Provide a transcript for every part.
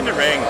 the ring.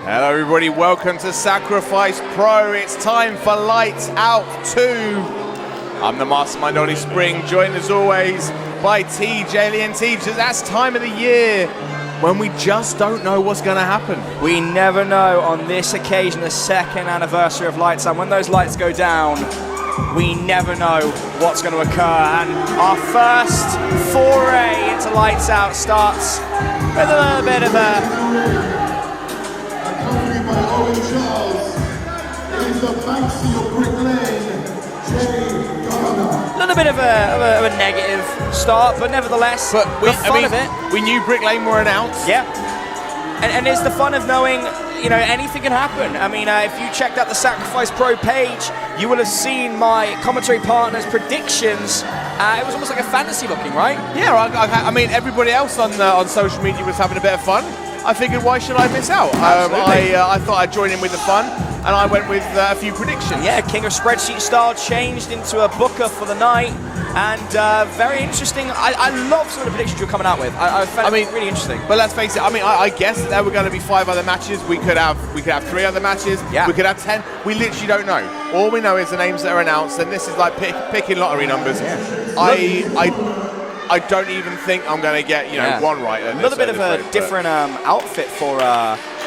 Hello everybody, welcome to Sacrifice Pro. It's time for Lights Out 2. I'm the Mastermind Ollie Spring, joined as always by TJ and TJ. That's time of the year when we just don't know what's going to happen. We never know on this occasion, the second anniversary of Lights Out. When those lights go down, we never know what's going to occur. And our first foray into Lights Out starts with a little bit of a... Owen Charles, it is the Banksy of Brick Lane, Jayde, Garner. A little bit of a negative start, but nevertheless, the fun of it. We knew Brick Lane were announced. Yeah, and it's the fun of knowing, you know, anything can happen. I mean, if you checked out the Sacrifice Pro page, you will have seen my commentary partner's predictions. It was almost like a fantasy booking, right? Yeah, I mean, everybody else on social media was having a bit of fun. I figured, why should I miss out? I thought I'd join in with the fun, and I went with a few predictions. Yeah, King of Spreadsheet style changed into a booker for the night, and very interesting. I love some of the predictions you're coming out with. I found it really interesting. But let's face it, I mean, I guess there were going to be 5 other matches. We could have 3 other matches. Yeah. We could have 10. We literally don't know. All we know is the names that are announced, and this is like picking lottery numbers. Yeah. I don't even think I'm going to get, one right. A little bit of a different outfit for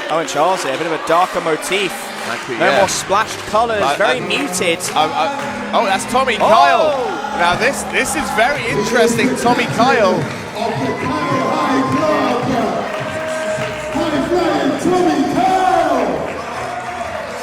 Owen Charles here. A bit of a darker motif. No more splashed colours. Very muted. Oh, that's Tommy Kyle. Now this is very interesting. Tommy Kyle.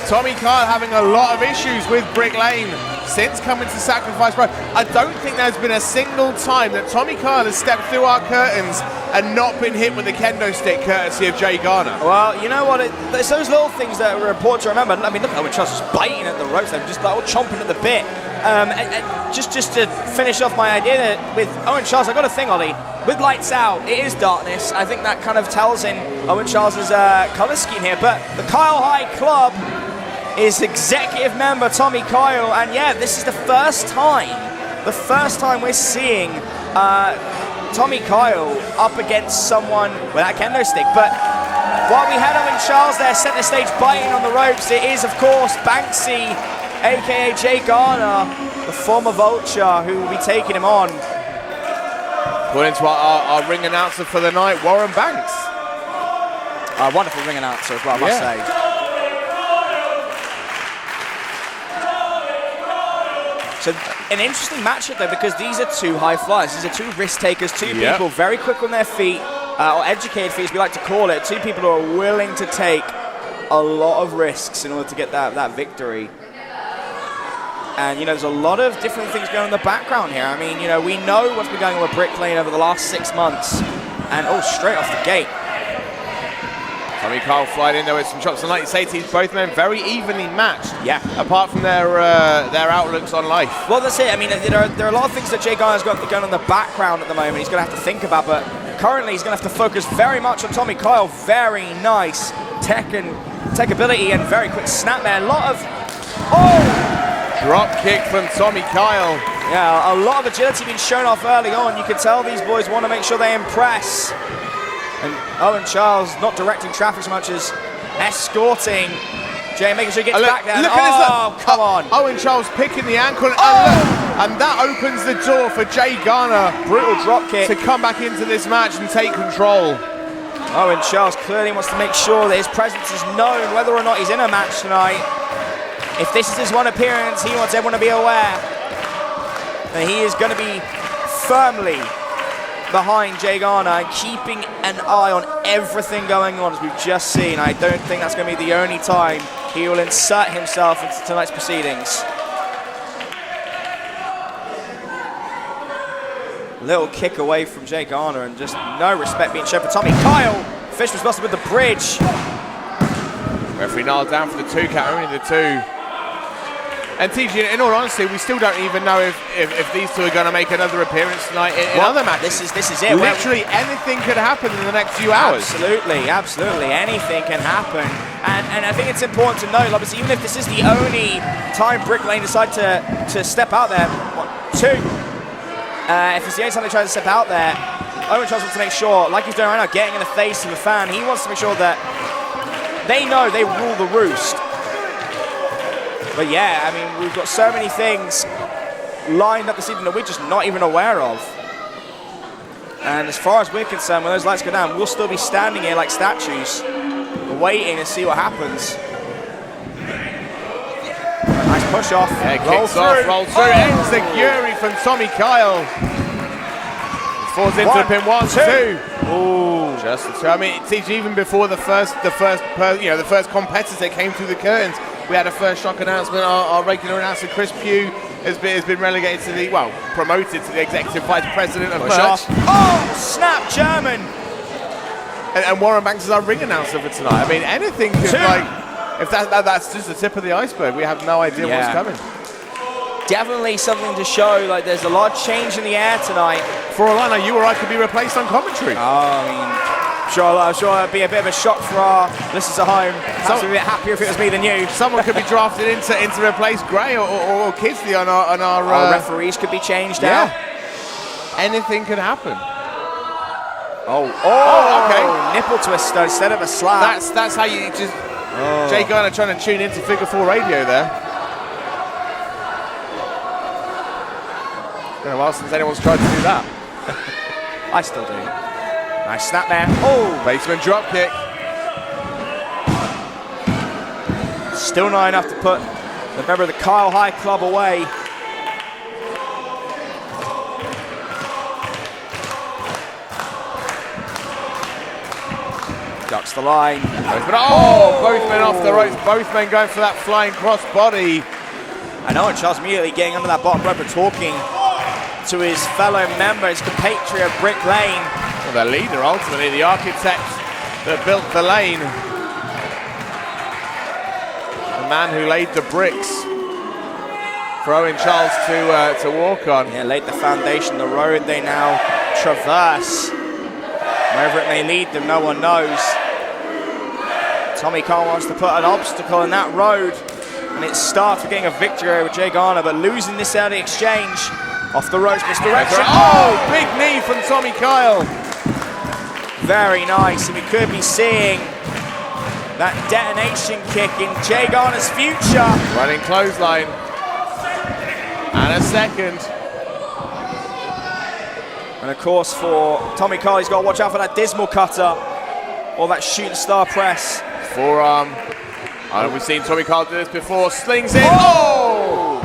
Tommy Kyle having a lot of issues with Brick Lane since coming to Sacrifice Pro. I don't think there's been a single time that Tommy Kyle has stepped through our curtains and not been hit with the kendo stick courtesy of Jayde Garner. Well, you know what? It's those little things that are important to remember. I mean, look, Owen Charles was biting at the ropes. They were just like all chomping at the bit. And just to finish off my idea with Owen Charles, I got a thing, Ollie. with lights out, it is darkness. I think that kind of tells in Owen Charles's color scheme here. But the Kyle Hyde Club is executive member Tommy Kyle, and yeah, this is the first time we're seeing Tommy Kyle up against someone with that kendo stick. But while we had Owen Charles there center stage biting on the ropes, it is of course Banksy, aka Jay Garner, the former Vulture, who will be taking him on. According to our ring announcer for the night, Warren Banks. A wonderful ring announcer as well, I must say. So an interesting matchup though, because these are two high flyers. These are two risk takers, two people very quick on their feet, or educated feet as we like to call it. Two people who are willing to take a lot of risks in order to get that victory. And, you know, there's a lot of different things going on in the background here. I mean, you know, we know what's been going on with Brick Lane over the last 6 months. And, straight off the gate. Tommy Kyle flying in there with some shots. And like you say, these both men very evenly matched. Yeah. Apart from their outlooks on life. Well, that's it. I mean, there are a lot of things that Jay Garner's got going on in the background at the moment. He's going to have to think about. But currently, he's going to have to focus very much on Tommy Kyle. Very nice tech ability and very quick snap there. A lot of... Drop kick from Tommy Kyle. Yeah, a lot of agility being shown off early on. You can tell these boys want to make sure they impress. And Owen Charles not directing traffic so much as escorting Jay, making sure he gets back there. Look at this. Come on. Owen Charles picking the ankle. And that opens the door for Jay Garner. Brutal drop kick. To come back into this match and take control. Owen Charles clearly wants to make sure that his presence is known, whether or not he's in a match tonight. If this is his one appearance, he wants everyone to be aware that he is going to be firmly behind Jay Garner and keeping an eye on everything going on, as we've just seen. I don't think that's going to be the only time he will insert himself into tonight's proceedings. Little kick away from Jay Garner and just no respect being shown for Tommy Kyle. Fish was busted with the bridge. Referee nailed down for the 2 count, only the 2. And TG, in all honesty, we still don't even know if these two are going to make another appearance tonight in other matches. This is it. Literally anything could happen in the next few hours. Absolutely, absolutely. Anything can happen. And I think it's important to note, obviously, even if this is the only time Brick Lane decide to step out there, 2. If it's the only time they try to step out there, Owen Charles wants to make sure, like he's doing right now, getting in the face of a fan, he wants to make sure that they know they rule the roost. But yeah, I mean, we've got so many things lined up this evening that we're just not even aware of. And as far as we're concerned, when those lights go down, we'll still be standing here like statues, waiting to see what happens. Nice push off. Yeah, kicks off, rolls through, ends the Fury from Tommy Kyle. Falls into the pin, 1, 2. Ooh, just the 2. I mean, TG, even before the first competitors that came through the curtains, we had a first shock announcement. Our regular announcer Chris Pugh has been relegated to the, promoted to the executive vice president of merch. Oh, snap German. And Warren Banks is our ring announcer for tonight. I mean, anything could, if that's just the tip of the iceberg. We have no idea what's coming. Definitely something to show, like there's a lot of change in the air tonight. For all I know, you or I could be replaced on commentary. I mean, I'm sure it'd be a bit of a shock for our listeners at home. I'd be a bit happier if it was me than you. Someone could be drafted in to replace Gray or Kingsley on our referees could be changed out. Anything could happen. Okay. Nipple twister instead of a slap. That's how you just... Jay Garner trying to tune into Figure 4 radio there. It's been a while since anyone's tried to do that. I still do. Nice snap there. Basement drop kick. Still not enough to put the member of the Kyle Hyde Club away. Ducks the line. Both men off the ropes. Both men going for that flying cross body. I know, and Charles immediately getting under that bottom rope and talking to his fellow member, his compatriot Brick Lane. Well, the leader, ultimately, the architect that built the lane. The man who laid the bricks for Owen Charles to walk on. Yeah, laid the foundation, the road they now traverse. Wherever it may lead them, no one knows. Tommy Kyle wants to put an obstacle in that road, and it starts with getting a victory over Jayde Garner, but losing this early exchange off the ropes, misdirection. Oh, big knee from Tommy Kyle. Very nice, and we could be seeing that detonation kick in Jayde Garner's future. Running clothesline. And a second. And of course for Tommy Kyle, he's got to watch out for that dismal cutter or that shooting star press. Forearm. We've seen Tommy Kyle do this before. Slings in. Oh!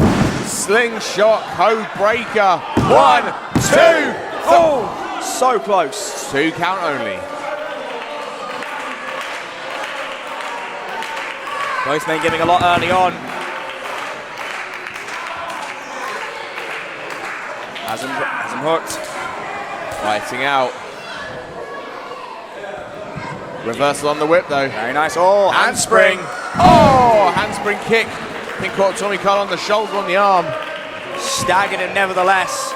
Slingshot code breaker. 1, 2. Oh! So close. 2 count only. Both men giving a lot early on. Has him hooked. Fighting out. Reversal on the whip though. Very nice. Oh, handspring. Oh, handspring kick. I think caught Tommy Kyle on the shoulder, on the arm. Staggered him nevertheless.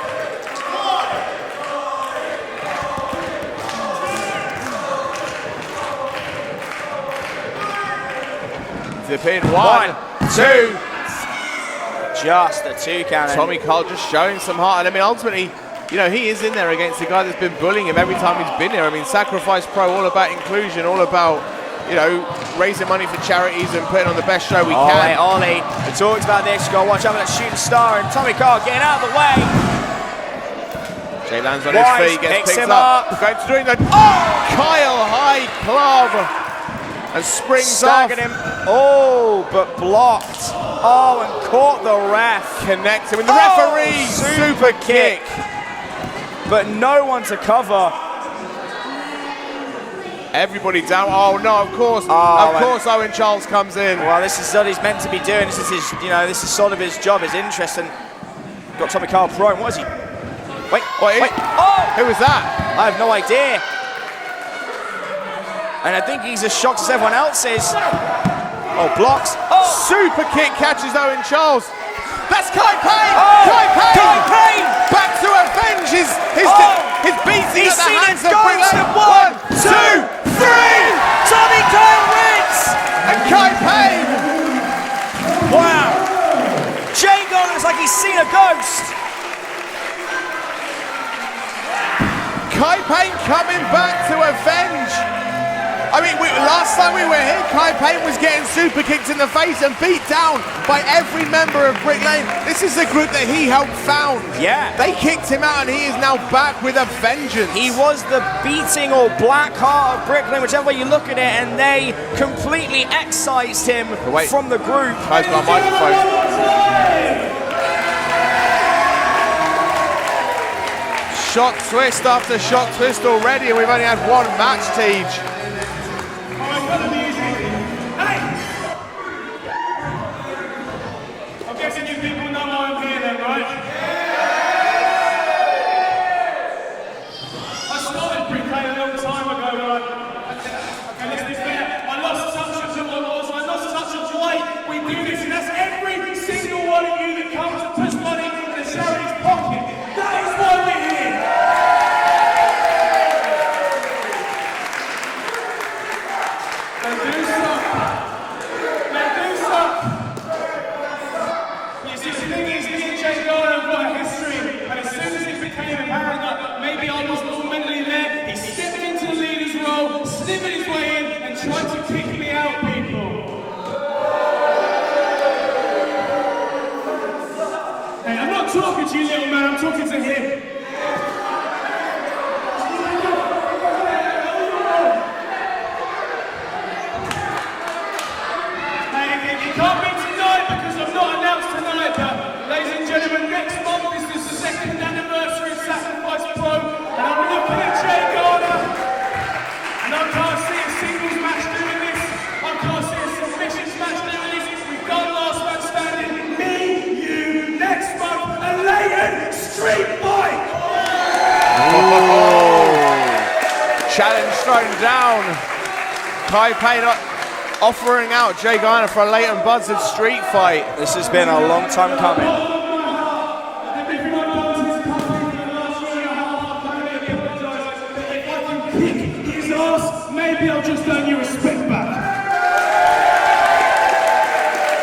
The pin. 1, 2. Just a 2 count. Tommy Kyle just showing some heart. And I mean, ultimately, you know, he is in there against the guy that's been bullying him every time he's been here. I mean, Sacrifice Pro, all about inclusion, all about, you know, raising money for charities and putting on the best show we can. Ollie, we talked about this. You got to watch out for that shooting star, and Tommy Kyle getting out of the way. Jay lands on his feet, gets picked up. Going to doing the Kyle high club and springs Staggered him. Oh, but blocked. Oh, and caught the ref. Connected with the referee. Super kick. But no one to cover. Everybody down. Oh no! Of course, Owen Charles comes in. Well, this is what he's meant to be doing. This is his, you know, this is sort of his job, his interest. And got Tommy Kyle prone. What is he? Wait. Oh! Who was that? I have no idea. And I think he's as shocked as everyone else is. Oh, blocks. Oh! Super kick catches Owen Charles. That's Kai Payne! Oh! Kai Payne! Payne! Back to avenge his beating at the hands of Brick Lane. 1, 2, 3! Tommy Kyle wins! And Kai Payne! Wow! Jayde Garner looks like he's seen a ghost. Kai Payne coming back to avenge. I mean, last time we were here, Kai Payne was getting super kicked in the face and beat down by every member of Brick Lane. This is the group that he helped found. Yeah. They kicked him out and he is now back with a vengeance. He was the beating or black heart of Brick Lane, whichever way you look at it, and they completely excised him from the group. Kai's got a microphone. Shot twist after shot twist already, and we've only had one match, Tej. I'm guessing you people know why I'm here then, right? I started Brick Lane a long time ago, right? Okay, let's be fair. I lost touch of who I was, I lost touch of why we do this, and that's every single one of you that comes and puts money in the charity's pocket. That is why we're here. Trying to kick me out, people. Hey, I'm not talking to you, little man, I'm talking to him. Hey, it can't be tonight because I'm not announced tonight, but ladies and gentlemen, next month is the 2nd anniversary of Sacrifice Pro, and I'm looking at Jayde Garner, and I can't see a singles match doing this. I can't see a submissions match doing this. We've done last man standing. Me, you, next month, a Leighton street fight. Challenge thrown down. Kai Payne offering out Jayde Garner for a Leighton Buzzard street fight. This has been a long time coming. maybe I'll just earn your respect back.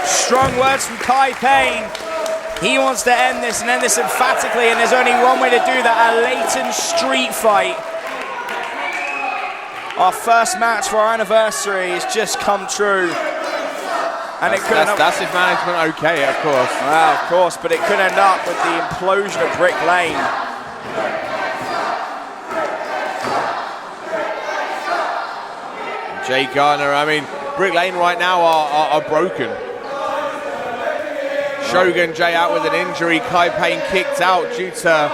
Strong words from Kai Payne. He wants to end this and end this emphatically, and there's only one way to do that, a latent street fight. Our first match for our anniversary has just come true. And that's if management okay, of course. Well, of course, but it could end up with the implosion of Brick Lane. Jayde, Garner, I mean, Brick Lane right now are broken. Shogun, Jay out with an injury. Kai Payne kicked out due to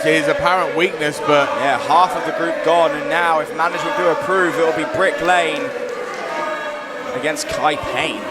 his apparent weakness, but yeah, half of the group gone, and now if management do approve, it will be Brick Lane against Kai Payne.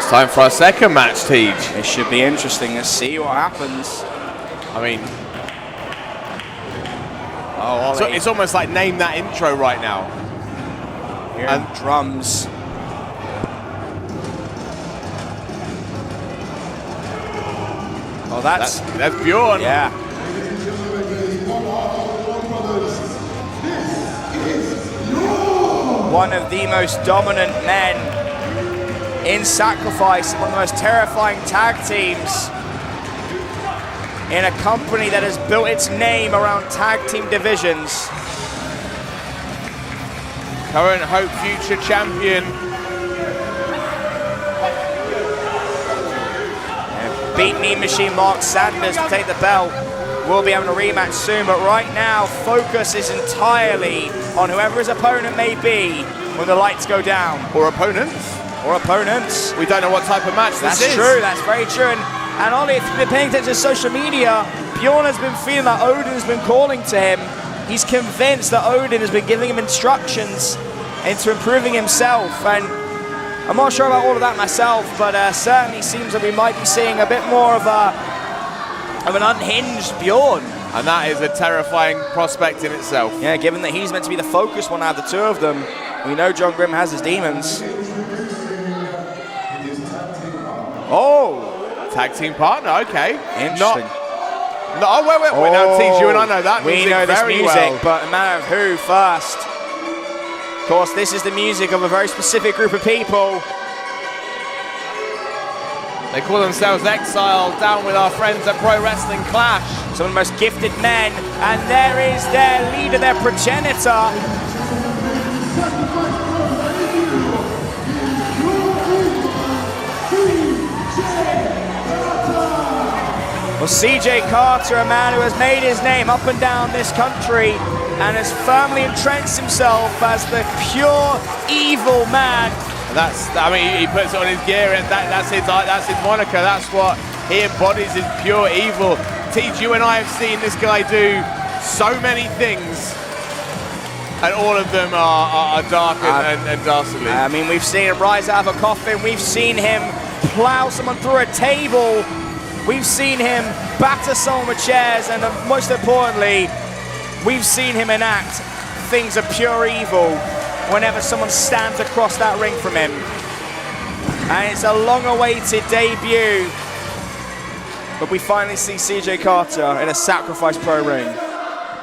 it's time for our second match, Tej. It should be interesting. Let's see what happens. I mean, so it's almost like name that intro right now. And drums. Oh, that's Bjorn. Yeah. One of the most dominant men in Sacrifice, one of the most terrifying tag teams in a company that has built its name around tag team divisions. Current Hope future champion. Beat Me Machine Mark Sanders to take the belt. We'll be having a rematch soon, but right now, focus is entirely on whoever his opponent may be when the lights go down. Or opponents. Or opponents. We don't know what type of match this is. That's true, that's very true. And Ollie, if you've been paying attention to social media, Bjorn has been feeling that Odin's been calling to him. He's convinced that Odin has been giving him instructions into improving himself. And I'm not sure about all of that myself, but certainly seems that we might be seeing a bit more of an unhinged Bjorn. And that is a terrifying prospect in itself. Yeah, given that he's meant to be the focused one out of the two of them. We know John Grimm has his demons. Oh! Tag team partner, okay. Interesting. Wait, now Tej, you and I know that we music know this very music, well. but a matter of who first. Of course, this is the music of a very specific group of people. They call themselves Exile, down with our friends at Pro Wrestling Clash. Some of the most gifted men, and there is their leader, their progenitor. Well, CJ Carter, a man who has made his name up and down this country and has firmly entrenched himself as the pure evil man. He puts it on his gear, and that's his moniker. That's what he embodies, is pure evil. Tej, you and I have seen this guy do so many things, and all of them are dark and dastardly. I mean, we've seen him rise out of a coffin. We've seen him plow someone through a table. We've seen him batter someone with chairs, and most importantly, we've seen him enact things of pure evil whenever someone stands across that ring from him. And it's a long-awaited debut, but we finally see CJ Carter in a Sacrifice Pro ring.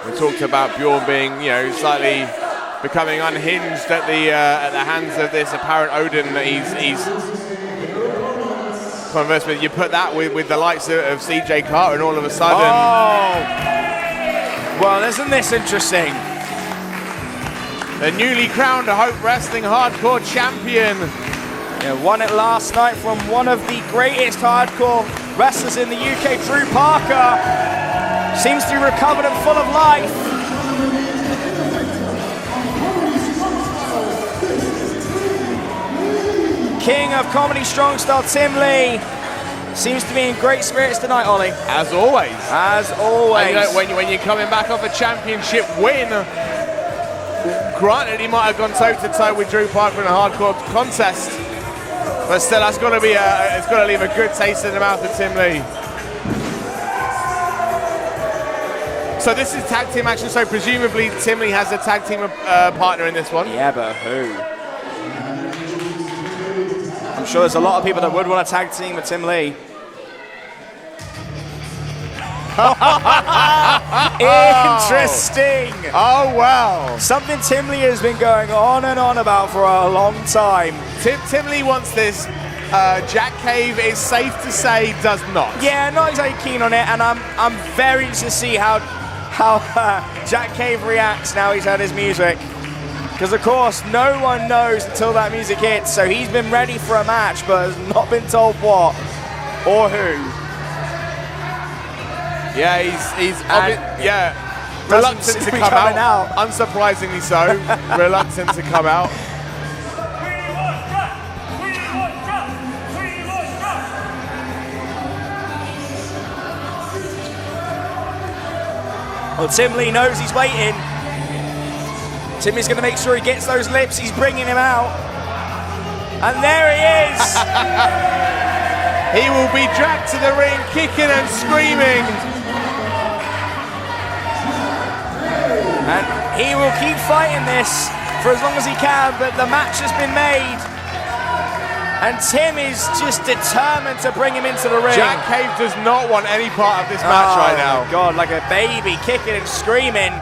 We talked about Bjorn being, slightly becoming unhinged at the hands of this apparent Odin that he's conversed with. You put that with the likes of CJ Carter, and all of a sudden. Oh! Well, isn't this interesting? The newly crowned Hope Wrestling Hardcore Champion. Yeah, won it last night from one of the greatest hardcore wrestlers in the UK, Drew Parker. Seems to be recovered and full of life. king of comedy strong style, Tim Lee, seems to be in great spirits tonight, Ollie. As always. As always. And, you know, when you're coming back off a championship win, granted he might have gone toe-to-toe with Drew Parker in a hardcore contest, but still that's got to be it's got to leave a good taste in the mouth of Tim Lee. So this is tag team action, so presumably Tim Lee has a tag team partner in this one. Yeah, but who? I'm sure there's a lot of people that would want a tag team with Tim Lee. Interesting. Oh, wow. Something Tim Lee has been going on and on about for a long time. Tim Lee wants this. Jack Cave, is safe to say, does not. Yeah, not exactly keen on it, and I'm very interested to see how Jack Cave reacts now he's heard his music. Because of course, no one knows until that music hits, so he's been ready for a match, but has not been told what or who. Yeah, he's reluctant to come out. Unsurprisingly so, reluctant to come out. Well, Tim Lee knows he's waiting. Timmy's going to make sure he gets those lips. He's bringing him out. And there he is. He will be dragged to the ring, kicking and screaming. And he will keep fighting this for as long as he can, but the match has been made. And Tim is just determined to bring him into the ring. Jack Cave does not want any part of this match right now. Oh, God, like a baby, kicking and screaming.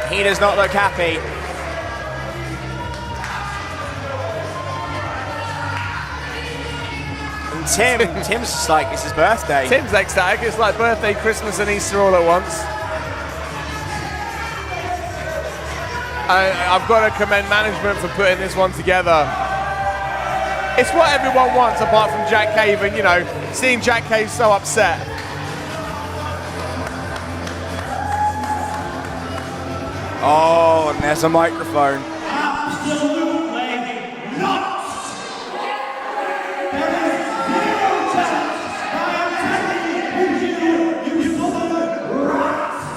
He does not look happy. And Tim's just like, it's his birthday. Tim's ecstatic. It's like birthday, Christmas, and Easter all at once. I've got to commend management for putting this one together. It's what everyone wants apart from Jack Cave, and you know, seeing Jack Cave so upset. Oh, and there's a microphone. Absolutely not! There is zero chance I am taking you, you southern rats!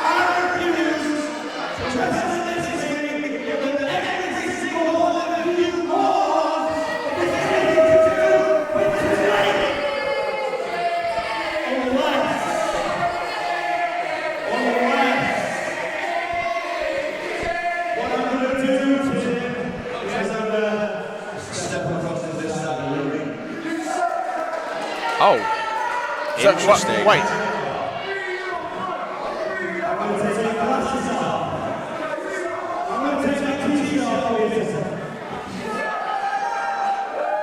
I refuse to present this evening with every single one of you all is anything to do with tonight! Oh, interesting. Wait.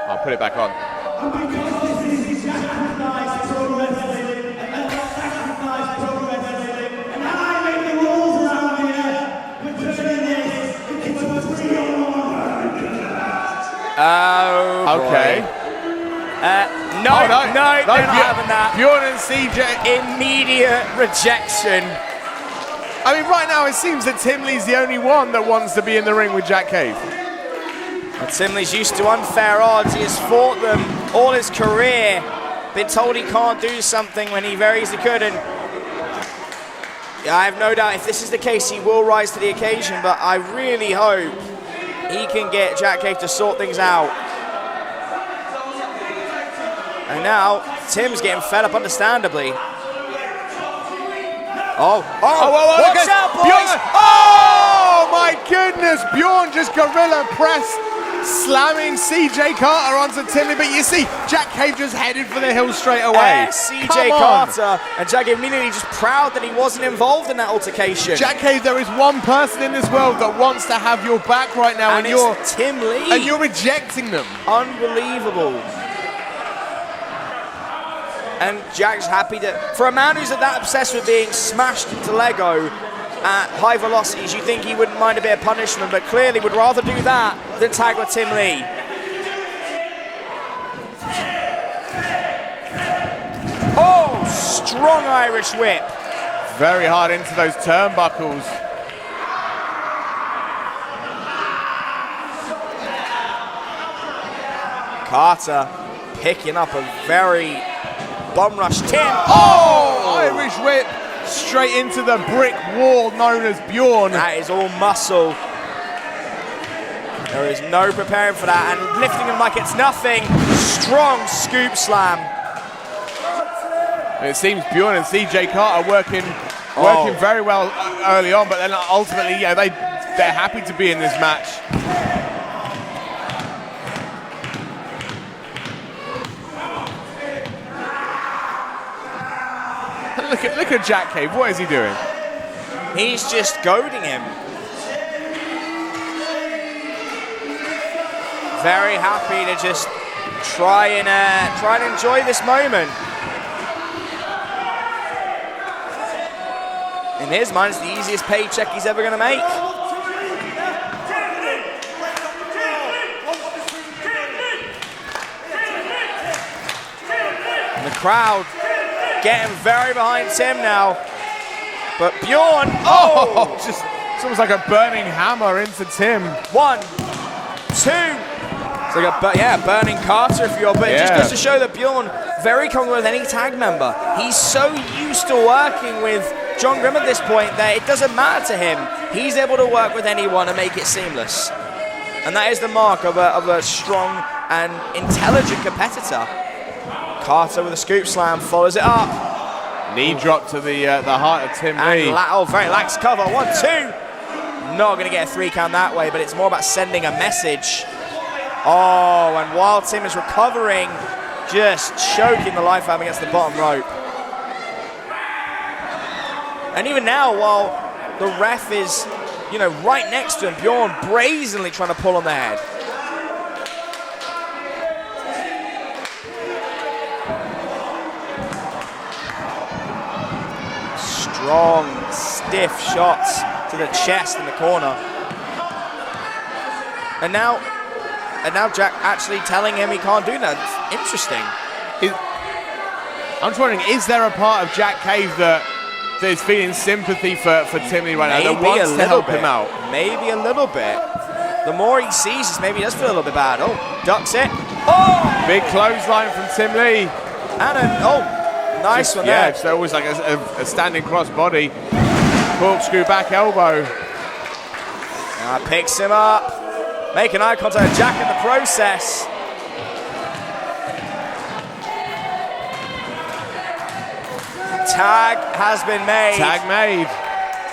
I'll put it back on. Oh, okay. No, they're not having that. Bjorn and CJ. Immediate rejection. I mean, right now it seems that Tim Lee's the only one that wants to be in the ring with Jack Cave. But Tim Lee's used to unfair odds. He has fought them all his career. Been told he can't do something when he very easily could. And I have no doubt if this is the case, he will rise to the occasion. But I really hope he can get Jack Cave to sort things out. And now, Tim's getting fed up, understandably. Watch out, boys! Bjorn. Oh, my goodness! Bjorn just gorilla press, slamming CJ Carter onto Tim Lee. But you see, Jack Cave just headed for the hill straight away. CJ Carter, and Jack Cave immediately just proud that he wasn't involved in that altercation. Jack Cave, there is one person in this world that wants to have your back right now, and you're Tim Lee. And you're rejecting them. Unbelievable. And Jack's happy that, for a man who's that obsessed with being smashed into Lego at high velocities, you think he wouldn't mind a bit of punishment, but clearly would rather do that than tag with Tim Lee. Oh, strong Irish whip. Very hard into those turnbuckles. Carter picking up a very bum rush. Tim. Oh! Irish whip straight into the brick wall known as Bjorn. That is all muscle. There is no preparing for that, and lifting him like it's nothing. Strong scoop slam. And it seems Bjorn and CJ Carter working very well early on, but then ultimately, yeah, they're happy to be in this match. Look at Jack Cave. What is he doing? He's just goading him. Very happy to just try and enjoy this moment. In his mind, it's the easiest paycheck he's ever going to make. And the crowd getting very behind Tim now. But Bjorn, just it's almost like a burning hammer into Tim. 1, 2. It's like a burning Carter, if you will. But it just goes to show that Bjorn very comfortable with any tag member. He's so used to working with John Grimm at this point that it doesn't matter to him. He's able to work with anyone and make it seamless. And that is the mark of a strong and intelligent competitor. Carter with a scoop slam follows it up. Knee drop to the heart of Tim Lee. Very lax cover. 1, 2. Not going to get a 3 count that way, but it's more about sending a message. Oh, and while Tim is recovering, just choking the life out of him against the bottom rope. And even now, while the ref is, right next to him, Bjorn brazenly trying to pull on the head. Strong, stiff shots to the chest in the corner. And now Jack actually telling him he can't do that. It's interesting. I'm just wondering, is there a part of Jack Cave that is feeling sympathy for Tim Lee right now, that wants to help him out? Maybe a little bit. The more he sees this, maybe he does feel a little bit bad. Oh, ducks it. Oh! Big clothesline from Tim Lee. And nice one there. Yeah, it's always like a standing cross body. Corkscrew back elbow. Picks him up. Making eye contact with Jack in the process. Tag has been made. Tag made.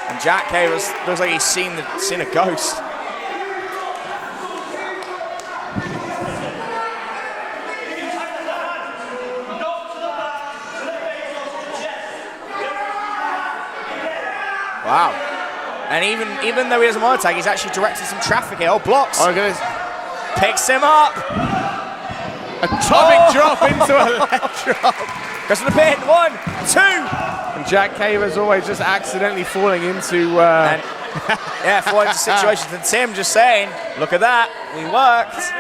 And Jack Cave looks like he's seen a ghost. Wow. And even though he doesn't want to tag, he's actually directed some traffic here. Oh, blocks. Oh, goodness. Picks him up. Atomic drop into a leg drop. Goes to the pin. 1, 2. And Jack Cave, as always, just accidentally falling into... falling into situations. And Tim just saying, look at that. We worked.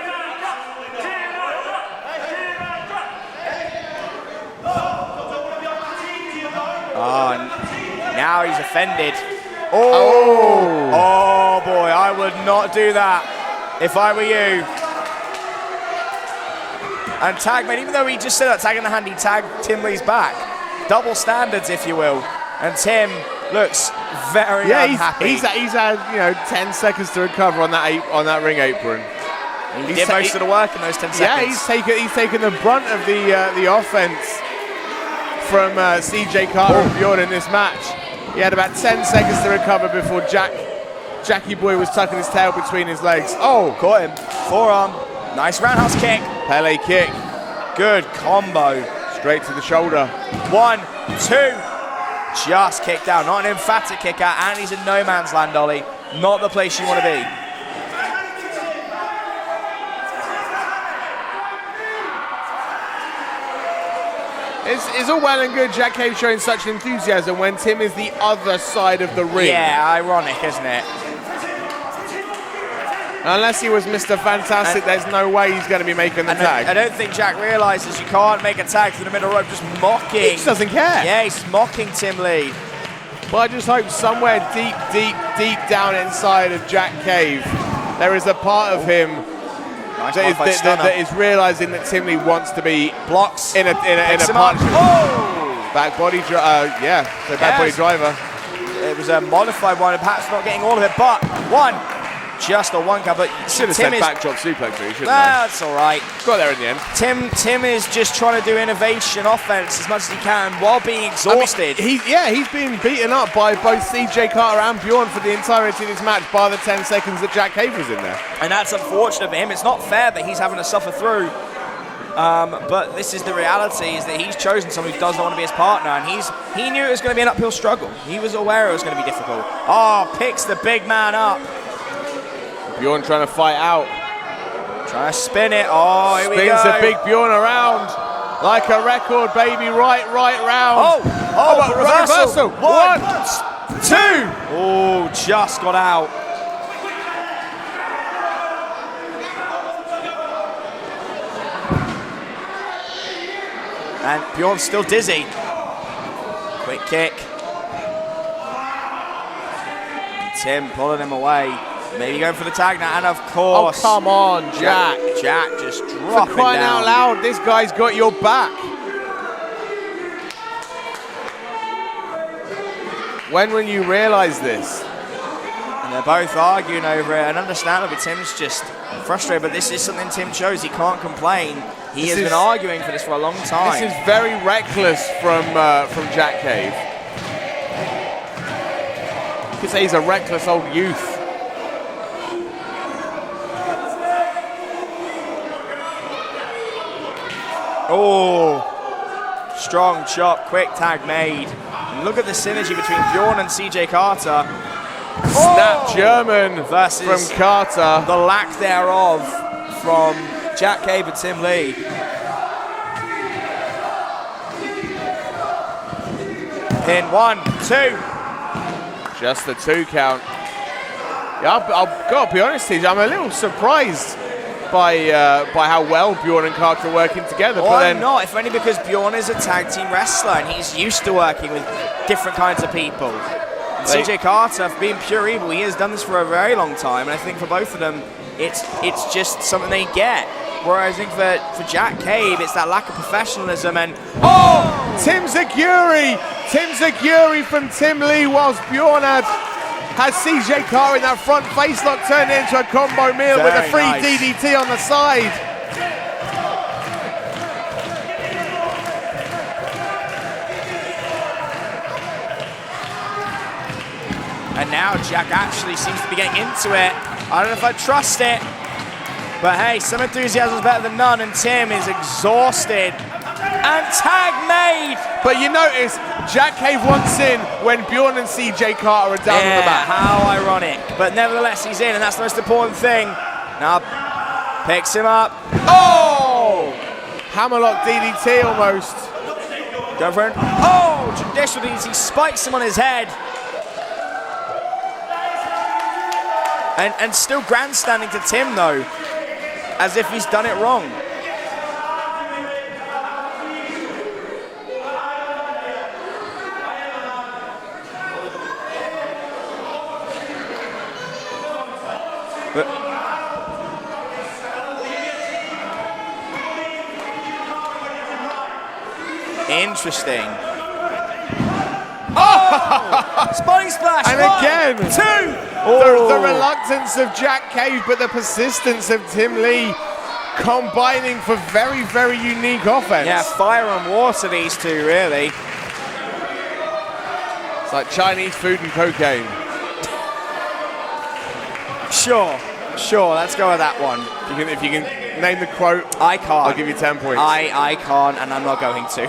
Oh, and now he's offended. Oh boy, I would not do that if I were you. And tag made, even though he just said that tag in the hand, he tagged Tim Lee's back. Double standards, if you will. And Tim looks very unhappy. He's had 10 seconds to recover on that ring apron. He did most of the work in those 10 seconds. Yeah, he's taken the brunt of the offense from CJ Carter and Bjorn in this match. He had about 10 seconds to recover before Jackie Boy was tucking his tail between his legs. Oh, caught him. Forearm. Nice roundhouse kick. Pele kick. Good combo. Straight to the shoulder. 1, 2. Just kicked out. Not an emphatic kick out. And he's in no man's land, Ollie. Not the place you want to be. It's all well and good Jack Cave showing such enthusiasm when Tim is the other side of the ring. Yeah, ironic, isn't it? Unless he was Mr. Fantastic, there's no way he's going to be making the tag. I don't think Jack realizes you can't make a tag to the middle rope, just mocking. He just doesn't care. Yeah, he's mocking Tim Lee. Well, I just hope somewhere deep down inside of Jack Cave, there is a part of him that is realizing that Tim Lee wants to be blocks in a partnership. Oh! Back body body driver. It was a modified one, perhaps not getting all of it, but just a one count. But should have said backdrop suplex, really, shouldn't that's all right. Got there in the end. Tim is just trying to do innovation offense as much as he can while being exhausted. I mean, he's been beaten up by both CJ Carter and Bjorn for the entirety of this match, by the 10 seconds that Jack Cave was in there. And that's unfortunate for him. It's not fair that he's having to suffer through. But this is the reality, is that he's chosen someone who does not want to be his partner, and he knew it was going to be an uphill struggle. He was aware it was going to be difficult. Oh, picks the big man up. Bjorn trying to fight out. Trying to spin it. Oh, here we go. Spins the big Bjorn around like a record, baby. Right round. Oh, reversal. 1, 2. Oh, just got out. And Bjorn's still dizzy. Quick kick. Tim pulling him away. Maybe going for the tag now, and of course. Oh, come on, Jack. Jack just dropping For crying down. out loud, this guy's got your back. When will you realize this? And they're both arguing over it, and understandably, Tim's just frustrated, but this is something Tim chose. He can't complain. He has been arguing for this for a long time. This is very reckless from Jack Cave. You could say he's a reckless old youth. Oh, strong chop, quick tag made. And look at the synergy between Bjorn and CJ Carter. Snap German versus from Carter. The lack thereof from Jack Cave and Tim Lee. Pin 1, 2. Just the 2 count. Yeah, I've got to be honest, TJ, I'm a little surprised by how well Bjorn and Carter are working together. But then not, if only because Bjorn is a tag team wrestler and he's used to working with different kinds of people. And CJ Carter, for being pure evil, he has done this for a very long time, and I think for both of them, it's just something they get. Whereas I think for Jack Cave, it's that lack of professionalism and Tim Zaguri! Tim Zaguri from Tim Lee, whilst Bjorn has CJ Carter in that front facelock turned into a combo meal with a free DDT on the side. And now Jack actually seems to be getting into it. I don't know if I trust it, but hey, some enthusiasm is better than none, and Tim is exhausted. And tag made! But you notice, Jack Cave wants in when Bjorn and CJ Carter are down on the back. How ironic. But nevertheless, he's in, and that's the most important thing. Now, picks him up. Oh! Hammerlock DDT almost. Go for it. Oh! Traditional DDT, spikes him on his head. And still grandstanding to Tim, though, as if he's done it wrong. But interesting. Oh! Spinning splash. And 1, again, 2. The reluctance of Jack Cave, but the persistence of Tim Lee combining for very, very unique offense. Yeah, fire and water, these two, really. It's like Chinese food and cocaine. Sure, let's go with that one. If you can name the quote, I can't. I'll give you 10 points. I can't, and I'm not going to.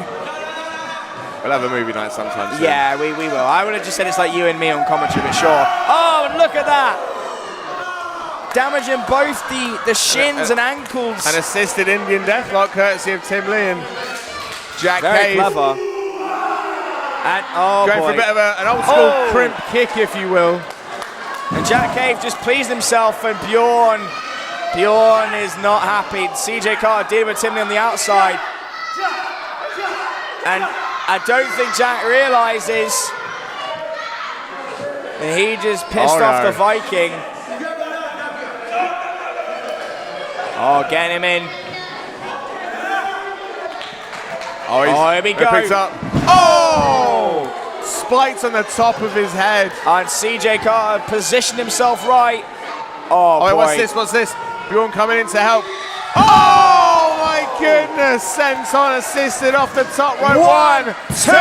We'll have a movie night sometime soon. Yeah, we will. I would have just said it's like you and me on commentary, but sure. Oh, and look at that! Damaging both the shins and ankles. An assisted Indian deathlock courtesy of Tim Lee and Jack Very Cave. clever. And going for a bit of an old school crimp kick, if you will. And Jack Cave just pleased himself, and Bjorn is not happy. CJ Carter dealing with Tim Lee on the outside. And I don't think Jack realizes that he just pissed off the Viking. Oh, getting him in. Oh, here we go. Picks up. Oh! Spikes on the top of his head. And CJ Carter positioned himself right. Oh, boy. What's this? Bjorn coming in to help. Oh, my goodness. Senton assisted off the top rope. 1, 2, 3.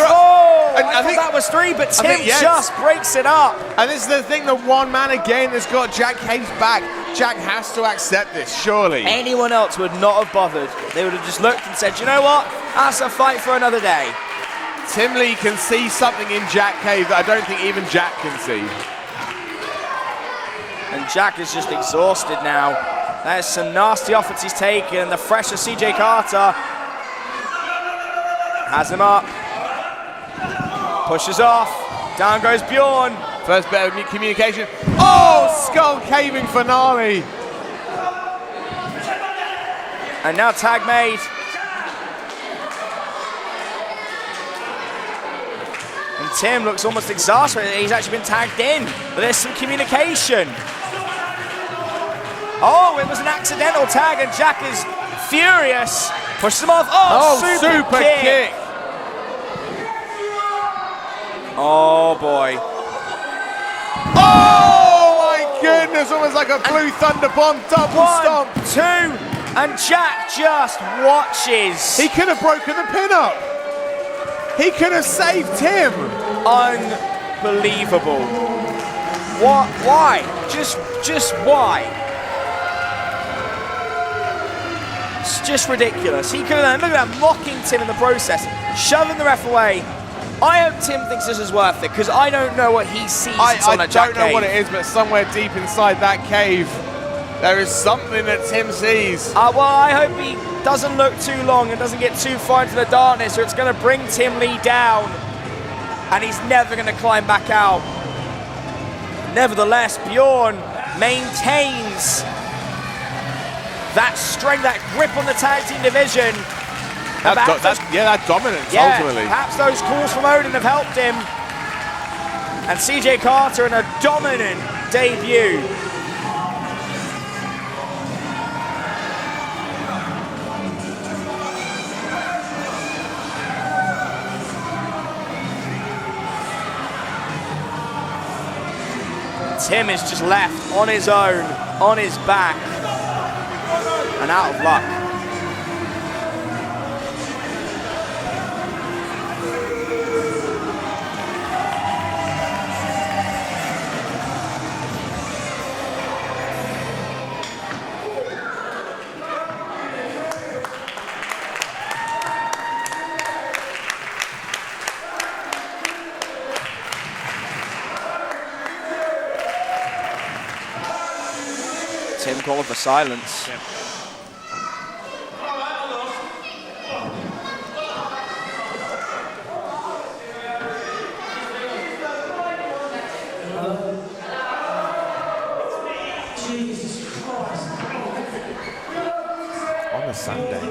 Oh, I think that was 3, but Tim just breaks it up. And this is the thing, the one man again has got Jack Cave's back. Jack has to accept this, surely. Anyone else would not have bothered. They would have just looked and said, you know what? That's a fight for another day. Tim Lee can see something in Jack Cave that I don't think even Jack can see. And Jack is just exhausted now. There's some nasty offense he's taken. The fresher CJ Carter has him up. Pushes off. Down goes Bjorn. First bit of communication. Oh, skull caving finale. And now tag made. And Tim looks almost exasperated. He's actually been tagged in. But there's some communication. Oh, it was an accidental tag and Jack is furious. Pushes him off. Oh, super kick. Oh, boy. Oh, my goodness. Almost like a Blue Thunder Bomb double stomp. 1, 2, and Jack just watches. He could have broken the pin up. He could have saved him. Unbelievable. What? Why? Just why? It's just ridiculous. He could have, look at that, mocking Tim in the process, shoving the ref away. I hope Tim thinks this is worth it, because I don't know what he sees on a Jack I don't know cave. what it is, but somewhere deep inside that cave, there is something that Tim sees. Well, I hope he doesn't look too long and doesn't get too far into the darkness, or it's going to bring Tim Lee down, and he's never going to climb back out. Nevertheless, Bjorn maintains that strength, that grip on the tag team division. That dominance, ultimately. Perhaps those calls from Odin have helped him. And CJ Carter in a dominant debut. Tim is just left on his own, on his back, and out of luck. Tim called for silence. Yep. On a Sunday.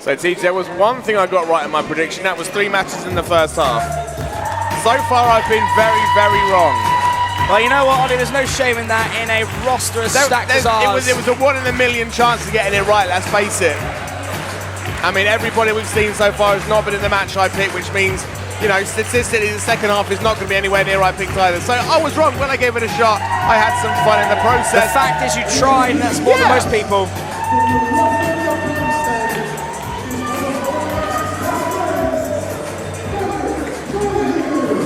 So, TJ, there was one thing I got right in my prediction. That was 3 matches in the first half. So far, I've been very, very wrong. Well, you know what, Ollie? There's no shame in that in a roster as stacked as ours. It was a 1 in a million chance of getting it right, let's face it. I mean, everybody we've seen so far has not been in the match I picked, which means, you know, statistically, the second half is not going to be anywhere near I picked either. So I was wrong when I gave it a shot. I had some fun in the process. The fact is you tried, and that's more than most people.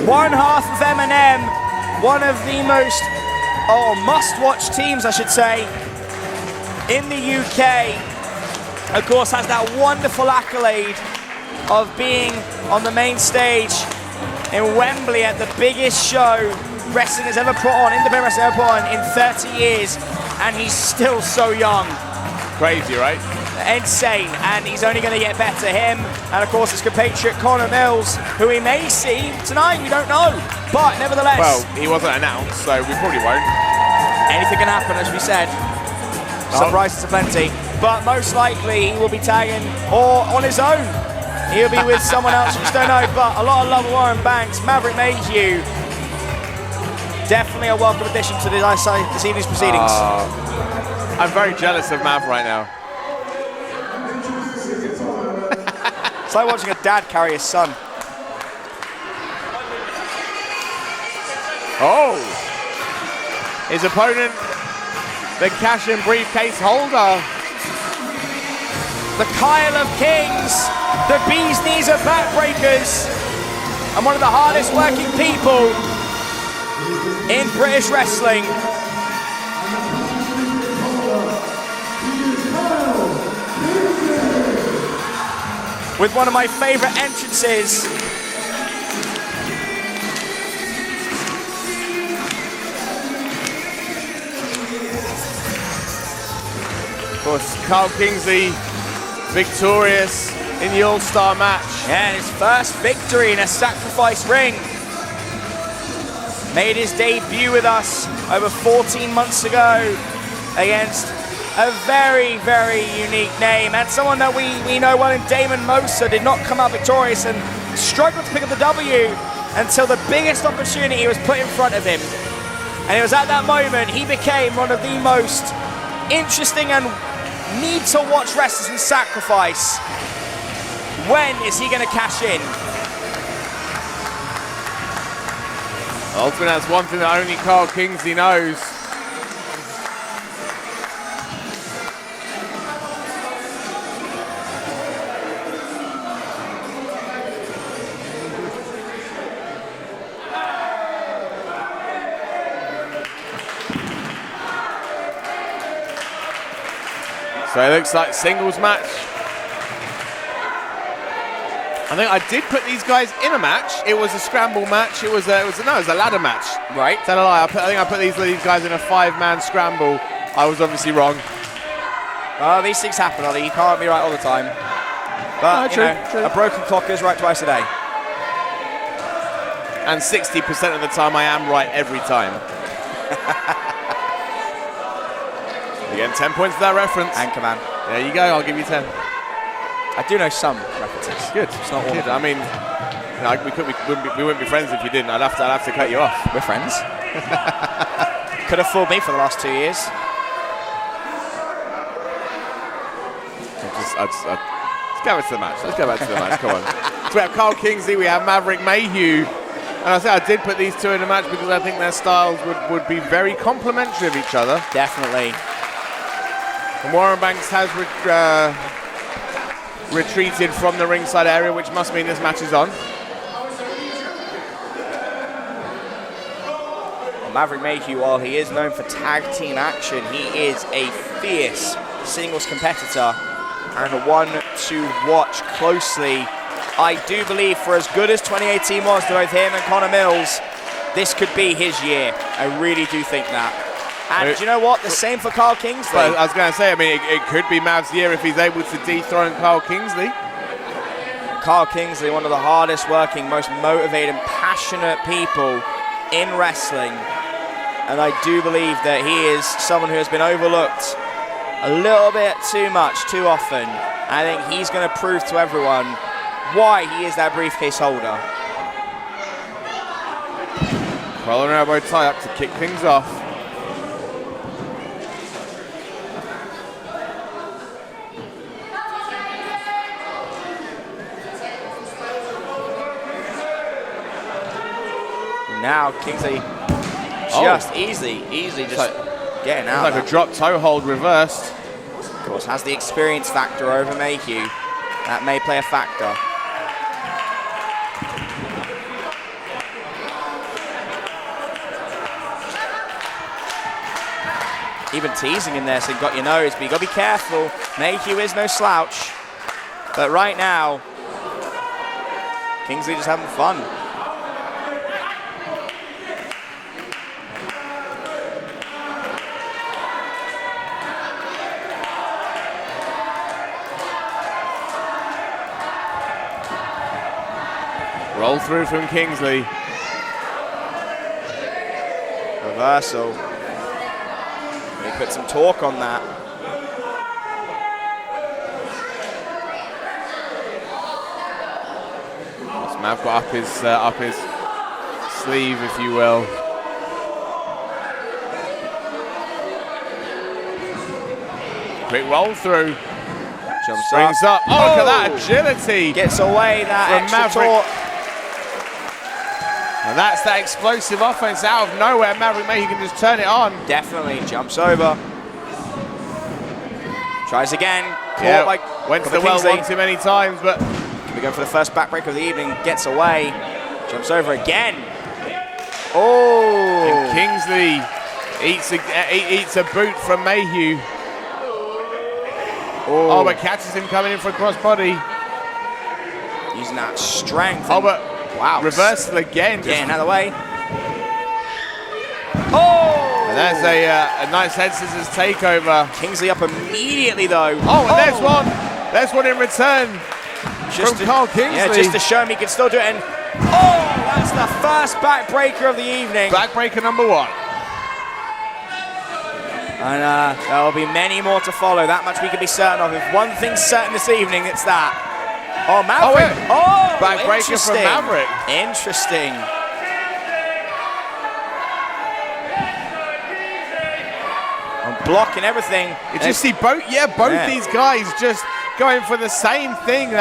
One half of M&M, one of the most must-watch teams, I should say, in the UK. Of course, has that wonderful accolade of being on the main stage in Wembley at the biggest show wrestling has ever put on, independent wrestling ever put on in 30 years, and he's still so young. Crazy, right? Insane, and he's only going to get better. Him, and of course his compatriot Connor Mills, who we may see tonight, we don't know. But nevertheless, well, he wasn't announced, so we probably won't. Anything can happen, as we said. Surprises aplenty. But most likely he will be tagging, or on his own. He'll be with someone else, we just don't know. But a lot of love for Warren Banks, Maverick Mayhew. Definitely a welcome addition to this evening's proceedings. I'm very jealous of Mav right now. It's like watching a dad carry his son. Oh! His opponent, the cash and briefcase holder. The Kyle of Kings, the bee's knees of backbreakers, and one of the hardest working people in British wrestling. With one of my favorite entrances. Of course, Carl Kingsley victorious in the All-Star match. Yeah, his first victory in a sacrifice ring. Made his debut with us over 14 months ago against a very, very unique name, and someone that we know well in Damon Moser did not come out victorious and struggled to pick up the W until the biggest opportunity was put in front of him. And it was at that moment he became one of the most interesting and need to watch wrestlers in Sacrifice. When is he going to cash in? Ultimately, that's one thing that only Carl Kingsley knows. So it looks like singles match. I think I did put these guys in a match. It was a scramble match. It was a ladder match. Right. Tell a lie. I think I put these guys in a 5-man scramble. I was obviously wrong. Well, these things happen, Ollie. You can't be right all the time. But True. A broken clock is right twice a day. And 60% of the time I am right every time. You're getting 10 points for that reference. Anchor man. There you go. I'll give you 10. I do know some references. Good. It's not all of them. I mean, we wouldn't be friends if you didn't. I'd have to cut you off. We're friends. Could have fooled me for the last 2 years. Let's go back to the match. Let's go back to the match. Come on. So we have Carl Kingsley. We have Maverick Mayhew. And I say I did put these two in a match because I think their styles would be very complementary of each other. Definitely. And Warren Banks has retreated from the ringside area, which must mean this match is on. Well, Maverick Mayhew, while he is known for tag team action, he is a fierce singles competitor and one to watch closely. I do believe for as good as 2018 was to both him and Connor Mills, this could be his year. I really do think that. And do you know what? The same for Carl Kingsley. Well, I was going to say, I mean, it could be Mav's year if he's able to dethrone Carl Kingsley. Carl Kingsley, one of the hardest working, most motivated, passionate people in wrestling. And I do believe that he is someone who has been overlooked a little bit too much, too often. I think he's going to prove to everyone why he is that briefcase holder. Collar and elbow tie up to kick things off. Now Kingsley just easily just getting out. It's like a drop toe hold reversed. Of course, has the experience factor over Mayhew. That may play a factor. Even teasing in there, so you got your nose, but you got to be careful. Mayhew is no slouch. But right now, Kingsley just having fun. Roll through from Kingsley. Reversal. He put some torque on that. Mav got up his sleeve, if you will. Quick roll through. Jumps Springs up. Oh, look at that agility. Gets away that from extra Maverick. torque. And that's that explosive offense out of nowhere. Maverick Mayhew can just turn it on. Definitely jumps over. Tries again. Yeah, Caught went to the well one too many times, but we go for the first backbreaker of the evening. Gets away. Jumps over again. Oh! and Kingsley eats a boot from Mayhew. Oh, but catches him coming in for a crossbody. Using that strength. Oh, but wow. Reversal again. Getting out of the way. Oh! And that's a nice head scissors takeover. Kingsley up immediately though. Oh, and there's one. There's one in return just from Carl Kingsley. Yeah, just to show him he can still do it. And oh, that's the first backbreaker of the evening. Backbreaker number one. And there will be many more to follow. That much we can be certain of. If one thing's certain this evening, it's that. Oh, Maverick. Oh, backbreaker from Maverick. Interesting. I'm blocking everything. Did you see both? Yeah, both these guys just going for the same thing. Did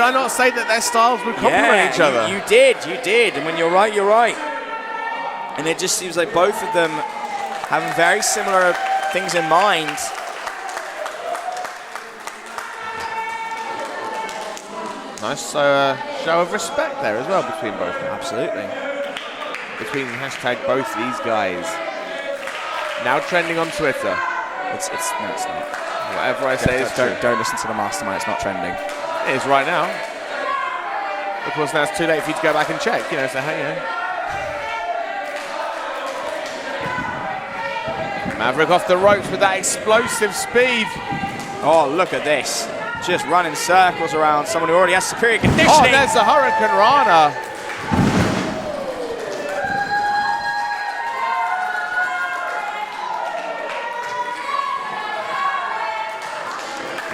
I not say that their styles would complement each other? You did. And when you're right, you're right. And it just seems like both of them having very similar things in mind. Nice show of respect there as well between both of them. Absolutely. Between hashtag both these guys. Now trending on Twitter. No, it's not. Whatever I say is true. Don't listen to the mastermind, it's not trending. It is right now. Of course, now it's too late for you to go back and check, so hey, Maverick off the ropes with that explosive speed. Oh, look at this. Just running circles around someone who already has superior conditioning. Oh, there's the Hurricane Rana.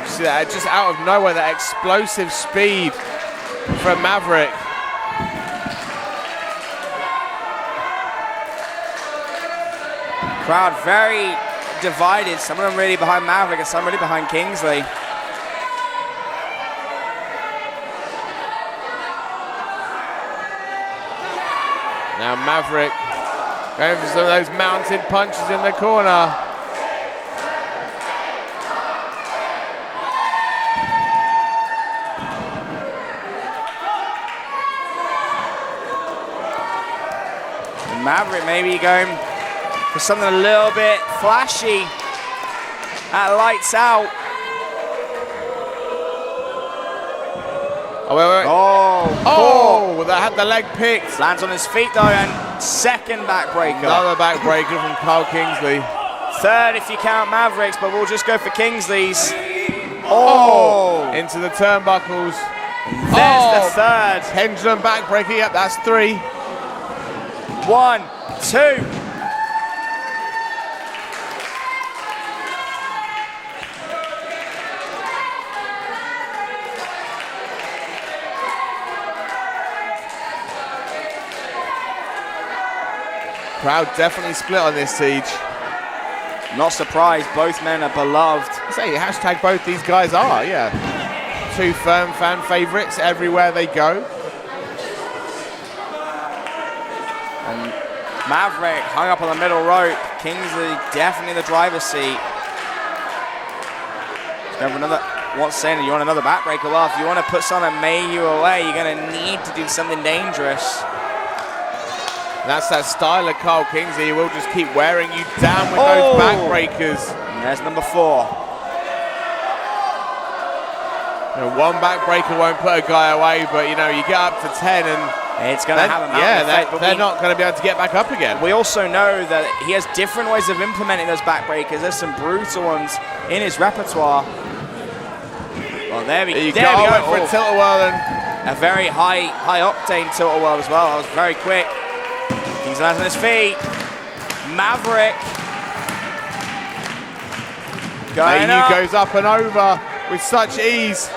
You see that? Just out of nowhere, that explosive speed from Maverick. Crowd very divided. Some of them really behind Maverick and some really behind Kingsley. Now Maverick going for some of those mounted punches in the corner. And Maverick maybe going for something a little bit flashy. That lights out. Oh, wait. Oh, that had the leg picked. Lands on his feet though, and second backbreaker. Another backbreaker from Carl Kingsley. Third if you count Mavericks, but we'll just go for Kingsley's. Oh! Into the turnbuckles. There's the third. Pendulum backbreaker, yep, that's 3. 1, 2. Crowd definitely split on this, Siege. Not surprised, both men are beloved. I say hashtag both these guys are, yeah. Two firm fan favorites everywhere they go. And Maverick hung up on the middle rope. Kingsley definitely in the driver's seat. What's saying? You want another backbreaker? Well, if you want to put someone Mayhew away, you're going to need to do something dangerous. That's that style of Kyle Kingsley. He will just keep wearing you down with those backbreakers. And there's number 4. You know, one backbreaker won't put a guy away, but you know, you get up to 10 and it's going to have a mountain effect. They're not going to be able to get back up again. We also know that he has different ways of implementing those backbreakers. There's some brutal ones in his repertoire. Well, there we go. Went for a tilt-a-whirl and a very high octane tilt-a-whirl as well. That was very quick. He's lands on his feet. Maverick. Mayhew goes up and over with such ease.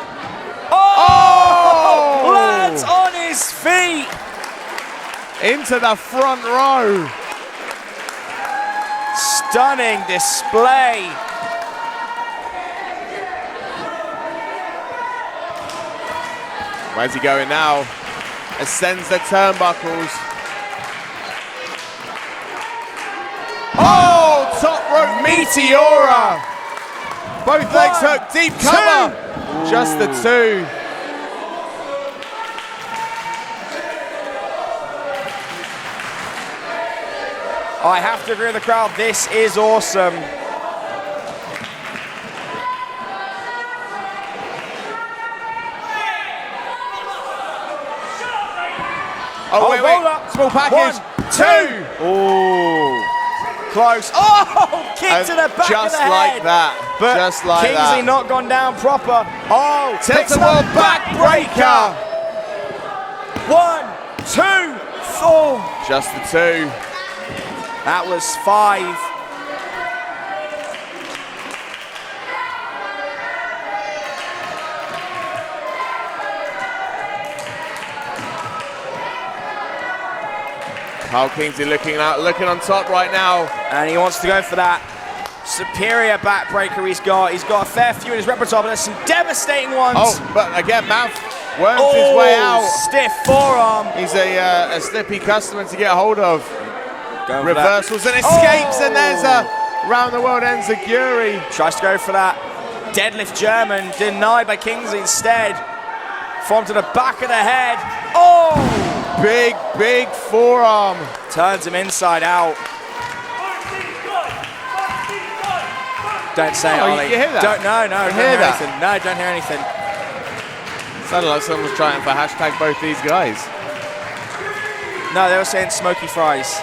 Oh! Lands on his feet. Into the front row. Stunning display. Where's he going now? Ascends the turnbuckles. Oh, top rope Meteora. Both legs hooked, deep cover. Just the 2. I have to agree with the crowd. This is awesome. Oh, wait. Small package. 1, 2. Ooh. Close. Oh, kick to the back of the head. Just like that. But just like Kingsley that. not gone down proper. Oh, tilt-a-whirl backbreaker. 1, 2, 4. Just the 2. That was 5. Kyle Kingsley looking on top right now. And he wants to go for that superior backbreaker he's got. He's got a fair few in his repertoire, but there's some devastating ones. Oh, but again, Mav worms his way out. Stiff forearm. He's a slippy customer to get a hold of. Reversals and Oh! escapes, and there's a round the world enziguri. Tries to go for that deadlift German, denied by Kingsley instead. Form to the back of the head. Oh! Big forearm. Turns him inside out. Don't say it, Ollie. You hear that? Don't hear that? anything. No, don't hear anything. Sounded like someone was trying for hashtag both these guys. No, they were saying smoky fries.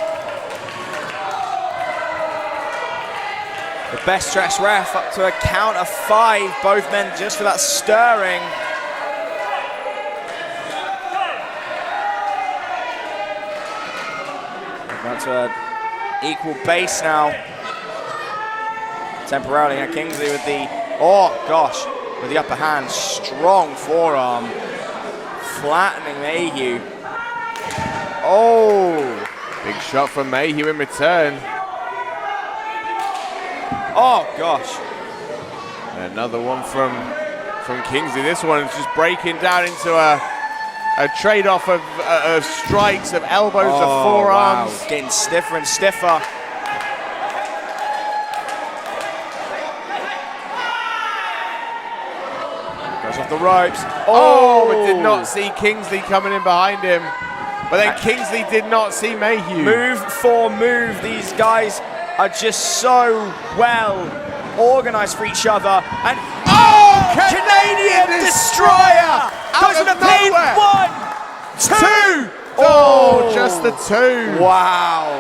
The best dressed ref up to a count of 5. Both men just for that stirring. Down to an equal base now. Temporarily, and Kingsley with the, with the upper hand. Strong forearm. Flattening Mayhew. Oh! Big shot from Mayhew in return. Oh, gosh. And another one from Kingsley. This one is just breaking down into a trade-off of strikes, of elbows, of forearms. Wow. Getting stiffer and stiffer. Goes off the ropes. Oh, but did not see Kingsley coming in behind him. But then Kingsley did not see Mayhew. Move for move, these guys are just so well organized for each other. And Canadian Destroyer goes to the pin. 1, 2. Oh, just the 2. Wow.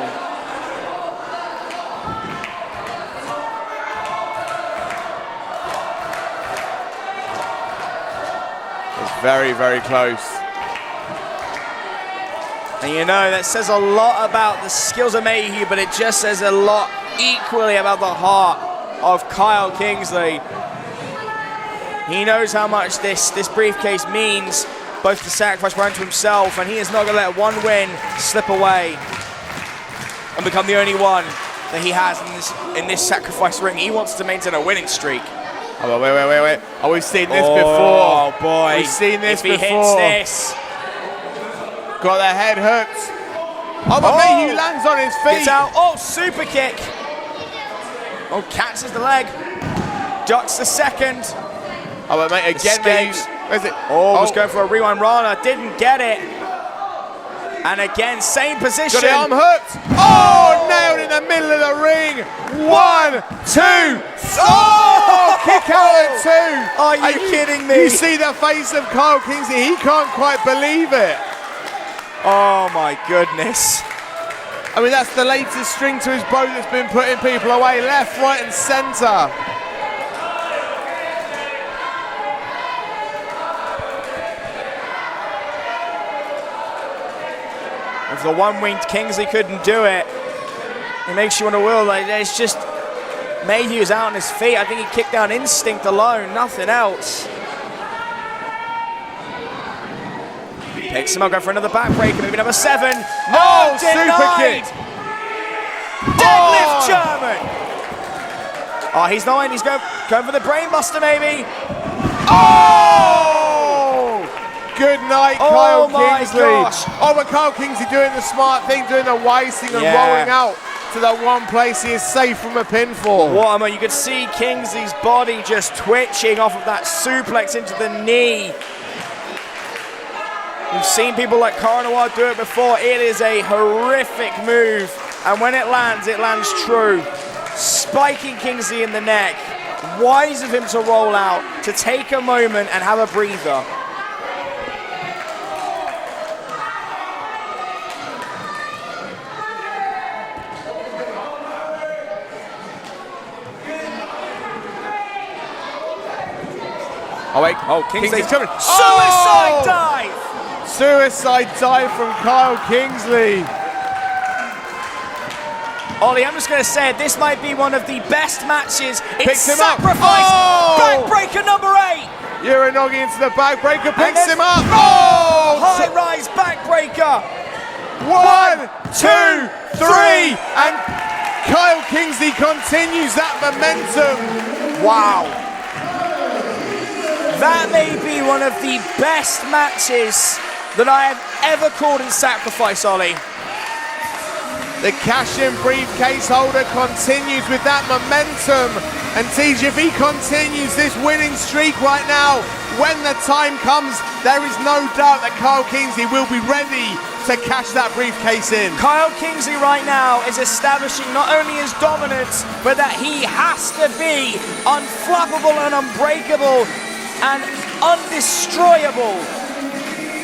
It's very, very close. And you know, that says a lot about the skills of Mayhew, but it just says a lot equally about the heart of Kyle Kingsley. He knows how much this briefcase means, both to sacrifice one to himself, and he is not going to let one win slip away. and become the only one that he has in this sacrifice ring. He wants to maintain a winning streak. Oh, wait. Oh, we've seen this before. Oh, boy. We've seen this if he before. hits this. Got the head hooked. Oh, but Mayhew lands on his feet. Gets out. Oh, super kick. Oh, catches the leg. Ducks the second. Oh, but mate, again, Mayhew. Where's it? Oh, was going for a rewind Rana. Didn't get it. And again, same position. Got the arm hooked. Oh, nailed in the middle of the ring. 1, 2. Oh, kick out at 2. Are you kidding me? You see the face of Kyle Kingsley. He can't quite believe it. Oh, my goodness. I mean, that's the latest string to his bow that's been putting people away left, right, and centre. If the one-winged Kingsley couldn't do it, it makes you want to will. Like, it's just Mayhew's out on his feet. I think he kicked down instinct alone, nothing else. Picks him up, go for another backbreaker, maybe number 7. No, super kick. Deadlift German. Oh, he's not in. He's going for the brainbuster, maybe. Oh! Good night, Kyle Kingsley. Gosh. Oh, but Kyle Kingsley doing the smart thing, doing the wise thing, and rolling out to the one place he is safe from a pinfall. What, I mean, you could see Kingsley's body just twitching off of that suplex into the knee. We've seen people like Garner do it before. It is a horrific move, and when it lands true. Spiking Kingsley in the neck. Wise of him to roll out, to take a moment and have a breather. Oh, wait. Oh, Kingsley's coming. Suicide dive! Suicide dive from Kyle Kingsley. Ollie, I'm just going to say it, this might be one of the best matches in Picks him up. Sacrifice. Oh! Backbreaker number 8. Uranagi into the backbreaker, picks then- him up. Oh! Oh! High rise backbreaker. 1, 2, 3, and Kyle Kingsley continues that momentum. Wow. That may be one of the best matches that I have ever called in Sacrifice, Ollie. The cash-in briefcase holder continues with that momentum, and TJ, if he continues this winning streak right now, when the time comes, there is no doubt that Kyle Kingsley will be ready to cash that briefcase in. Kyle Kingsley right now is establishing not only his dominance, but that he has to be unflappable and unbreakable and undestroyable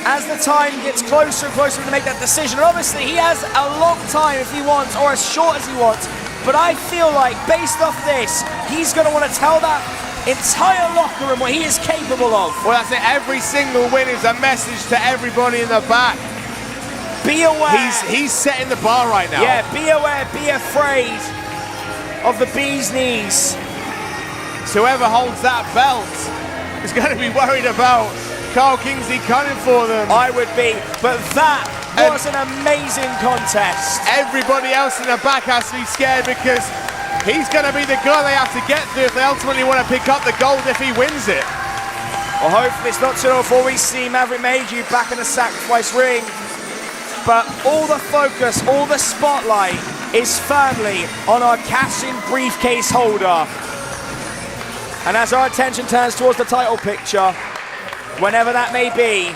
as the time gets closer and closer to make that decision. And obviously he has a long time if he wants, or as short as he wants, but I feel like based off this, he's going to want to tell that entire locker room what he is capable of. Well, that's it. Every single win is a message to everybody in the back. Be aware. He's setting the bar right now. Yeah, be aware, be afraid of the bee's knees. So whoever holds that belt is going to be worried about Kyle Kingsley coming for them. I would be, but that was an amazing contest. Everybody else in the back has to be scared because he's going to be the guy they have to get to if they ultimately want to pick up the gold if he wins it. Well, hopefully it's not too long before we see Maverick Mayhew back in the Sacrifice ring. But all the focus, all the spotlight is firmly on our cash-in briefcase holder. And as our attention turns towards the title picture, whenever that may be,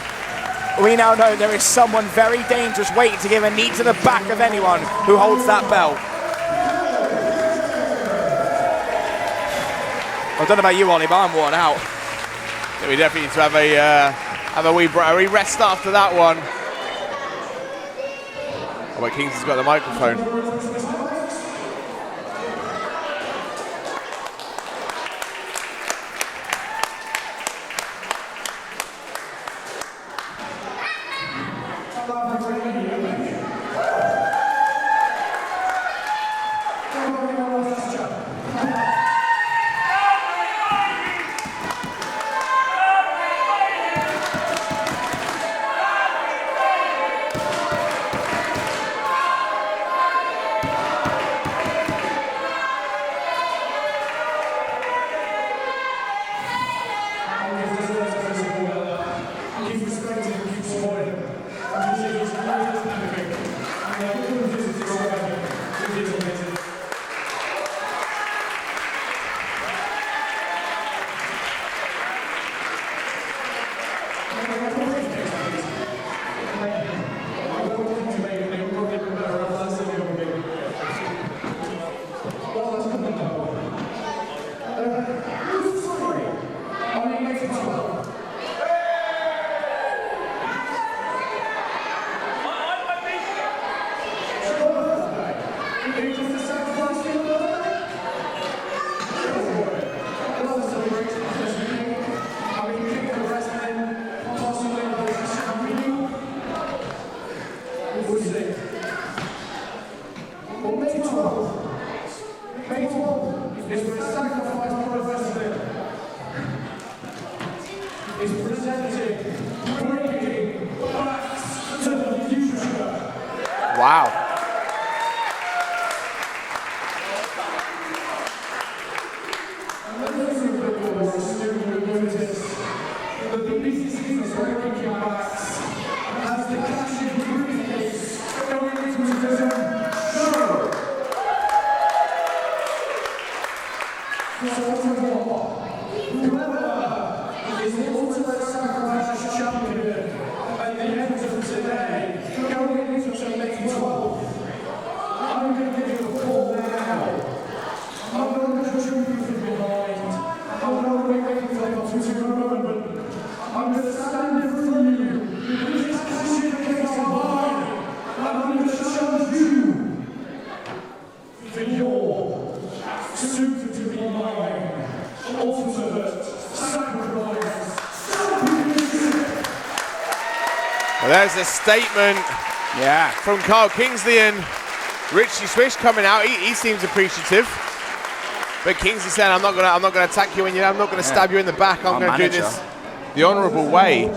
we now know there is someone very dangerous waiting to give a knee to the back of anyone who holds that belt. I don't know about you, Ollie, but I'm worn out. Yeah, we definitely need to have a wee rest after that one. Oh, but Kingsley's got the microphone. is for Sacrifice Pro Wrestling. Is presenting Breaking Backs to the Future. Wow. Well, there's a statement from Carl Kingsley, and Richie Swish coming out. He seems appreciative. But Kingsley saying, I'm not gonna attack you when I'm not gonna stab you in the back. I'm gonna do this the honourable way.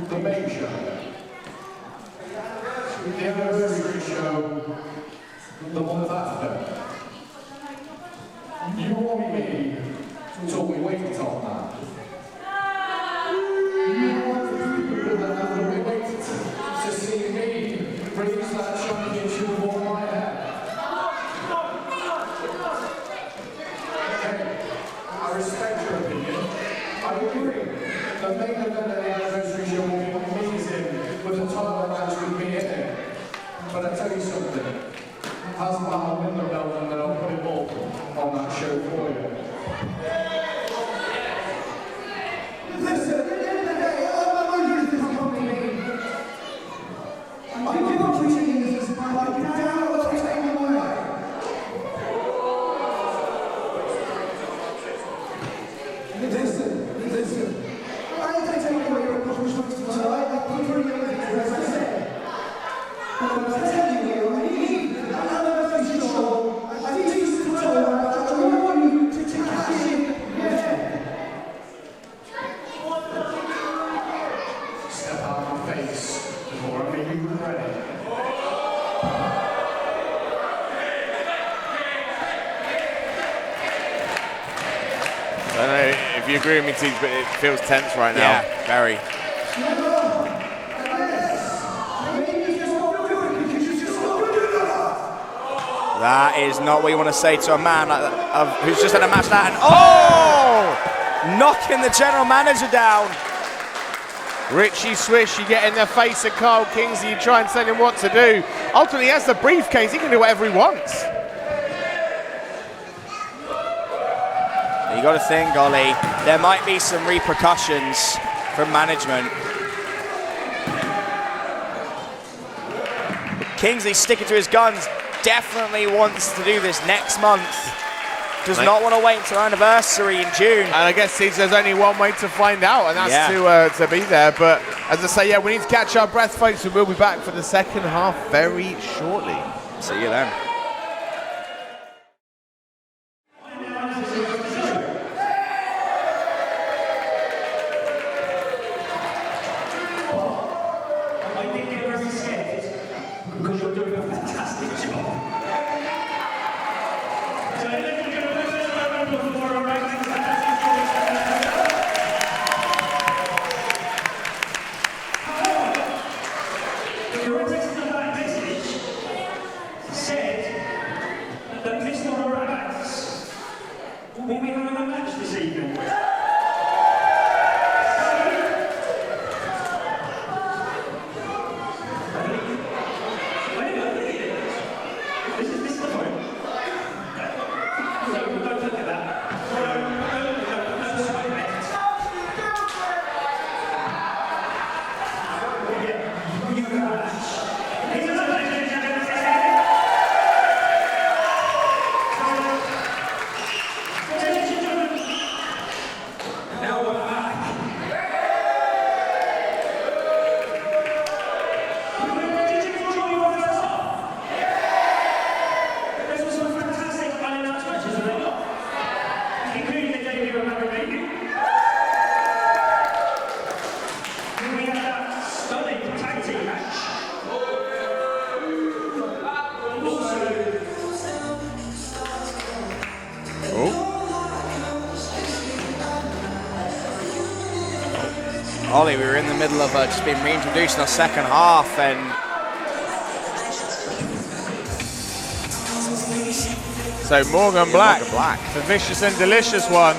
The main show. The anniversary show. The one after. You want me to wait on that? You want the people that have been waiting to see me raise that championship over my head? Okay, I respect your opinion. I agree. The main event of the anniversary show will be amazing with a title match with me in it. But I tell you something, how's about I win the belt and then I'll put it all on that show for you? Listen, at the end of the day, I'm not going to use this company. I give up to you, but I can down what's taking away. Listen. I ain't taking away your accomplishments tonight. I'm putting your legs, as I said. But I'm telling you, I need that anniversary show. I need you to tell her that I want you to cash in. Yeah. Step out of my face before I make you regret it. I don't know if you agree with me, Teach, but it feels tense right now. Yeah, very. That is not what you want to say to a man who's just had a match that, and knocking the general manager down. Richie Swish, you get in the face of Carl Kingsley, you try and tell him what to do. Ultimately, he has the briefcase, he can do whatever he wants. You got to think, Ollie, there might be some repercussions from management. Kingsley sticking to his guns, definitely wants to do this next month. Does not want to wait until anniversary in June. And I guess there's only one way to find out, and that's to be there. But as I say, we need to catch our breath, folks. We will be back for the second half very shortly. See you then. Wait a minute. Ollie, we were in the middle of just being reintroduced in our second half, and So Morgan Black, Morgan Black. the vicious and delicious one.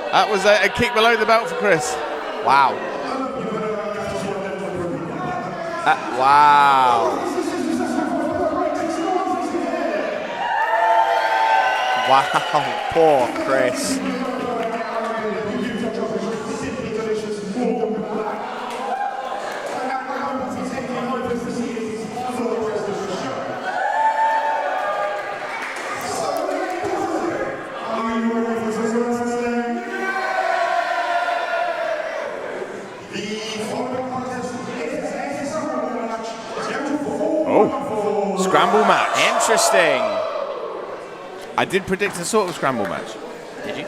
That was a kick below the belt for Chris. Wow. Wow. Wow, poor Chris. Scramble match. Interesting. I did predict a sort of scramble match. Did you?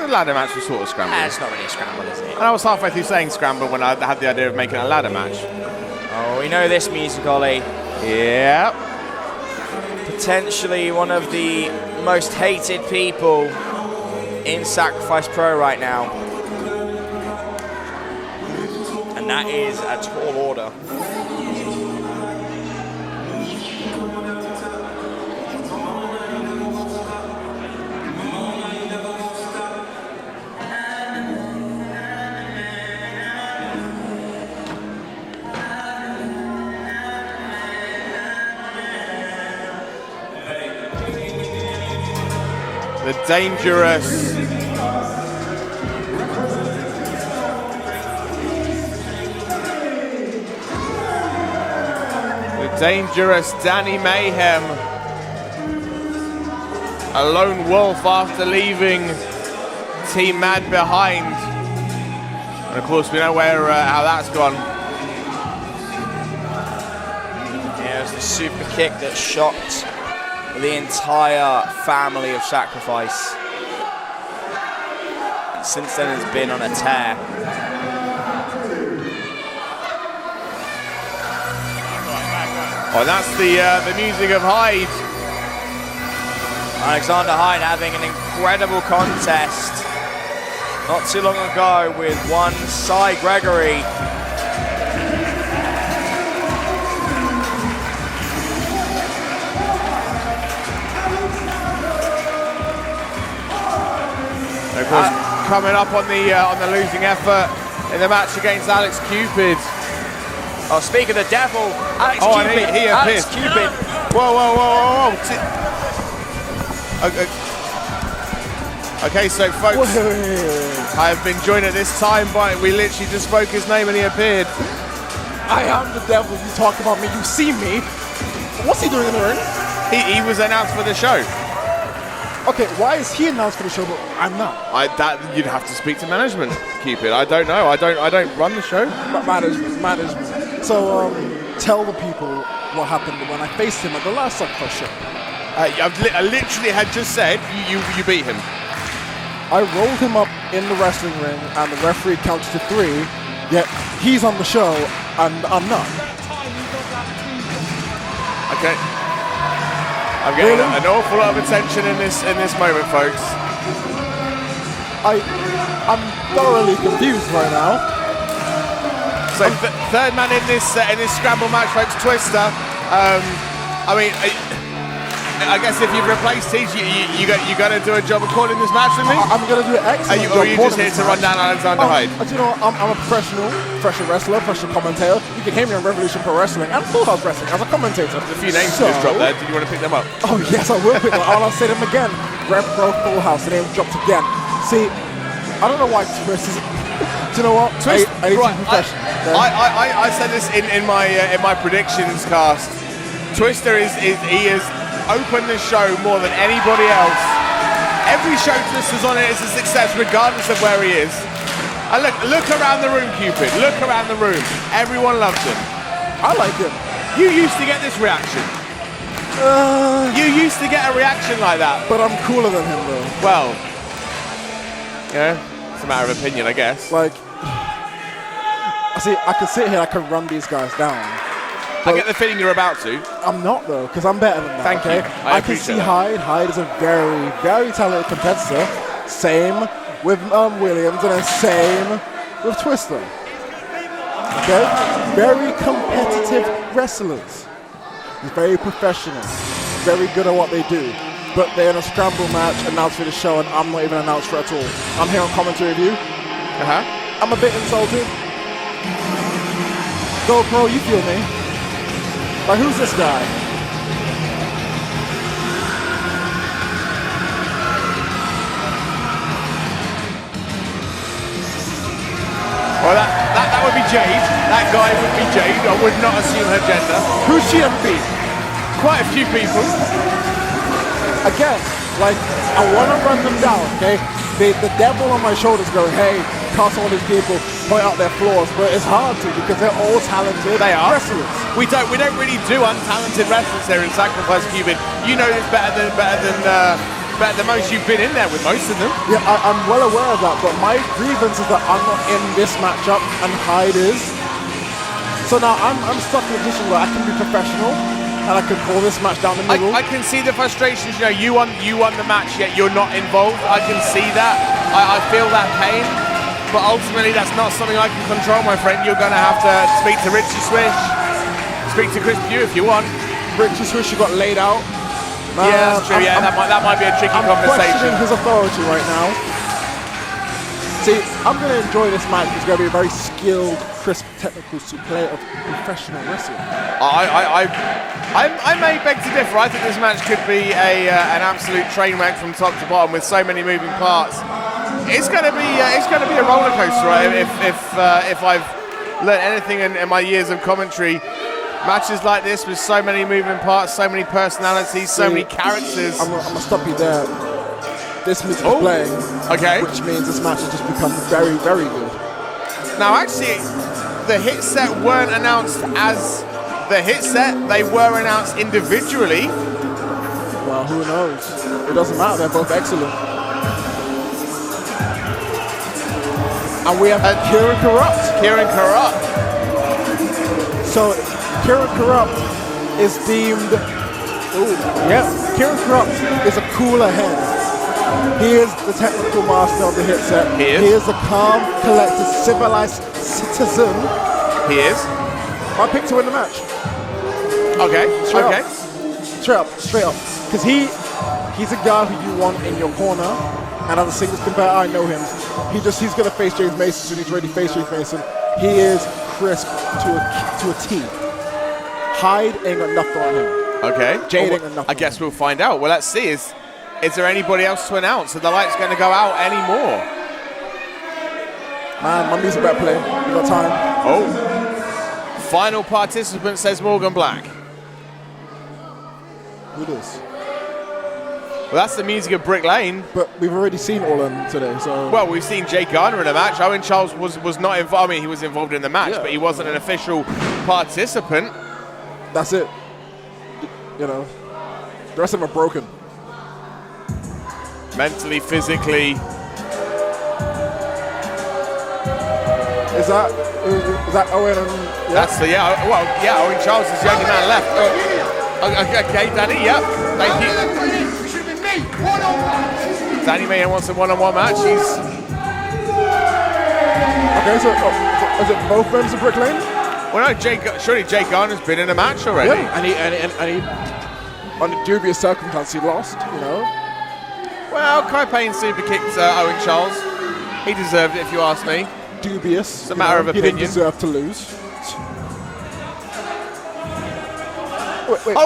The ladder match was sort of scramble. It's not really a scramble, is it? And I was halfway through saying scramble when I had the idea of making a ladder match. Oh, we know this music, Ollie. Yeah. Potentially one of the most hated people in Sacrifice Pro right now. And that is a tall order. The dangerous Danny Mayhem, a lone wolf after leaving Team Mad behind, and of course we know where how that's gone. Yeah, it was the super kick that shocked the entire family of Sacrifice. And since then has been on a tear. Oh, that's the music of Hyde. Alexander Hyde having an incredible contest not too long ago with one Cy Gregory. Of course, coming up on the losing effort in the match against Alex Cupid. Oh, speak of the devil, Alex Oh, Cupid. and he Alex appears. Cupid. Whoa. Okay, so folks, I have been joined at this time by, we literally just spoke his name and he appeared. I am the devil. You talk about me. You see me. What's he doing in the ring? He was announced for the show. Okay, why is he announced for the show, but I'm not? You'd have to speak to management, Cupid. I don't know. I don't run the show. Management. So, tell the people what happened when I faced him at the last Sacrifice show. I literally had just said you beat him. I rolled him up in the wrestling ring, and the referee counted to 3. Yet he's on the show, and I'm not. Okay. I'm getting an awful lot of attention in this moment, folks. I'm thoroughly confused right now. So third man in this scramble match, folks, Twister. I guess if you've replaced Teach, you got to do a job of calling this match with me. I'm going to do an excellent job. Or are you just here to run down Alexander Hyde? You know, I'm a professional wrestler, professional commentator. You can hear me on Revolution Pro Wrestling and Full House Wrestling as a commentator. There's a few names you just dropped there. Did you want to pick them up? Oh yes, I will pick them up. I'll say them again. Rev Pro Full House. The name dropped again. See, I don't know why Twist is. Do you know what? Twist, I need to be professional. I said this in my predictions cast. Twister is opened the show more than anybody else. Every show Twister's on it is a success regardless of where he is. And look around the room, Cupid. Look around the room. Everyone loves him. I like him. You used to get this reaction. You used to get a reaction like that. But I'm cooler than him, though. Well, yeah, it's a matter of opinion, I guess. Like, see, I can sit here, I can run these guys down. I get the feeling you're about to. I'm not, though, because I'm better than that. Thank you. I can see Hyde. Hyde is a very, very talented competitor. Same with Williams, and then same with Twister. Okay? Very competitive wrestlers. Very professional. Very good at what they do. But they're in a scramble match announced for the show, and I'm not even announced for it at all. I'm here on commentary review. I'm a bit insulted. GoPro, you feel me? Like, who's this guy? Well, that would be Jayde. That guy would be Jayde. I would not assume her gender. Who's she ever been? Quite a few people. Again, like, I want to run them down, okay? The devil on my shoulders going, hey, cast all these people, point out their flaws, but it's hard to because they're all talented wrestlers. We don't really do untalented wrestlers here in Sacrifice Cupid. You know this better than most. You've been in there with most of them. Yeah, I'm well aware of that, but my grievance is that I'm not in this matchup and Hyde is. So now I'm stuck in a position where I can be professional and I can call this match down the middle. I can see the frustrations. You know, you won the match, yet you're not involved. I can see that. I feel that pain. But ultimately, that's not something I can control, my friend. You're going to have to speak to Richie Swish, speak to Chris Pugh if you want. Richie Swish, you got laid out. Yeah, that's true. That might be a tricky I'm conversation. questioning his authority right now. See, I'm going to enjoy this match. It's going to be a very skilled, crisp, technical play of professional wrestling. I may beg to differ. I think this match could be an absolute train wreck from top to bottom with so many moving parts. It's going to be a roller coaster, right? If I've learned anything in my years of commentary, matches like this with so many moving parts, so many personalities, so many characters. I'm gonna stop you there. This music is playing, which means this match has just become very, very good. Now, actually, the hit set weren't announced as the hit set; they were announced individually. Well, who knows? It doesn't matter. They're both excellent. And we have Kieran Kurupt. Kieran Kurupt. So Kieran Kurupt is deemed. Kieran Kurupt is a cooler head. He is the technical master of the hit set. He is a calm, collected, civilized citizen. He is. I picked to win the match. Okay. Straight up. Because he's a guy who you want in your corner. And as a singles competitor, I know him. He's gonna face James Mason soon. He's already faced James Mason. He is crisp to a T. Hyde ain't got nothing on him. Okay. Jayde ain't got nothing. I guess we'll find out. Well, let's see. Is there anybody else to announce? Are the lights going to go out anymore? Man, my music better play. We got time. Oh. Final participant, says Morgan Black. Who this? Well, that's the music of Brick Lane. But we've already seen all of them today, so. Well, we've seen Jay Garner in a match. Owen Charles was not involved. I mean, he was involved in the match, but he wasn't an official participant. That's it. You know, the rest of them are broken. Mentally, physically. Is that Owen and... Yeah? That's the, Owen Charles is the only man left. Okay, Danny, thank you. Danny Mayhem wants a one-on-one match. Okay, so is it both members of Brick Lane? Well, no, surely Jay Garner's been in a match already. Yeah, and he under dubious circumstances, he lost, you know. Well, Kai Payne super kicked Owen Charles. He deserved it, if you ask me. Dubious. It's a matter of opinion. He didn't deserve to lose. Wait.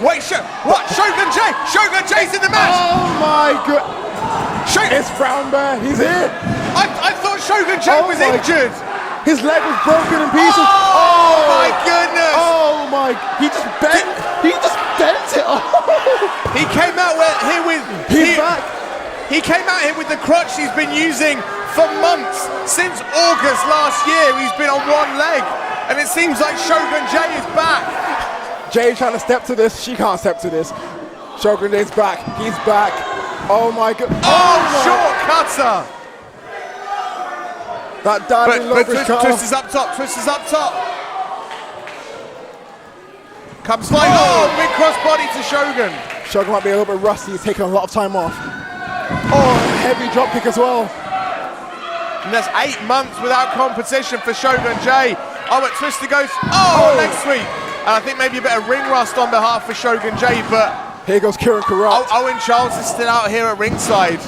What? Shogun Jay! Shogun Jay's in the match! Oh my god! It's Brown Bear, he's here! I thought Shogun Jay was injured! His leg was broken in pieces! Oh my goodness! Oh my, he just bent it! Oh. He came out here with... He's back! He came out here with the crutch he's been using for months. Since August last year, he's been on one leg. And it seems like Shogun Jayde is back. Jayde trying to step to this. She can't step to this. Shogun Jayde's back. He's back. Oh my god. Oh, short cutter. That diving low bridge cutter. Twist is up top. Twist is up top. Comes flying. Oh, big crossbody to Shogun. Shogun might be a little bit rusty. He's taking a lot of time off. Oh, heavy drop kick as well. And that's 8 months without competition for Shogun Jayde. Oh, but Twister goes, oh, leg sweep. And I think maybe a bit of ring rust on behalf of Shogun Jayde, but here goes Kieran Kurupt. Owen Charles is still out here at ringside.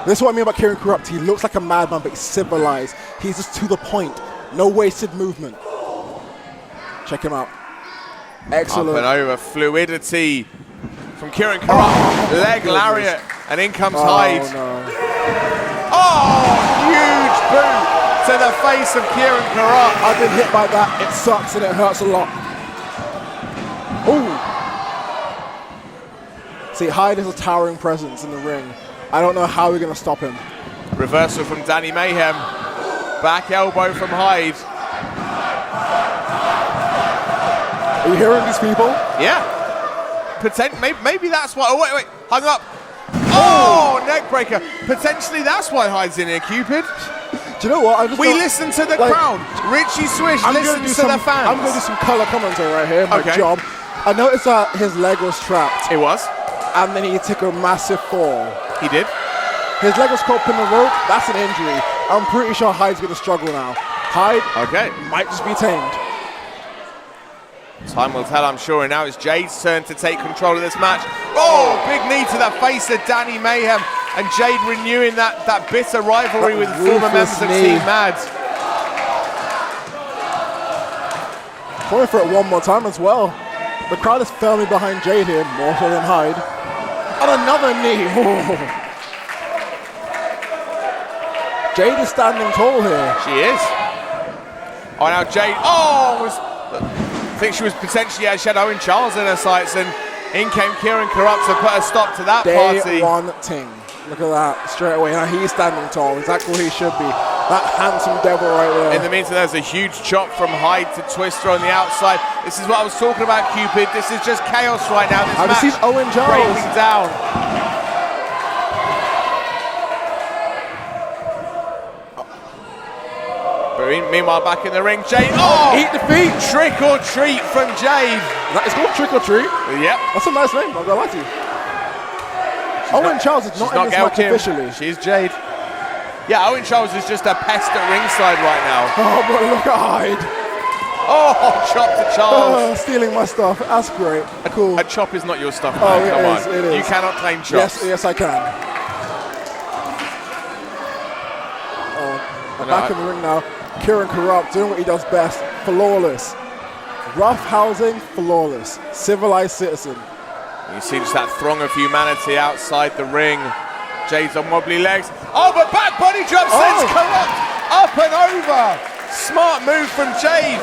This is what I mean about Kieran Kurupt. He looks like a madman, but he's civilized. He's just to the point. No wasted movement. Check him out. Excellent. Up and over, fluidity from Kieran Kurupt. Leg lariat, and in comes Hyde. No. Oh, huge boot to the face of Kieran Kurupt. I've been hit by that. It sucks and it hurts a lot. Ooh. See, Hyde is a towering presence in the ring. I don't know how we're going to stop him. Reversal from Danny Mayhem. Back elbow from Hyde. Are you hearing these people? Yeah. Maybe that's why. Oh, wait. Hung up. Oh, neck breaker. Potentially that's why Hyde's in here, Cupid. Do you know what? We listen to the crowd. Richie Swish listens to the fans. I'm going to do some color commentary right here. My job. I noticed that his leg was trapped. It was. And then he took a massive fall. He did. His leg was caught in the rope. That's an injury. I'm pretty sure Hyde's going to struggle now. Hyde might just be tamed. Time will tell, I'm sure. And now it's Jayde's turn to take control of this match. Oh, big knee to the face of Danny Mayhem. And Jayde renewing that bitter rivalry with former members of Team Mad. Going for it one more time as well. The crowd is firmly behind Jayde here, more so than Hyde. And another knee. Jayde is standing tall here. She is. Oh, now Jayde. Oh, I think she was potentially, she had Owen Charles in her sights, and in came Kieran Kurupt to put a stop to that party. Day one ting. Look at that, straight away. Now he's standing tall, exactly where he should be. That handsome devil right there. In the meantime, there's a huge chop from Hyde to Twister on the outside. This is what I was talking about, Cupid. This is just chaos right now. This match seen Owen Charles breaking down. Meanwhile, back in the ring, Jayde. Oh, eat the feet. Trick or treat from Jayde. It's called Trick or Treat? Yep. That's a nice name, I'm gonna lie to you. Owen Charles is not in this match officially. She's Jayde. Yeah, Owen Charles is just a pest at ringside right now. Oh, but look at Hyde. Oh, chop to Charles. Stealing my stuff. That's great. Cool. A chop is not your stuff, man. Oh, come on. It is. You cannot claim chops. Yes, I can. Oh, back in the ring now. Kieran Kurupt doing what he does best. Flawless. Rough housing, flawless. Civilized citizen. You see just that throng of humanity outside the ring. Jayde's on wobbly legs. Oh, but back body drop sends Kurupt up and over. Smart move from Jayde.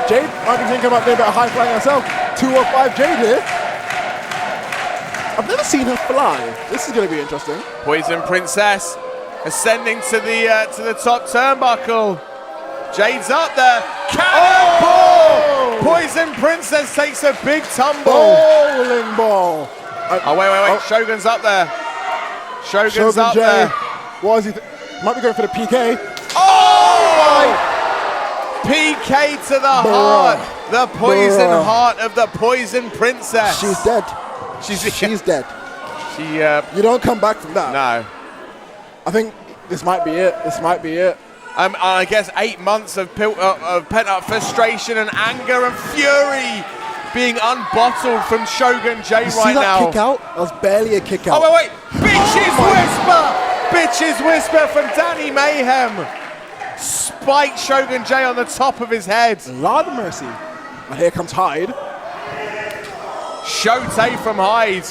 Jayde might be thinking about doing a bit of high flying herself. 205 Jayde here. I've never seen her fly. This is going to be interesting. Poison Princess ascending to the top turnbuckle. Jayde's up there. Cannonball! Poison Princess takes a big tumble. Bowling ball. Oh, wait. Shogun's up there. Shogun's up Jayde. there. What is he? Might be going for the PK. Oh! PK to the heart. The poison heart of the Poison Princess. She's dead. She's dead. You don't come back from that. No. I think this might be it. I guess 8 months of pent-up frustration and anger and fury being unbottled from Shogun Jayde right now. See that kick out? That was barely a kick out. Oh, wait. Bitches Whisper! Bitches Whisper from Danny Mayhem. Spiked Shogun Jayde on the top of his head. Lord of mercy. And here comes Hyde. Shote from Hyde.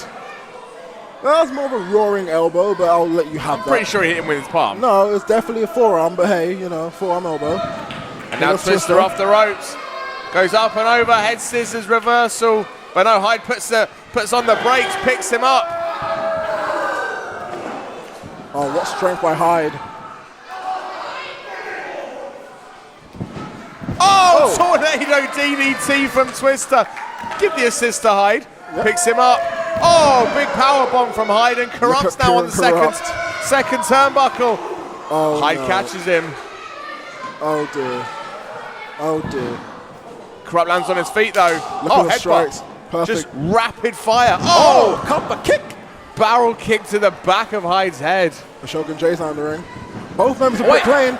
That was more of a roaring elbow, but I'll let you have that. Pretty sure he hit him with his palm. No, it's definitely a forearm, but hey, forearm elbow. And now Twister off the ropes. Goes up and over, head scissors reversal. But no, Hyde puts on the brakes, picks him up. Oh, what strength by Hyde. Oh, tornado DDT from Twister. Give the assist to Hyde. Yep. Picks him up. Oh, big power bomb from Hyde, and Kurupt's now on the second turnbuckle. Oh, Hyde no. catches him. Oh dear. Oh dear. Kurupt lands on his feet though. Look Oh, at the strikes. headbutt. Perfect. Just rapid fire. Oh, Cover kick. barrel kick to the back of Hyde's head. The Shogun Jay's in the ring. Both members of Brick Lane.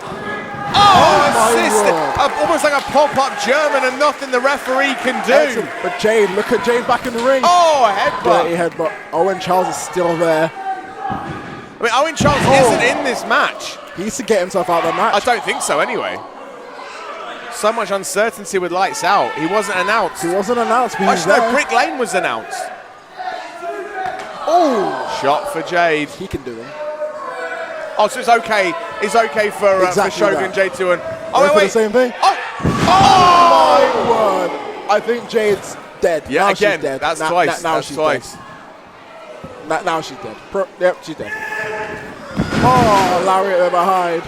Oh, my assist. word. Almost like a pop-up German, and nothing the referee can do. Excellent. But Jayde, look at Jayde back in the ring. Oh, a headbutt. Dirty headbutt. Owen Charles is still there. I mean, Owen Charles isn't in this match. He needs to get himself out of the match. I don't think so anyway. So much uncertainty with Lights Out. He wasn't announced. He wasn't announced, but he was Actually, no, there. Brick Lane was announced. Oh! Shot for Jayde. He can do them. Oh, so it's okay. It's okay for Shogun that. Jayde to. Going for the same thing? Oh! My word! I think Jade's dead. Yeah, now again, she's dead. that's twice. Now That's she's twice. dead. Now she's dead. Yep, she's dead. Oh, lariat there by Hyde.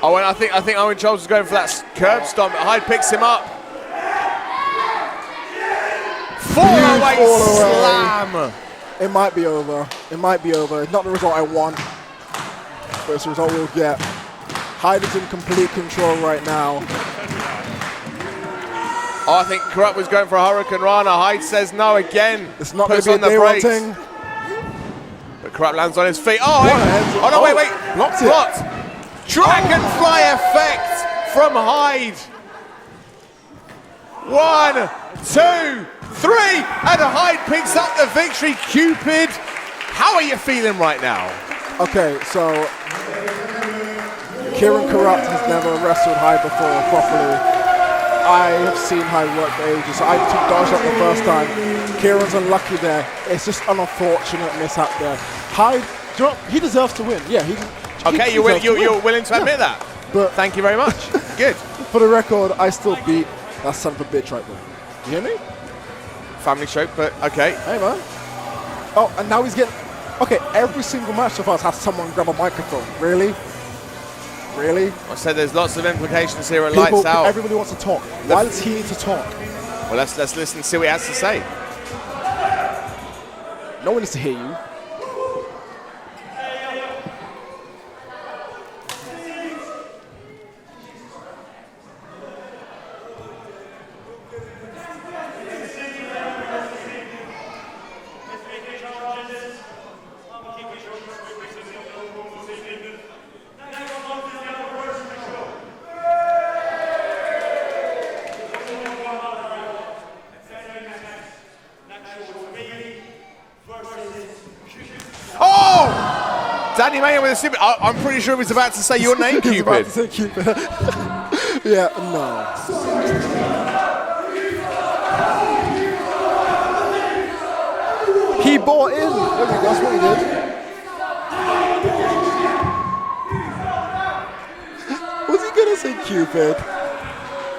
Oh, and I think Owen Charles is going for that curb stomp. Hyde picks him up. Fall away slam. It might be over. It might be over. It's not the result I want, but it's the result we'll get. Hyde is in complete control right now. Oh, I think Kurupt was going for a Hurricane Rana. Hyde says no again. It's not going Puts to be on a the day one brakes. thing. But Kurupt lands on his feet. Oh, What a hey. heads- Oh no, wait. blocked it. Blocked. Dragonfly effect from Hyde. 1, 2, 3, and Hyde picks up the victory. Cupid, how are you feeling right now? Okay, so Kieran Kurupt has never wrestled Hyde before properly. I have seen Hyde work for ages, so I took dodge up the first time. Kieran's unlucky there. It's just an unfortunate mishap there. Hyde, do you know what? He deserves to win. Yeah, he Okay, you're willing to admit that. But Thank you very much. Good. for the record, I still beat that son of a bitch right there. You hear me? Family show, but okay. Hey, man. Oh, and now he's getting... Okay, every single match so far has someone grab a microphone. Really? Really? I said there's lots of implications here at Lights Out. Everybody wants to talk. Why does he need to talk? Well, let's listen and see what he has to say. No one needs to hear you. Danny Mayhem with a super. I'm pretty sure he was about to say your name, He was about Cupid. to say Cupid. Yeah, no. He bought in. Okay, that's what he did. Was he gonna say Cupid?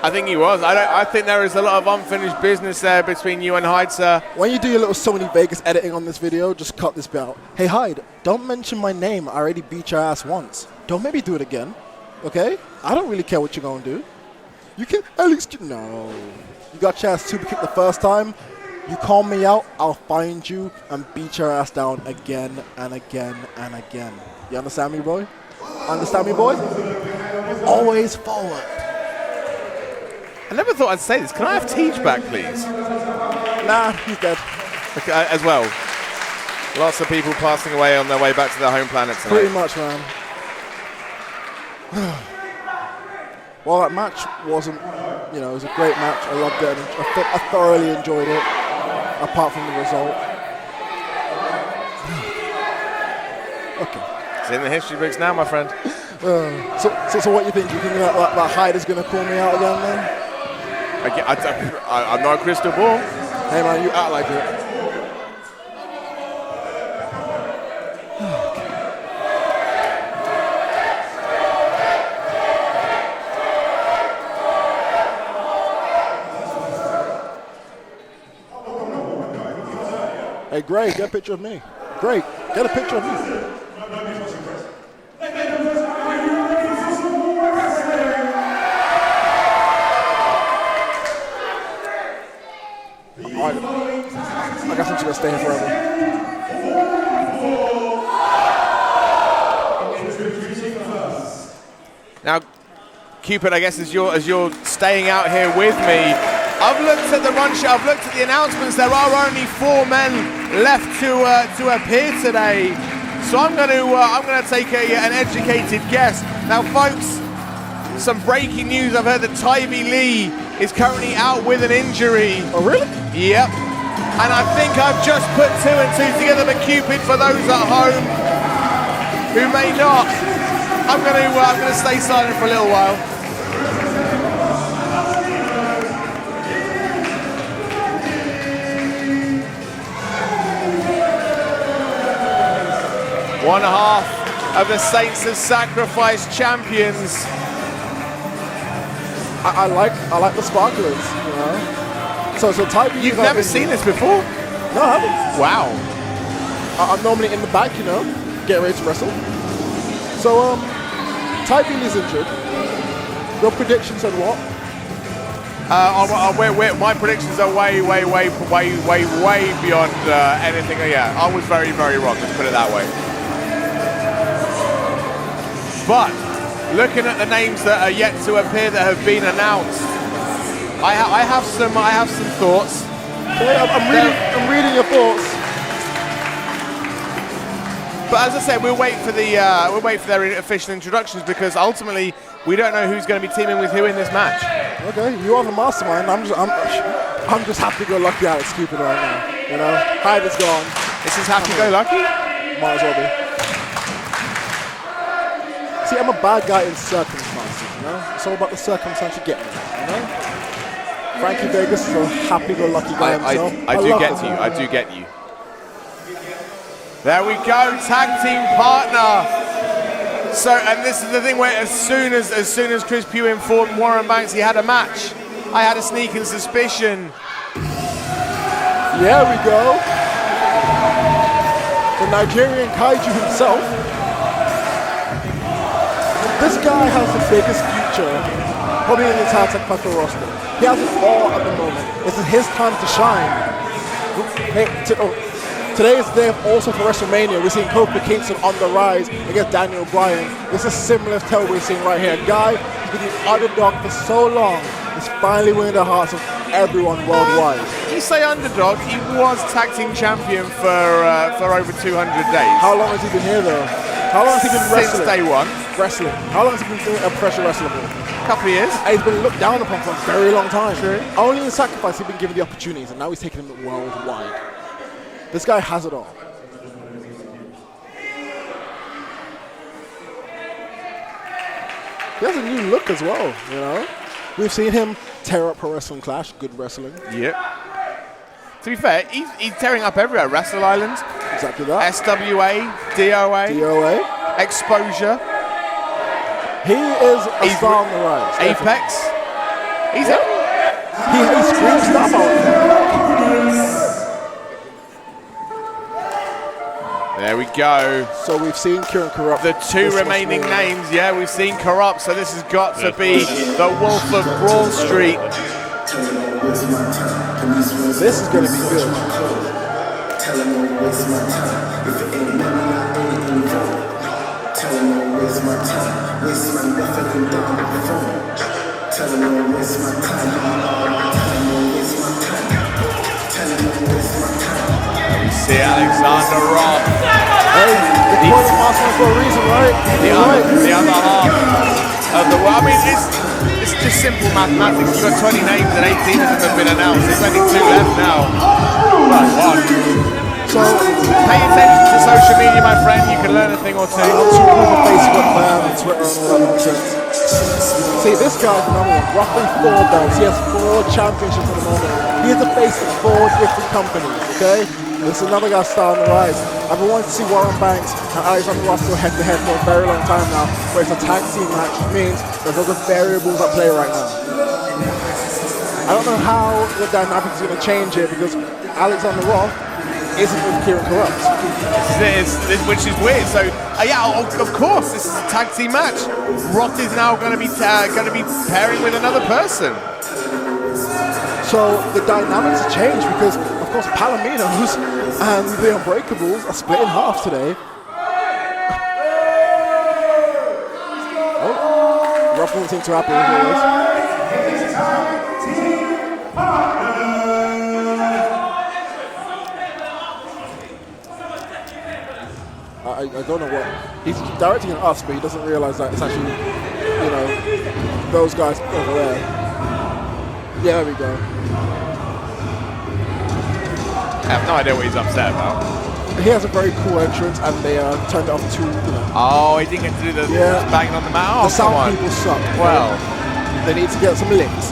I think he was. I think there is a lot of unfinished business there between you and Hyde, sir. When you do your little Sony Vegas editing on this video, just cut this bit out. Hey Hyde, don't mention my name. I already beat your ass once. Don't maybe do it again. Okay? I don't really care what you're gonna do. You can Alex. No. You got a chance to kick the first time. You call me out, I'll find you and beat your ass down again and again and again. You understand me, boy? Understand me, boy? Always forward. I never thought I'd say this. Can I have Tej back, please? Nah, he's dead. Okay, as well. Lots of people passing away on their way back to their home planet tonight. Pretty much, man. Well, that match wasn't, it was a great match. I loved it. I thoroughly enjoyed it, apart from the result. Okay. It's in the history books now, my friend. So what you think? You think that Hyde is going to call me out again, then? I'm not a crystal ball. Hey, man, you act like it. Hey, Gray, get a picture of me. Great. Get a picture of me. Alright. I guess I'm just gonna stay here forever. Now, Cupid, I guess as you're staying out here with me, I've looked at the run sheet, I've looked at the announcements. There are only 4 men left to appear today, so I'm going to take an educated guess. Now, folks, some breaking news. I've heard that Tybee Lee is currently out with an injury. Oh, really? Yep. And I think I've just put 2 and 2 together. But Cupid, for those at home who may not, I'm going to stay silent for a little while. One half of the Saints of Sacrifice champions. I like the sparklers, you know. So Tybee. You've never seen this before? No, I haven't. Wow. I'm normally in the back, you know, getting ready to wrestle. So Tybee is injured. Your predictions on what? My predictions are way beyond anything. Yeah, I was very wrong. Let's put it that way. But looking at the names that are yet to appear that have been announced, I have some thoughts. Yeah, I'm reading your thoughts. But as I said, we'll wait for their official introductions, because ultimately we don't know who's going to be teaming with who in this match. Okay, you are the mastermind. I'm just happy-go-lucky Alex Cupid right now. You know, Hyde is gone. This is happy-go-lucky? Might as well be. See, I'm a bad guy in circumstances, you know? It's all about the circumstance you get me, you know? Frankie Vegas is a happy-go-lucky guy himself. I do get you. There we go, tag team partner. So, and this is the thing where as soon as Chris Pugh informed Warren Banks he had a match, I had a sneaking suspicion. There we go. The Nigerian Kaiju himself. This guy has the biggest future, probably in the entire Technical roster. He has it all at the moment. This is his time to shine. Today is the day also for WrestleMania. We're seeing Kofi Kingston on the rise against Daniel Bryan. This is similar to what we're seeing right here. A guy who's been the underdog for so long is finally winning the hearts of everyone worldwide. You say underdog, he was tag team champion for over 200 days. How long has he been here though? How long has he been wrestling? Since day one. Wrestling. How long has he been doing a professional wrestling for? A couple of years. And he's been looked down upon for a very long time. True. Only in Sacrifice he's been given the opportunities, and now he's taking them worldwide. This guy has it all. He has a new look as well, you know? We've seen him tear up Pro Wrestling Clash, good wrestling. Yep. To be fair, he's tearing up everywhere. Wrestle Island. Exactly that. SWA, DOA. Exposure. He is a star on the rise. Apex. He screams stuff out. There we go. So we've seen Kieran Kurupt. The 2 remaining names, yeah, we've seen Kurupt, so this has got to be the Wolf of Brawl Street. This is going to be good. See Alexander Roth. Hey, they call him mastermind for a reason, right? The other half of the world. I mean, it's just simple mathematics. You've got 20 names and 18 of them have been announced. There's only 2 left now. Well, 1. So, pay attention to social media, my friend. You can learn a thing or two. I'm too cool for Facebook, man, and Twitter and all that nonsense. See, this guy's number 1. Roughly 4 belts. He has 4 championships at the moment. He is the face of 4 different companies, okay? This is another guy star on the rise. I've been wanting to see Warren Banks and Alexander Roth go head-to-head for a very long time now, where it's a tag team match, which means there's other variables at play right now. I don't know how the dynamic is going to change here, because Alexander Roth isn't with Kieran Kurupt. Which is weird. So yeah, of course, this is a tag team match. Roth is now going to be pairing with another person. So the dynamics have changed because, of course, Palominos and the Unbreakables are split in half today. Oh, Roth doesn't seem too happy with this. I don't know what he's directing at us, but he doesn't realize that it's actually, those guys over there. Yeah, there we go. I have no idea what he's upset about. He has a very cool entrance, and they turned it off to, Oh, he didn't get to do the banging on the mat. Oh, the sound people suck. Well, they need to get some licks.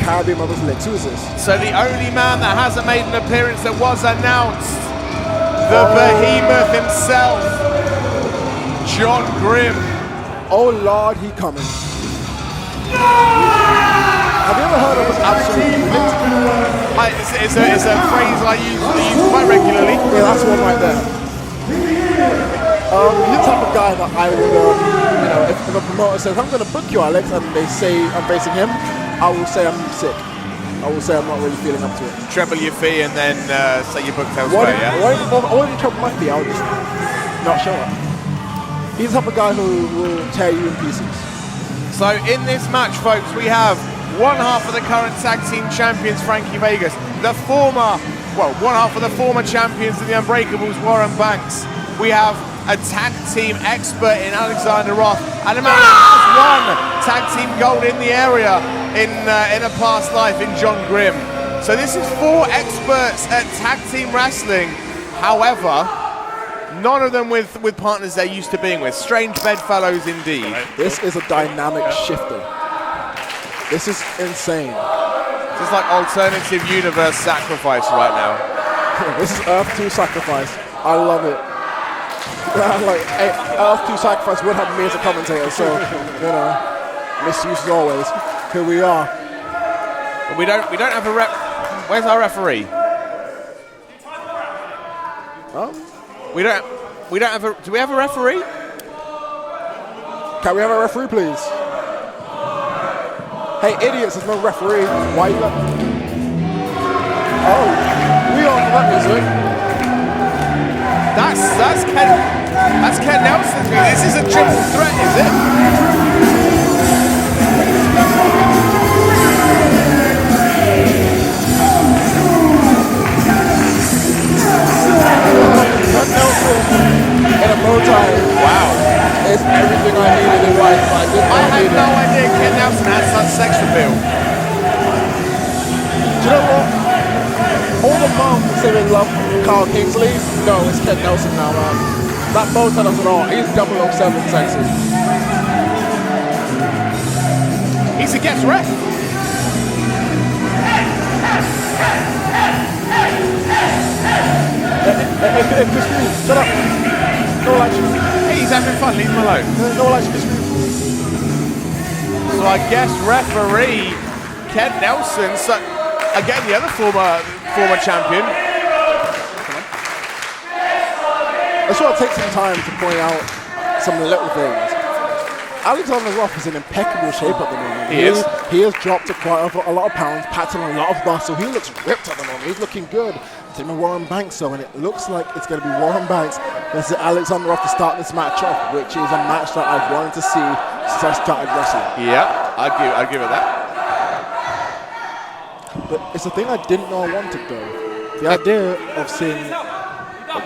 Caribbean Mother's licks. Who is this? So the only man that hasn't made an appearance that was announced, the behemoth himself, John Grimm. Oh Lord, he coming. Have you ever heard of this absolute lit? It's a phrase I use quite regularly. Yeah, that's one right there. He's the type of guy that I would, if a promoter says, I'm going to book you, Alex, and they say I'm facing him, I will say I'm sick. I will say I'm not really feeling up to it. Treble your fee and then say you booked elsewhere, yeah? I won't treble my fee, I'll just not show up. He's the type of guy who will tear you in pieces. So in this match, folks, we have one half of the current tag team champions, Frankie Vegas, one half of the former champions of the Unbreakables, Warren Banks. We have a tag team expert in Alexander Roth, and a man who has won tag team gold in the area in a past life in John Grimm. So this is 4 experts at tag team wrestling. However, none of them with partners they're used to being with. Strange bedfellows indeed. This is a dynamic shifter. This is insane. This is like alternative universe sacrifice right now. This is Earth 2 Sacrifice. I love it. Earth 2 Sacrifice would have me as a commentator, so, misuse as always. Here we are. But we don't have a rep. Where's our referee? Oh? We don't have a. Do we have a referee? Can we have a referee, please? Hey, idiots! There's no referee. Why you? Oh, we on that music. That's Ken Nelson. This is a triple threat, is it? Ken Nelson in a bow tie. Wow. It's everything I needed in life. I had no idea Ken Nelson had such sex appeal. Do you know what? All the moms say they love Carl Kingsley. No, it's Ken Nelson now, man. That bow tie doesn't all. He's 007 sexy. He's a guest ref. Hey, Chris, shut up. No action. Hey, he's having fun. Leave him alone. No action, Chris. So I guess referee Ken Nelson. So again, the other former champion. I just want to take some time to point out some of the little things. Alexander Roth is in impeccable shape at the moment. He has dropped quite a lot of pounds, packed on a lot of muscle. He looks ripped at the moment. He's looking good. Team of Warren Banks, though, and it looks like it's going to be Warren Banks versus Alexander Roth to start this match off, which is a match that I've wanted to see since I started wrestling. Yeah, I'd give it that. But it's a thing I didn't know I wanted, though. The idea of seeing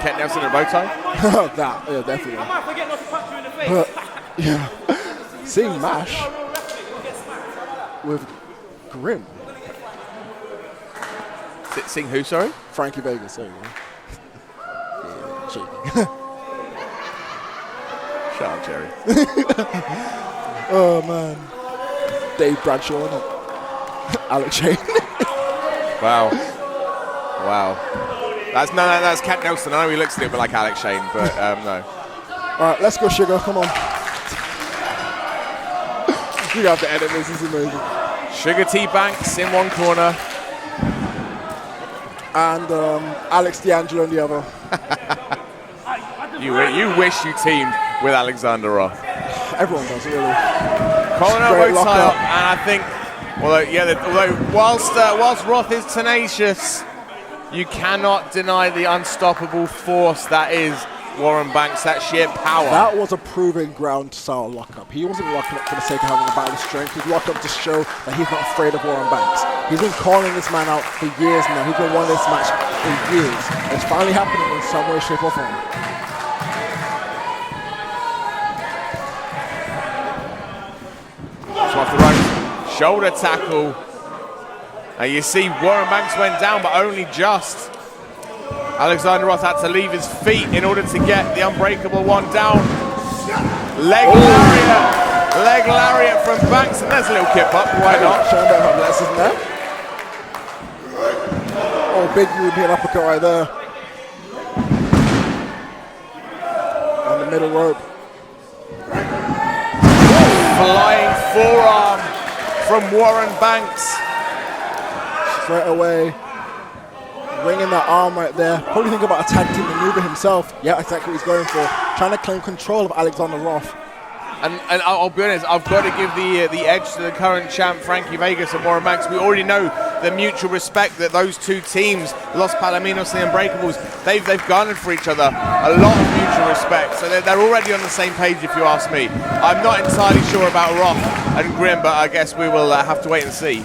Ken Nelson in a bow tie? that, yeah, definitely. But yeah, seeing MASH with Grimm. Seeing who, sorry? Frankie Vegas, there you go. Yeah, cheeky. Shut up, Jerry. Oh man. Dave Bradshaw and Alex Shane. Wow. That's Cat Nelson. I know he looks a little bit like Alex Shane, but no. Alright, let's go, Sugar, come on. You have to edit this is amazing. Sugar T Banks in one corner. and Alex D'Angelo in the other. You wish you teamed with Alexander Roth. Everyone does, really. Colin Straight elbow lock tie up. up, and I think, although whilst Roth is tenacious, you cannot deny the unstoppable force that is Warren Banks, that sheer power. That was a proven ground style lockup. He wasn't locking up for the sake of having a battle of strength. He locked up to show that he's not afraid of Warren Banks. He's been calling this man out for years now. He's been wanting this match for years. It's finally happening in some way, shape, or form. So off the right, shoulder tackle. And you see Warren Banks went down, but only just. Alexander Roth had to leave his feet in order to get the unbreakable one down. Leg lariat from Banks, and there's a little kip up, why not? Showing that how blessed, isn't there? Oh, big European uppercut right there. On the middle rope. Flying forearm from Warren Banks. Straight away. Ringing that arm right there. Probably thinking about a tag team maneuver himself. Yeah, exactly what he's going for. Trying to claim control of Alexander Roth. And I'll be honest, I've got to give the edge to the current champ, Frankie Vegas and Warren Banks. We already know the mutual respect that those two teams, Los Palominos and the Unbreakables, they've garnered for each other. A lot of mutual respect. So they're already on the same page, if you ask me. I'm not entirely sure about Roth and Grimm, but I guess we will have to wait and see.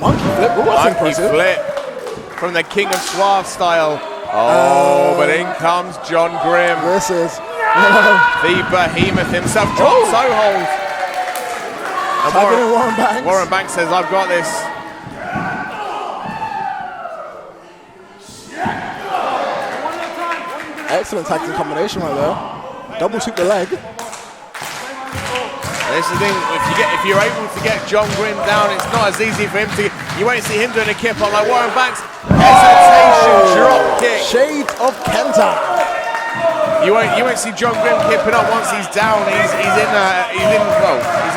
Monkey flip, well, that's Monkey impressive. flip from the King of Suave style. Oh, but in comes John Grimm. This is The behemoth himself. Drops hold. And Warren Banks. Warren Banks says, I've got this. Excellent tactical combination right there. Double sweep the leg. This is the thing, if you're able to get John Grimm down, it's not as easy for him to. You won't see him doing a kip on like Warren Banks. Hesitation, drop kick. Shades of Kenta. You won't see John Grimm kipping up once he's down. He's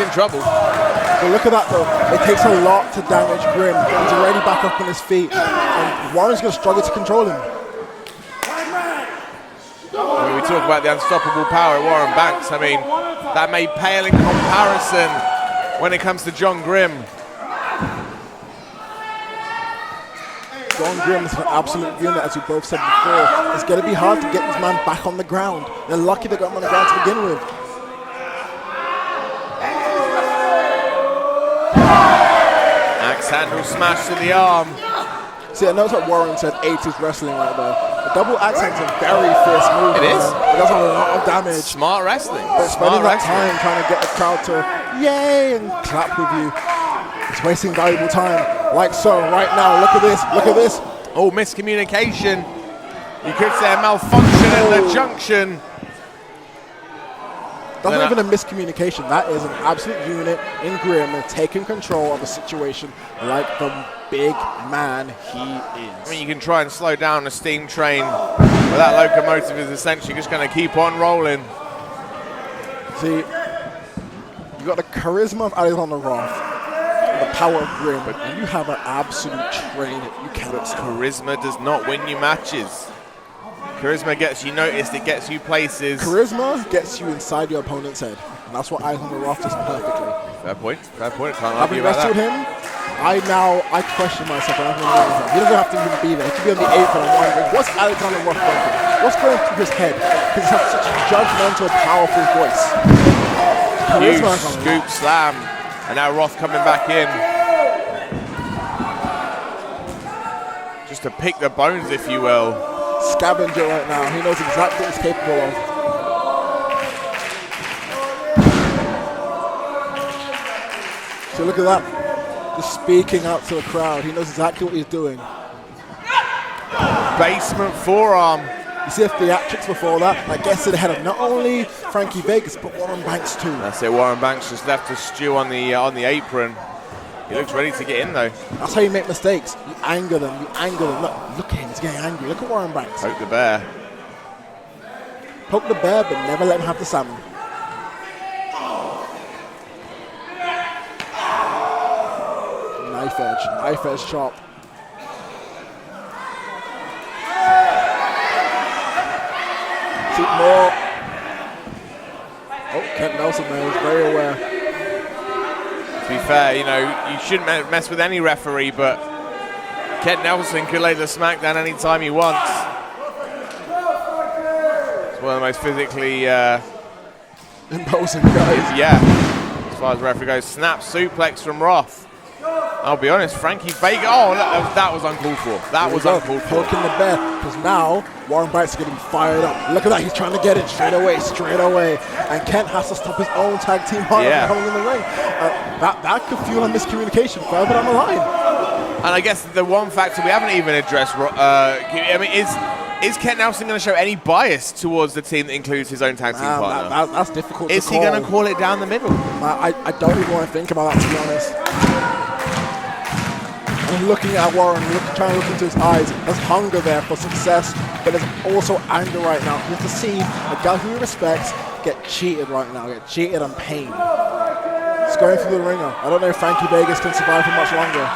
in trouble. But look at that though. It takes a lot to damage Grimm. He's already back up on his feet, and Warren's going to struggle to control him. When we talk about the unstoppable power of Warren Banks, I mean, that may pale in comparison when it comes to John Grimm. John Grimm is an absolute unit, as we both said before. It's going to be hard to get this man back on the ground. They're lucky they got him on the ground to begin with. Axe handle smash to the arm. See, I noticed what Warren said, 80s wrestling right there. The double axe handle is a very fierce move. It is. It does a lot of damage. Smart wrestling. But spending that time trying to get the crowd to yay and clap with you, it's wasting valuable time. Like so, right now, look at this, look at this. Oh, miscommunication. You could say a malfunction at the junction. That's not even a miscommunication. That is an absolute unit in Grimm and taking control of a situation like the big man he is. I mean, you can try and slow down a steam train, but that locomotive is essentially just going to keep on rolling. See, you got the charisma of Alexander Roth, the power of Grimm, and you have an absolute train that you cannot stop. Charisma does not win you matches. Charisma gets you noticed, it gets you places. Charisma gets you inside your opponent's head, and that's what Alexander Roth does perfectly. Fair point, can't Having argue about wrestled that. him, I question myself when I'm going to wrestle him. He doesn't have to even be there. He could be on the 8th, and I'm wondering, what's Alexander Roth going through? What's going through his head? Because he has such a judgmental, powerful voice. Huge Charisma scoop slam, and now Roth coming back in. Just to pick the bones, if you will. Scavenger right now. He knows exactly what he's capable of. So look at that. Just speaking out to the crowd. He knows exactly what he's doing. Basement forearm. You see the theatrics before that? That gets to the head of not only Frankie Vegas, but Warren Banks too. That's it, Warren Banks just left to stew on the apron. He looks ready to get in though. That's how you make mistakes. You anger them, Look at him, he's getting angry. Look at Warren Banks. Poke the bear. Poke the bear, but never let him have the salmon. Knife edge chop. See more. Oh, Kent Nelson there is very aware. To be fair, you know, you shouldn't mess with any referee, but Kent Nelson can lay the smackdown anytime he wants. It's one of the most physically imposing guys. Yeah, as far as the referee goes. Snap suplex from Roth. I'll be honest, Frankie Vega. Oh, that was uncalled for. That was uncalled for. Poking the bear, because now Warren Banks is going to be fired up. Look at that, he's trying to get it straight away. And Kent has to stop his own tag team partner from coming in the ring. That could fuel a miscommunication further down the line. And I guess the one factor we haven't even addressed, is Kent Nelson going to show any bias towards the team that includes his own tag team partner? That's difficult Is to call. he going to call it down the middle? I don't even want to think about that, to be honest. I'm looking at Warren, trying to look into his eyes. There's hunger there for success, but there's also anger right now. You have to see a guy who he respects get cheated right now, get cheated and pain. It's going through the ringer. I don't know if Frankie Vegas can survive for much longer.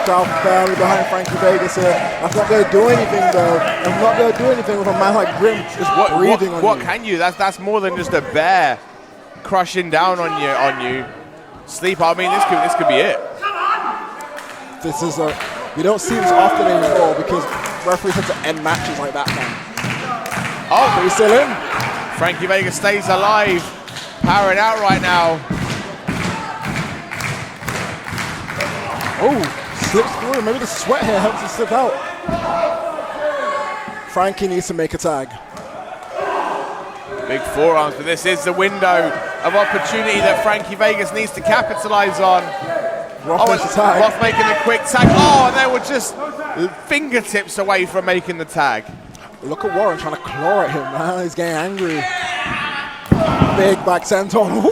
Crowd firmly behind Frankie Vegas here. That's not going to do anything though. That's not going to do anything with a man like Grimm just breathing on you. What can you? That's more than just a bear crushing down on you. Sleep. I mean, this could be it. This is we don't see this often anymore because referees have to end matches like that now. Oh, but he's still in. Frankie Vegas stays alive, powering out right now. Oh, slips through. Maybe the sweat here helps him slip out. Frankie needs to make a tag. Big forearms, but this is the window of opportunity that Frankie Vegas needs to capitalize on. Roth making a quick tag. Oh, and they were just fingertips away from making the tag. Look at Warren trying to claw at him, man. He's getting angry. Big back senton.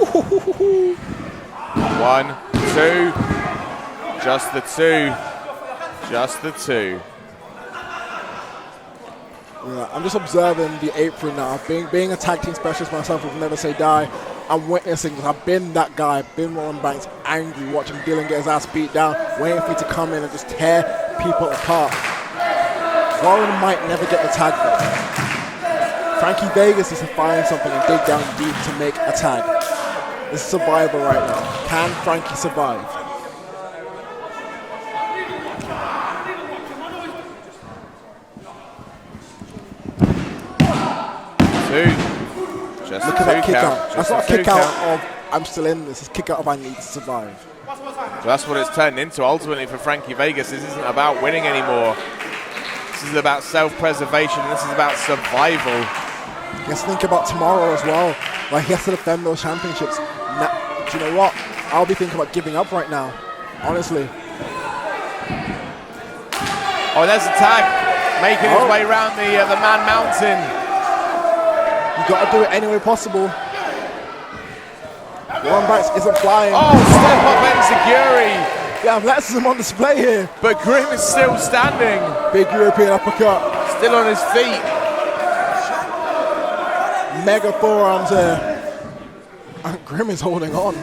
1, 2. Just the two. Just the two. Yeah, I'm just observing the apron now. Being a tag team specialist myself with Never Say Die, I'm witnessing this. I've been that guy. I've been Warren Banks, angry, watching Dylan get his ass beat down, waiting for me to come in and just tear people apart. Warren might never get the tag back. Frankie Vegas needs to find something and dig down deep to make a tag. This is survival right now. Can Frankie survive? Just look at that kick count. out. That's not a kick out of I'm still in this. It's kick out of I need to survive. So that's what it's turned into ultimately for Frankie Vegas. This isn't about winning anymore. This is about self-preservation. This is about survival. Let's think about tomorrow as well. Like he has to defend those championships. Now, do you know what? I'll be thinking about giving up right now. Honestly. Oh, there's a tag. Making his way around the Man Mountain. You got to do it any way possible. Warren Banks isn't flying. Oh, step up enziguri. Yeah, athleticism on display here. But Grimm is still standing. Big European uppercut. Still on his feet. Mega forearms here. And Grimm is holding on.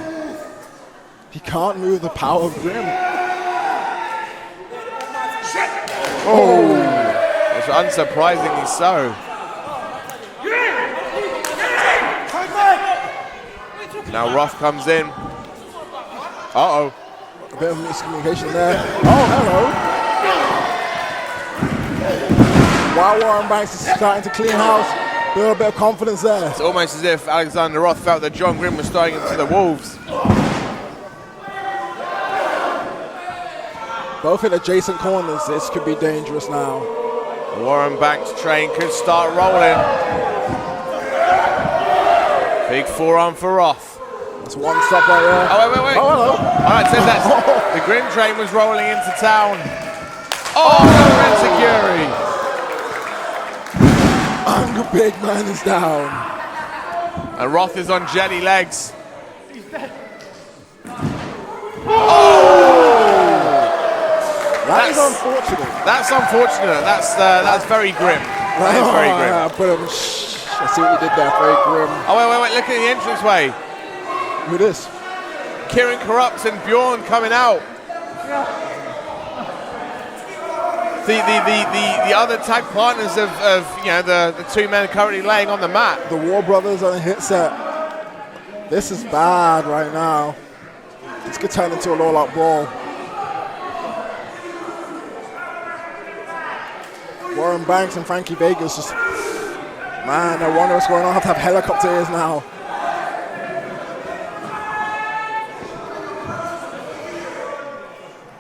He can't move the power of Grimm. Oh, it's unsurprisingly so. Now Roth comes in. Uh-oh. A bit of miscommunication there. Oh, hello. While Warren Banks is starting to clean house, a little bit of confidence there. It's almost as if Alexander Roth felt that John Grimm was starting into the wolves. Both in adjacent corners, this could be dangerous now. The Warren Banks train could start rolling. Big forearm for Roth. That's one stop right there. Oh, wait. Oh, hello. All right, so that's the Grimm train was rolling into town. Oh, no, Enziguri. Big man is down. And Roth is on jelly legs. Oh! That is unfortunate. That's unfortunate. That's very grim. That is very grim. I see what you did there, very grim. Oh, wait, look at the entranceway. Who this? Kieran Kurupt and Bjorn coming out. The other tag partners of the two men currently laying on the mat. The War Brothers on a hit set. This is bad right now. This could turn into an all-out brawl. Warren Banks and Frankie Vegas just, man, I wonder what's going on. I have to have helicopters now.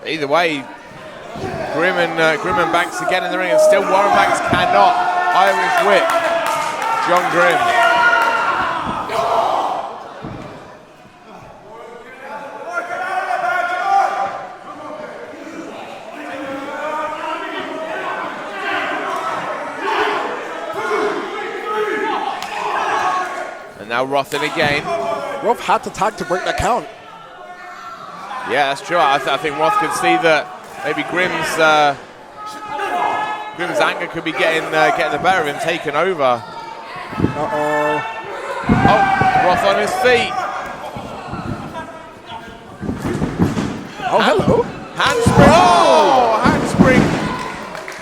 Either way, Grimm and Banks again in the ring, and still Warren Banks cannot Irish whip John Grimm. And now Roth in again. Roth had to tag to break that count. Yeah, that's true. I think Roth could see that maybe Grimm's anger could be getting the better of him, taken over. Uh-oh. Oh, Roth on his feet. Oh, hello. Handspring. Oh,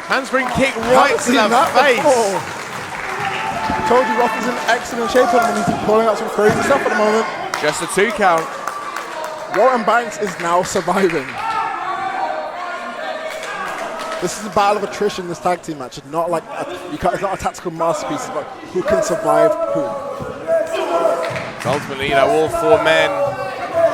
handspring kick right to the face. Before. Told you Roth is in excellent shape at the moment. He's pulling out some crazy stuff at the moment. Just a 2 count. Warren Banks is now surviving. This is a battle of attrition, this tag team match. It's not like it's not a tactical masterpiece. It's about who can survive who. Ultimately, all 4 men,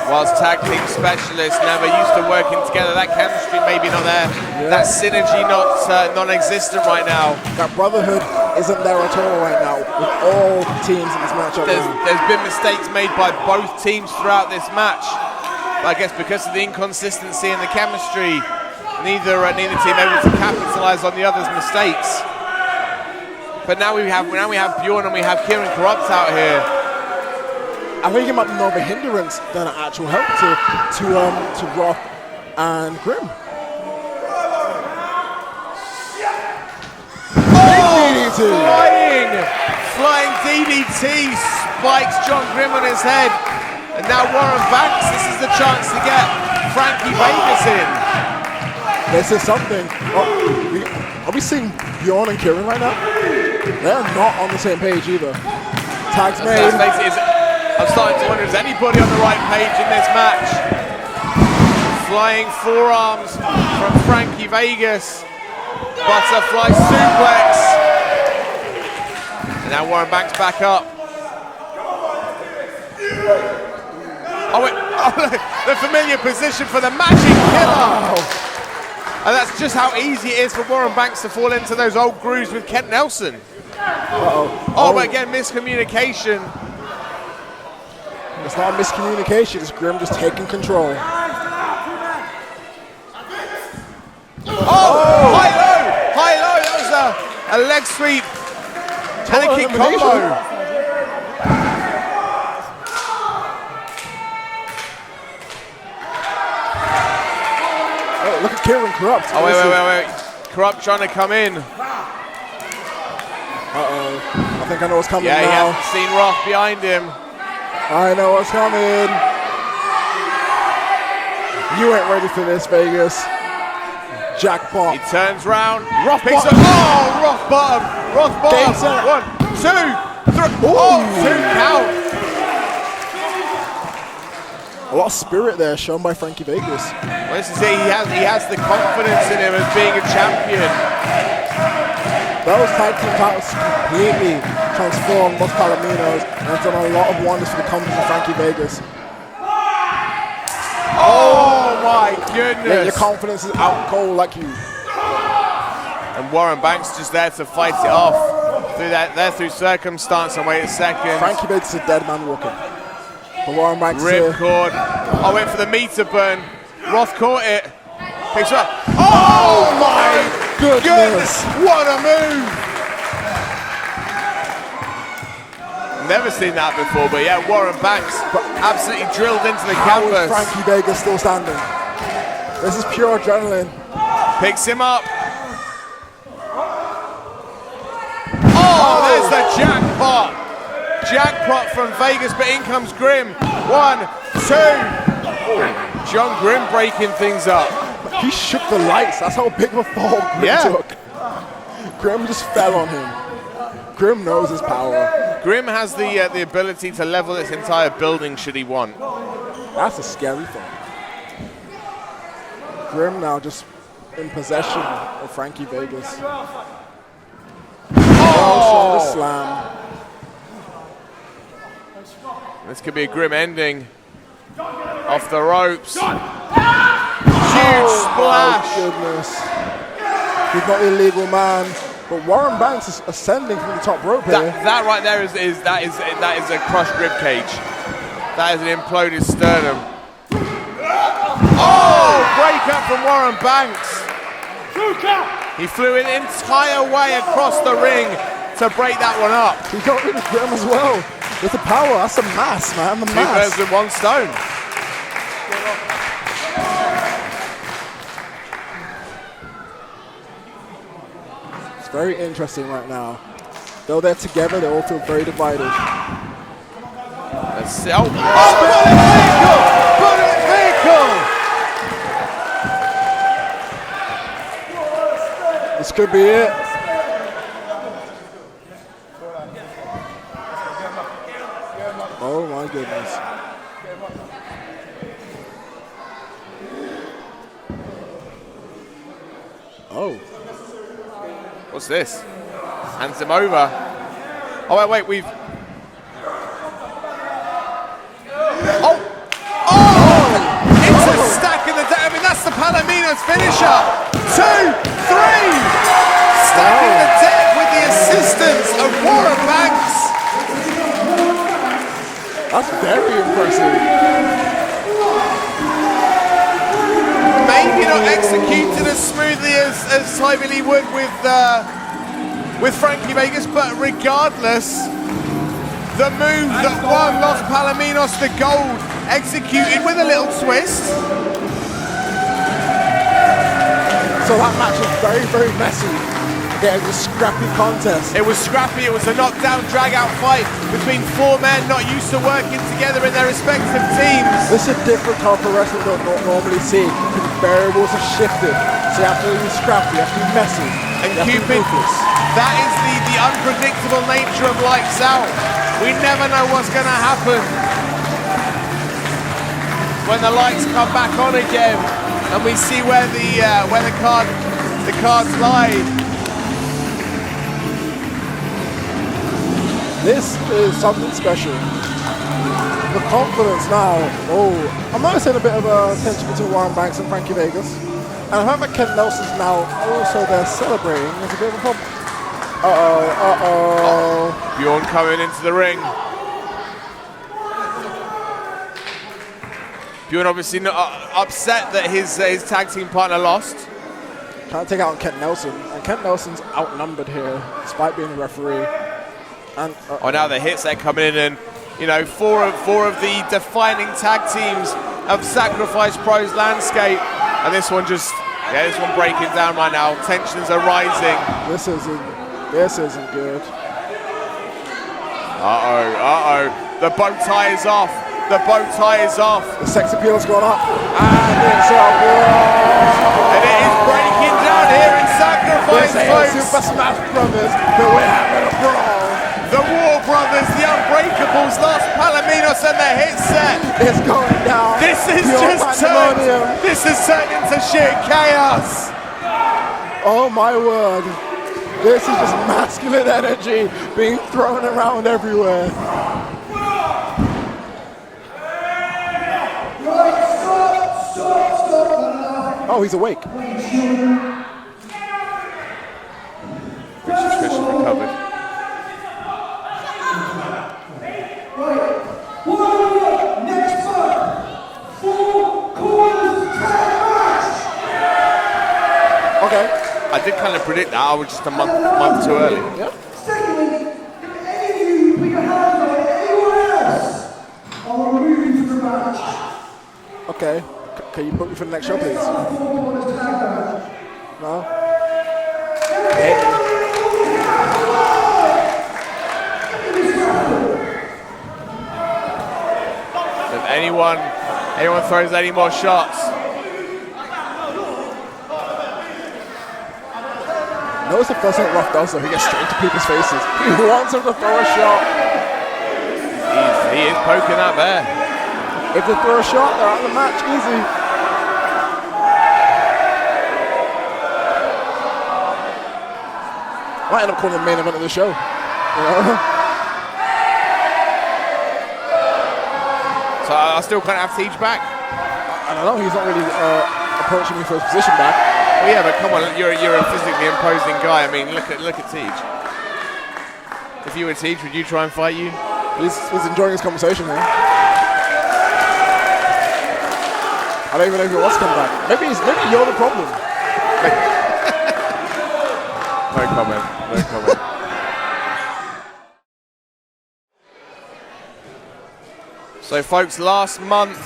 whilst tag team specialists, never used to working together. That chemistry maybe not there. Yeah. That synergy non-existent right now. That brotherhood isn't there at all right now with all teams in this matchup. There's been mistakes made by both teams throughout this match. I guess because of the inconsistency in the chemistry, neither team able to capitalize on the other's mistakes. But now we have Bjorn and we have Kieran Kurupt out here. I think it might be more of a hindrance than an actual help to Roth and Grimm. Flying DDT spikes John Grimm on his head. And now Warren Banks, this is the chance to get Frankie Vegas in. This is something. Are we seeing Bjorn and Kieran right now? They're not on the same page either. Tags made. I'm starting to wonder, is anybody on the right page in this match? Flying forearms from Frankie Vegas. Butterfly suplex. And now Warren Banks back up. The familiar position for the Magic Killer. And that's just how easy it is for Warren Banks to fall into those old grooves with Kent Nelson. But again, miscommunication. It's not a miscommunication, it's Grimm just taking control. High low, that was a leg sweep. And a kick combo. Look at Kieran Kurupt. Oh, wait. Kurupt trying to come in. I think I know what's coming now. Yeah, he hasn't seen Roth behind him. I know what's coming. You ain't ready for this, Vegas. Jackpot. He turns round. Roth picks up. Roth bottom. 1, 2, 3. 2 count. A lot of spirit there shown by Frankie Vegas. Well, this is it. He has the confidence in him as being a champion. Those tag team titles completely transformed Los Palominos and it's done a lot of wonders for the company of Frankie Vegas. Oh my goodness! Yeah, your confidence is out cold like you. And Warren Banks just there to fight it off through circumstance. And wait a second. Frankie Vegas is a dead man walking. But Warren Banks ripcord. Went for the meter burn. Roth caught it. Picks her up. Oh my goodness! What a move! Never seen that before, but yeah, Warren Banks absolutely drilled into the canvas. How is Frankie Vegas still standing? This is pure adrenaline. Picks him up. There's the jackpot. Jackpot from Vegas, but in comes Grimm. 1, 2. John Grimm breaking things up. He shook the lights. That's how big of a fall Grimm took. Grimm just fell on him. Grimm knows his power. Grimm has the ability to level this entire building should he want. That's a scary thing. Grimm now just in possession of Frankie Vegas. Oh, slam. This could be a Grimm ending. Off the ropes. Huge splash. My goodness. He's not the illegal man, but Warren Banks is ascending from the top rope here. That right there is a crushed rib cage. That is an imploded sternum. Oh, break up from Warren Banks. He flew an entire way across the ring to break that one up. He got rid of Grimm as well. With the power, that's the mass, man, the Two mass. birds with one stone. It's very interesting right now. Though they're together, they all feel very divided. Let's see. Oh, bullet vehicle! This could be it. Oh my goodness. Oh. What's this? Hands him over. Oh, wait, we've... Oh! It's a stack in the deck. I mean, that's the Palomino's finisher. 2, 3! Stacking the deck with the assistance of Warren Banks. That's very impressive. Maybe not executed as smoothly as Hyde Lee would with Frankie Vegas, but regardless, the move that won Los Palominos the gold, executed with a little twist. So that match was very, very messy. It was a scrappy contest. It was scrappy, it was a knockdown, drag-out fight between 4 men not used to working together in their respective teams. This is a different type of wrestling we don't normally see. The variables have shifted. So you have to be scrappy, you have to be messy. And Cupid, that is the unpredictable nature of Lights Out. We never know what's going to happen when the lights come back on again and we see where the cards lie. This is something special. The confidence now. Oh, I'm noticing a bit of a tension between Warren Banks and Frankie Vegas. And the fact that Ken Nelson's now also there celebrating is a bit of a problem. Bjorn coming into the ring. Bjorn obviously not upset that his tag team partner lost. Trying to take out Ken Nelson. And Ken Nelson's outnumbered here, despite being a referee. And, now the hits are coming in, and you know, four of the defining tag teams of Sacrifice Pro's landscape, and this one breaking down right now. Tensions are rising. This isn't good. The bow tie is off. The bow tie is off. The sex appeal's gone up, and it's a war. And it is breaking down here in Sacrifice, folks. Super Smash Brothers, but we're having a brawl. The War Brothers, the Unbreakables, Los Palominos, and the hit set. It's going down. This has turned into sheer chaos. Oh my word. This is just masculine energy being thrown around everywhere. Oh, he's awake. Richard Christian recovered. Next up, 4 corners tag match. Okay. I did kind of predict that. I was just a month too early. Yeah. Secondly, if any of you put your hands on anyone else, I will remove you from the match. Okay. Can you put me for the next show, please? 4 corners tag match. No? if anyone throws any more shots. Notice the first thing Roth does though, he gets straight to people's faces. He wants him to throw a shot. He is poking that bear. If they throw a shot, they're out of the match, easy. Might end up calling the main event of the show. You know? So I still can't have Tej back? I don't know, he's not really approaching me for his position back. Well, yeah, but come on, you're a physically imposing guy. I mean, look at Tej. If you were Tej, would you try and fight you? He's enjoying his conversation here. I don't even know if he wants to come back. Maybe you're the problem. No comment. No comment. So, folks, last month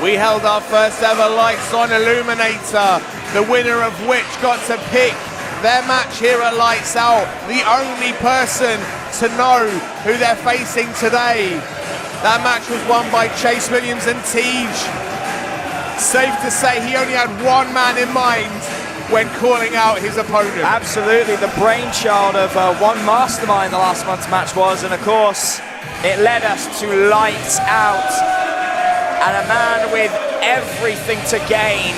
we held our first ever Lights On Illuminator, the winner of which got to pick their match here at Lights Out, the only person to know who they're facing today. That match was won by Chase Williams and Tej. Safe to say he only had one man in mind when calling out his opponent. Absolutely, the brainchild of one mastermind the last month's match was, and of course, it led us to Lights Out. And a man with everything to gain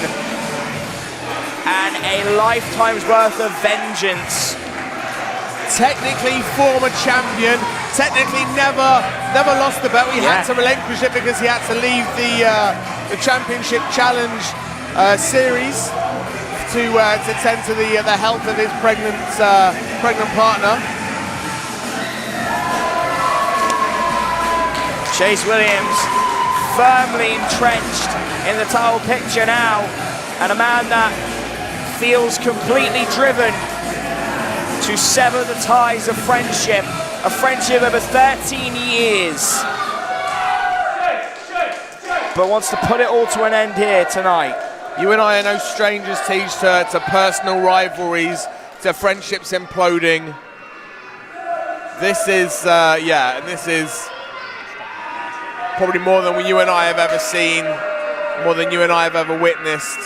and a lifetime's worth of vengeance. Technically former champion, technically never lost the belt. He had to relinquish it because he had to leave the championship challenge series to tend to the health of his pregnant partner. Chase Williams firmly entrenched in the title picture now, and a man that feels completely driven to sever the ties of friendship, a friendship over 13 years, but wants to put it all to an end here tonight. You and I are no strangers, Tej, to personal rivalries, to friendships imploding. This is, this is probably more than you and I have ever seen, more than you and I have ever witnessed.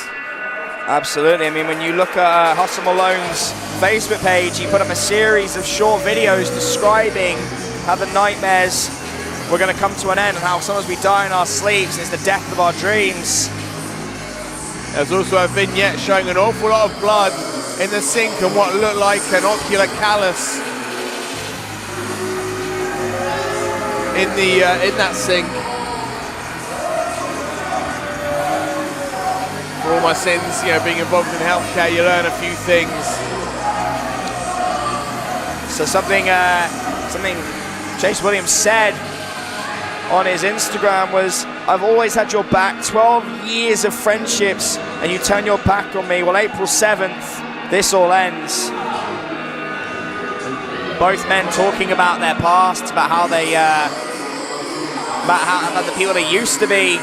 Absolutely. I mean, when you look at Hustle Malone's Facebook page, he put up a series of short videos describing how the nightmares were going to come to an end and how sometimes we die in our sleeps and it's the death of our dreams. There's also a vignette showing an awful lot of blood in the sink and what looked like an ocular callus in that sink. For all my sins, being involved in healthcare, you learn a few things. So something Chase Williams said on his Instagram was, "I've always had your back, 12 years of friendships, and you turn your back on me. Well, April 7th, this all ends." Both men talking about their past, about how they, about the people they used to be.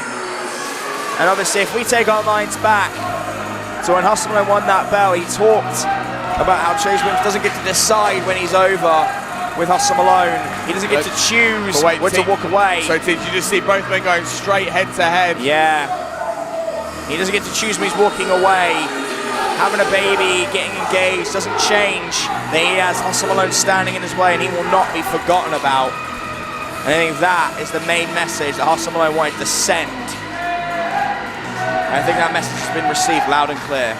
And obviously, if we take our minds back to when Hustle Malone won that belt, he talked about how Chase Williams doesn't get to decide when he's over with Hustle Malone. He doesn't get to choose when to walk away. So did you just see both men going straight head to head? Yeah. He doesn't get to choose when he's walking away. Having a baby, getting engaged doesn't change that he has Hustle Malone standing in his way and he will not be forgotten about. And I think that is the main message that Hustle Malone wanted to send. I think that message has been received loud and clear.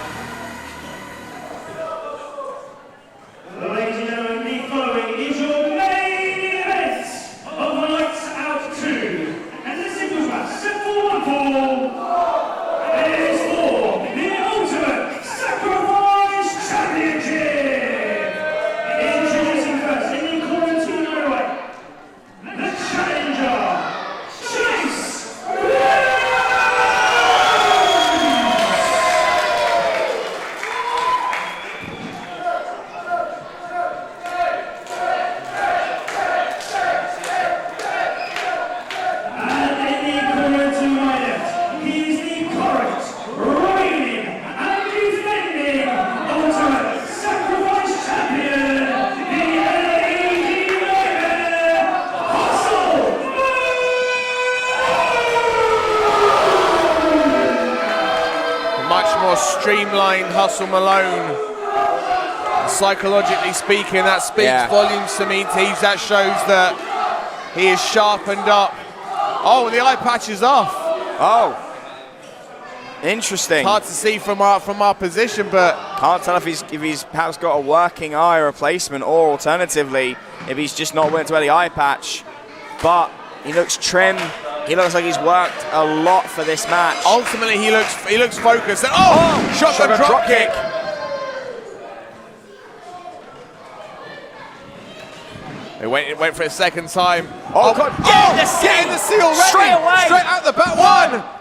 Ladies and gentlemen, the following is your main event of Lights Out 2. And the singles match, set for one fall. And it is for the Ultimate Sacrifice Championship. Introducing first in the corner to my right, the challenger, Chase Williams. more streamlined Hustle Malone. Psychologically speaking, that speaks volumes to me, Teej. That shows that he is sharpened up. Oh, the eye patch is off. Oh, interesting. Hard to see from our position, but can't tell if he's perhaps got a working eye replacement, or alternatively, if he's just not willing to wear the eye patch. But he looks trim. He looks like he's worked a lot for this match. Ultimately, he looks focused. Oh, Shogun drop kick. They went for a second time. Oh, God. Get in the sea already. Straight away. Straight out the back.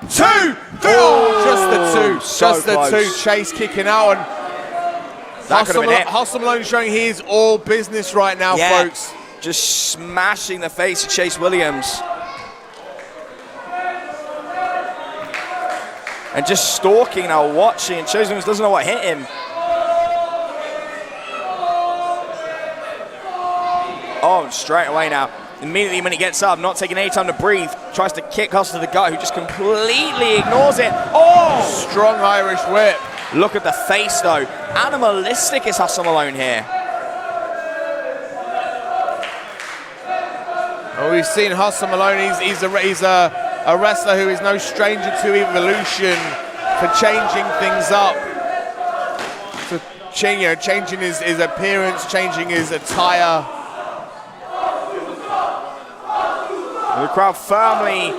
1, 2, 3. Oh, just the two. So just the close. two. Chase kicking out. And that could have been it. Hustle Malone showing he is all business right now, folks. Just smashing the face of Chase Williams. And just stalking now, watching. And Chase Williams doesn't know what hit him. Oh, straight away now. Immediately when he gets up, not taking any time to breathe, tries to kick Hustle to the gut, who just completely ignores it. Oh! Strong Irish whip. Look at the face, though. Animalistic is Hustle Malone here. Well, we've seen Hustle Malone. He's a wrestler who is no stranger to evolution, for changing things up, for changing his appearance, changing his attire. The crowd firmly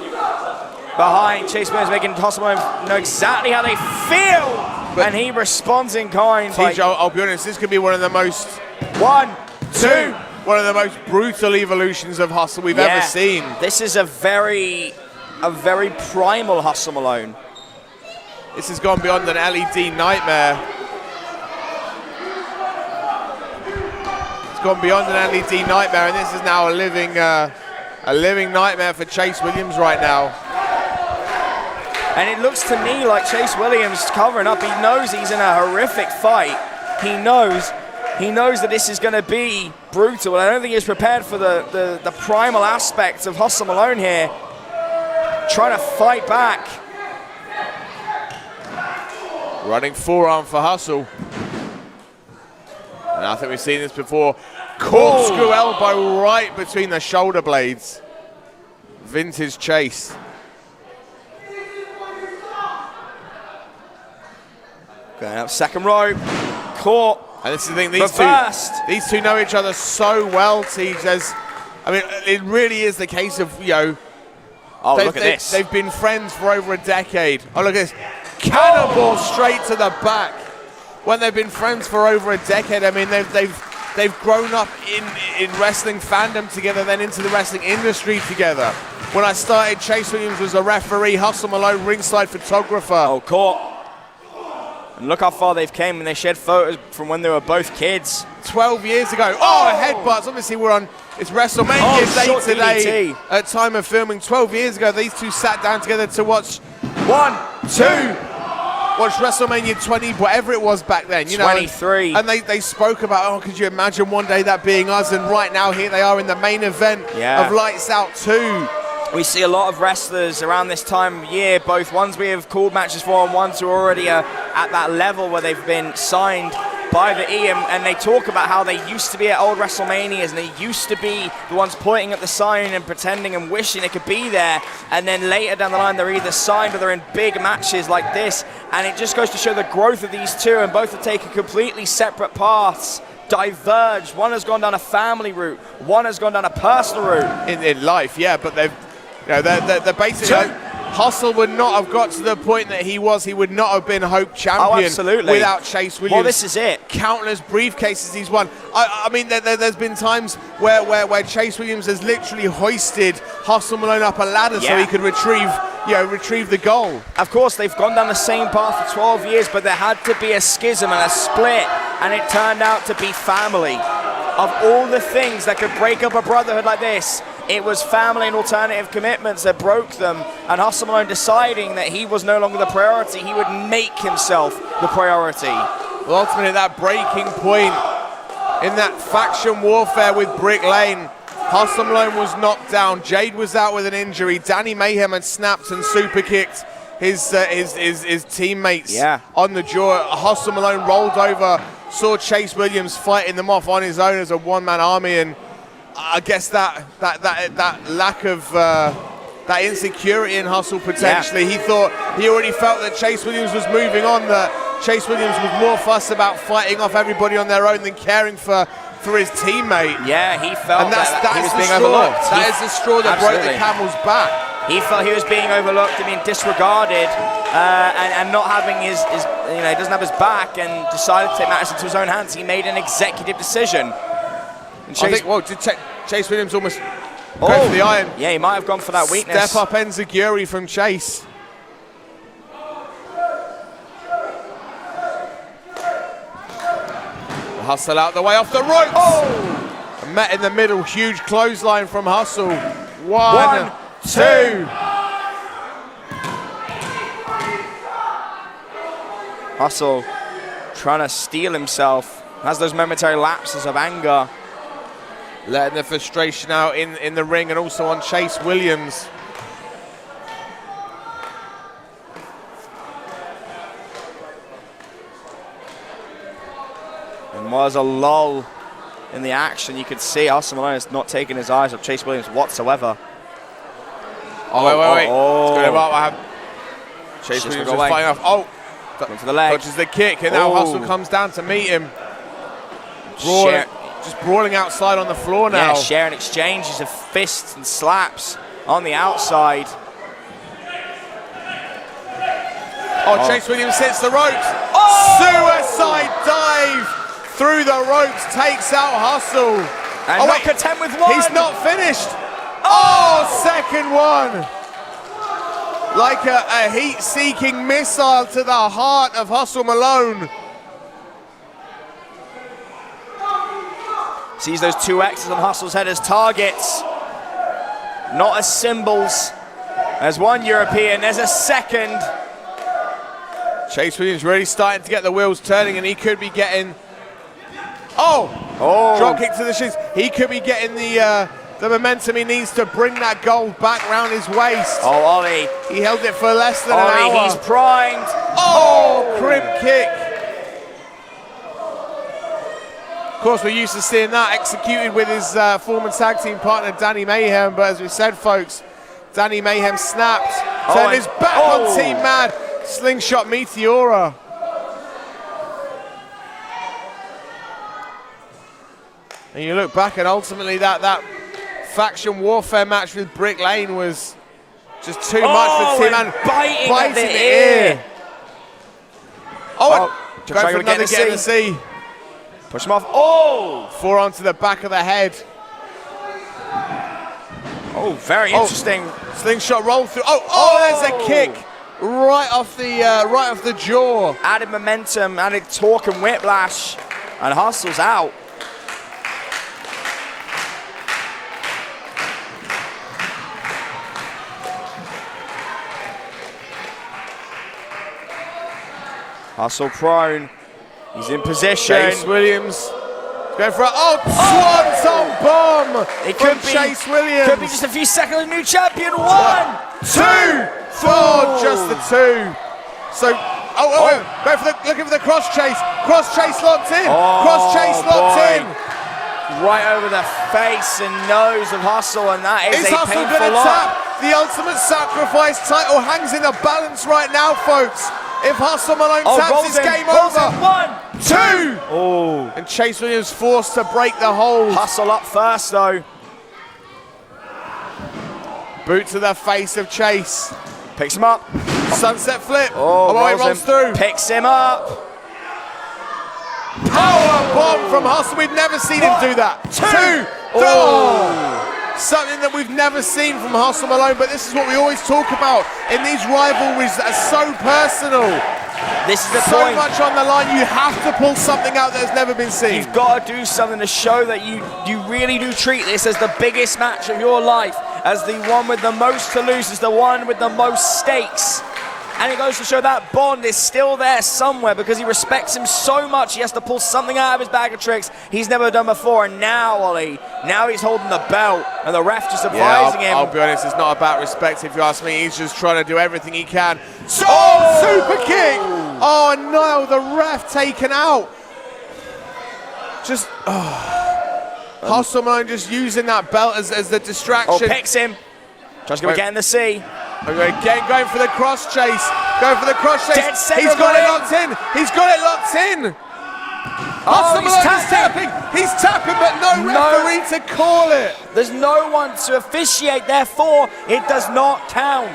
behind Chase Williams, making Hustle Malone know exactly how they feel, and he responds in kind. TJ, I'll be honest, this could be one of the most one of the most brutal evolutions of Hustle we've ever seen. This is a very primal Hustle Malone. This has gone beyond an LED nightmare. It's gone beyond an LED nightmare, and this is now a living nightmare for Chase Williams right now. And it looks to me like Chase Williams covering up. He knows he's in a horrific fight. He knows that this is going to be brutal. And I don't think he's prepared for the primal aspects of Hustle Malone here. Trying to fight back. Running forearm for Hustle. And I think we've seen this before. Corkscrew elbow right between the shoulder blades. Vintage Chase. Going up second rope. Caught. And this is the thing, these two know each other so well, Teej. I mean, it really is the case of, look at this. They've been friends for over a decade. Oh, look at this. Cannonball straight to the back. When they've been friends for over a decade, I mean, they've grown up in wrestling fandom together, then into the wrestling industry together. When I started, Chase Williams was a referee, Hustle Malone ringside photographer. Oh, caught. And look how far they've came, and they shared photos from when they were both kids. 12 years ago. Oh, headbutts. Obviously, it's WrestleMania Day today. DDT. At time of filming, 12 years ago, these two sat down together to watch watch WrestleMania 20, whatever it was back then. 23. And they spoke about, could you imagine one day that being us? And right now, here they are in the main event of Lights Out 2. We see a lot of wrestlers around this time of year, both ones we have called matches for and ones who already are at that level where they've been signed by the E, and they talk about how they used to be at old WrestleManias, and they used to be the ones pointing at the sign and pretending and wishing they could be there, and then later down the line they're either signed or they're in big matches like this, and it just goes to show the growth of these two, and both have taken completely separate paths, diverged. One has gone down a family route, one has gone down a personal route. In life, but they're basically... Hustle would not have got to the point that he was. He would not have been Hope champion without Chase Williams. Well, this is it. Countless briefcases he's won. I mean, there's been times where Chase Williams has literally hoisted Hustle Malone up a ladder so he could retrieve the goal. Of course, they've gone down the same path for 12 years, but there had to be a schism and a split, and it turned out to be family. Of all the things that could break up a brotherhood like this, it was family and alternative commitments that broke them, and Hustle Malone deciding that he was no longer the priority, he would make himself the priority. Well, ultimately, that breaking point in that faction warfare with Brick Lane, Hustle Malone was knocked down, Jayde was out with an injury, Danny Mayhem had snapped and super kicked his teammates Yeah. on the jaw. Hustle Malone rolled over, saw Chase Williams fighting them off on his own as a one-man army, and I guess that lack of that insecurity in Hustle potentially. He thought, he already felt that Chase Williams was moving on, that Chase Williams was more fussed about fighting off everybody on their own than caring for his teammate. Yeah, he felt And that he is was the being straw. overlooked. That is the straw that broke the Absolutely. camel's back. He felt he was being overlooked and being disregarded, and not having his he doesn't have his back, and decided to take matters into his own hands. He made an executive decision. And I think, did Chase Williams almost go for the iron? Yeah, he might have gone for that weakness. Step up enziguri from Chase. Hustle out the way off the ropes. Met in the middle, huge clothesline from Hustle. One, two. Hustle trying to steel himself. Has those momentary lapses of anger. Letting the frustration out in the ring and also on Chase Williams. And was a lull in the action. You could see Hustle Malone is not taking his eyes off Chase Williams whatsoever. Wait. Oh. It's going to Chase Williams is fighting off. Going for the leg. Dodges the kick, and now Hustle comes down to meet him. Just brawling outside on the floor now. Yeah, sharing exchanges of fists and slaps on the outside. Chase Williams hits the ropes. Suicide dive through the ropes, takes out Hustle. And not content with one. He's not finished. Second one. Like a heat-seeking missile to the heart of Hustle Malone. Sees those two X's on Hustle's head as targets, not as symbols. There's one European, there's a second. Chase Williams really starting to get the wheels turning, and he could be getting... Drop kick to the shins. He could be getting the momentum he needs to bring that gold back round his waist. Ollie. He held it for less than an hour. He's primed. Crimp kick. Of course, we're used to seeing that executed with his former tag team partner, Danny Mayhem, but as we said, folks, Danny Mayhem snapped, turned his back on Team Mad, slingshot Meteora. And you look back, and ultimately that faction warfare match with Brick Lane was just too much for Team Mad. Biting the ear. Go for another get in the sea. Push him off. Forearm to the back of the head. Very interesting. Slingshot roll through. There's a kick right off the jaw. Added momentum, added torque and whiplash, and Hustle's out. Hustle prone. He's in position. Chase Williams going for swanton bomb. It could from be Chase Williams. Could be just a few seconds. New champion. 1, 2, 4. Just the two. So, looking for the cross chase. Cross chase locked in. Cross chase locked in. Right over the face and nose of Hustle, and that is a Hustle painful going to lock. tap? The Ultimate Sacrifice title hangs in the balance right now, folks. If Hustle Malone taps, it's game over. 1, 2. And Chase Williams forced to break the hold. Hustle up first, though. Boot to the face of Chase. Picks him up. Sunset flip. Rolls through. Picks him up. Power bomb from Hustle. We've never seen him do that. 2. Something that we've never seen from Hustle Malone, but this is what we always talk about in these rivalries that are so personal. This is the so point. much on the line, you have to pull something out that has never been seen. You've got to do something to show that you really do treat this as the biggest match of your life, as the one with the most to lose, as the one with the most stakes. And it goes to show that bond is still there somewhere because he respects him so much. He has to pull something out of his bag of tricks he's never done before. And now, Ollie, now he's holding the belt and the ref just advising him. I'll be honest, it's not about respect if you ask me. He's just trying to do everything he can. Super kick! Oh no, the ref taken out. Just, Hustle Malone just using that belt as the distraction. Oh, picks him. Tries to get in the C. Again, going for the cross chase. Going for the cross chase. He's got it locked in. He's got it locked in. Hustle Malone is tapping. He's tapping, but no referee to call it. There's no one to officiate, therefore it does not count.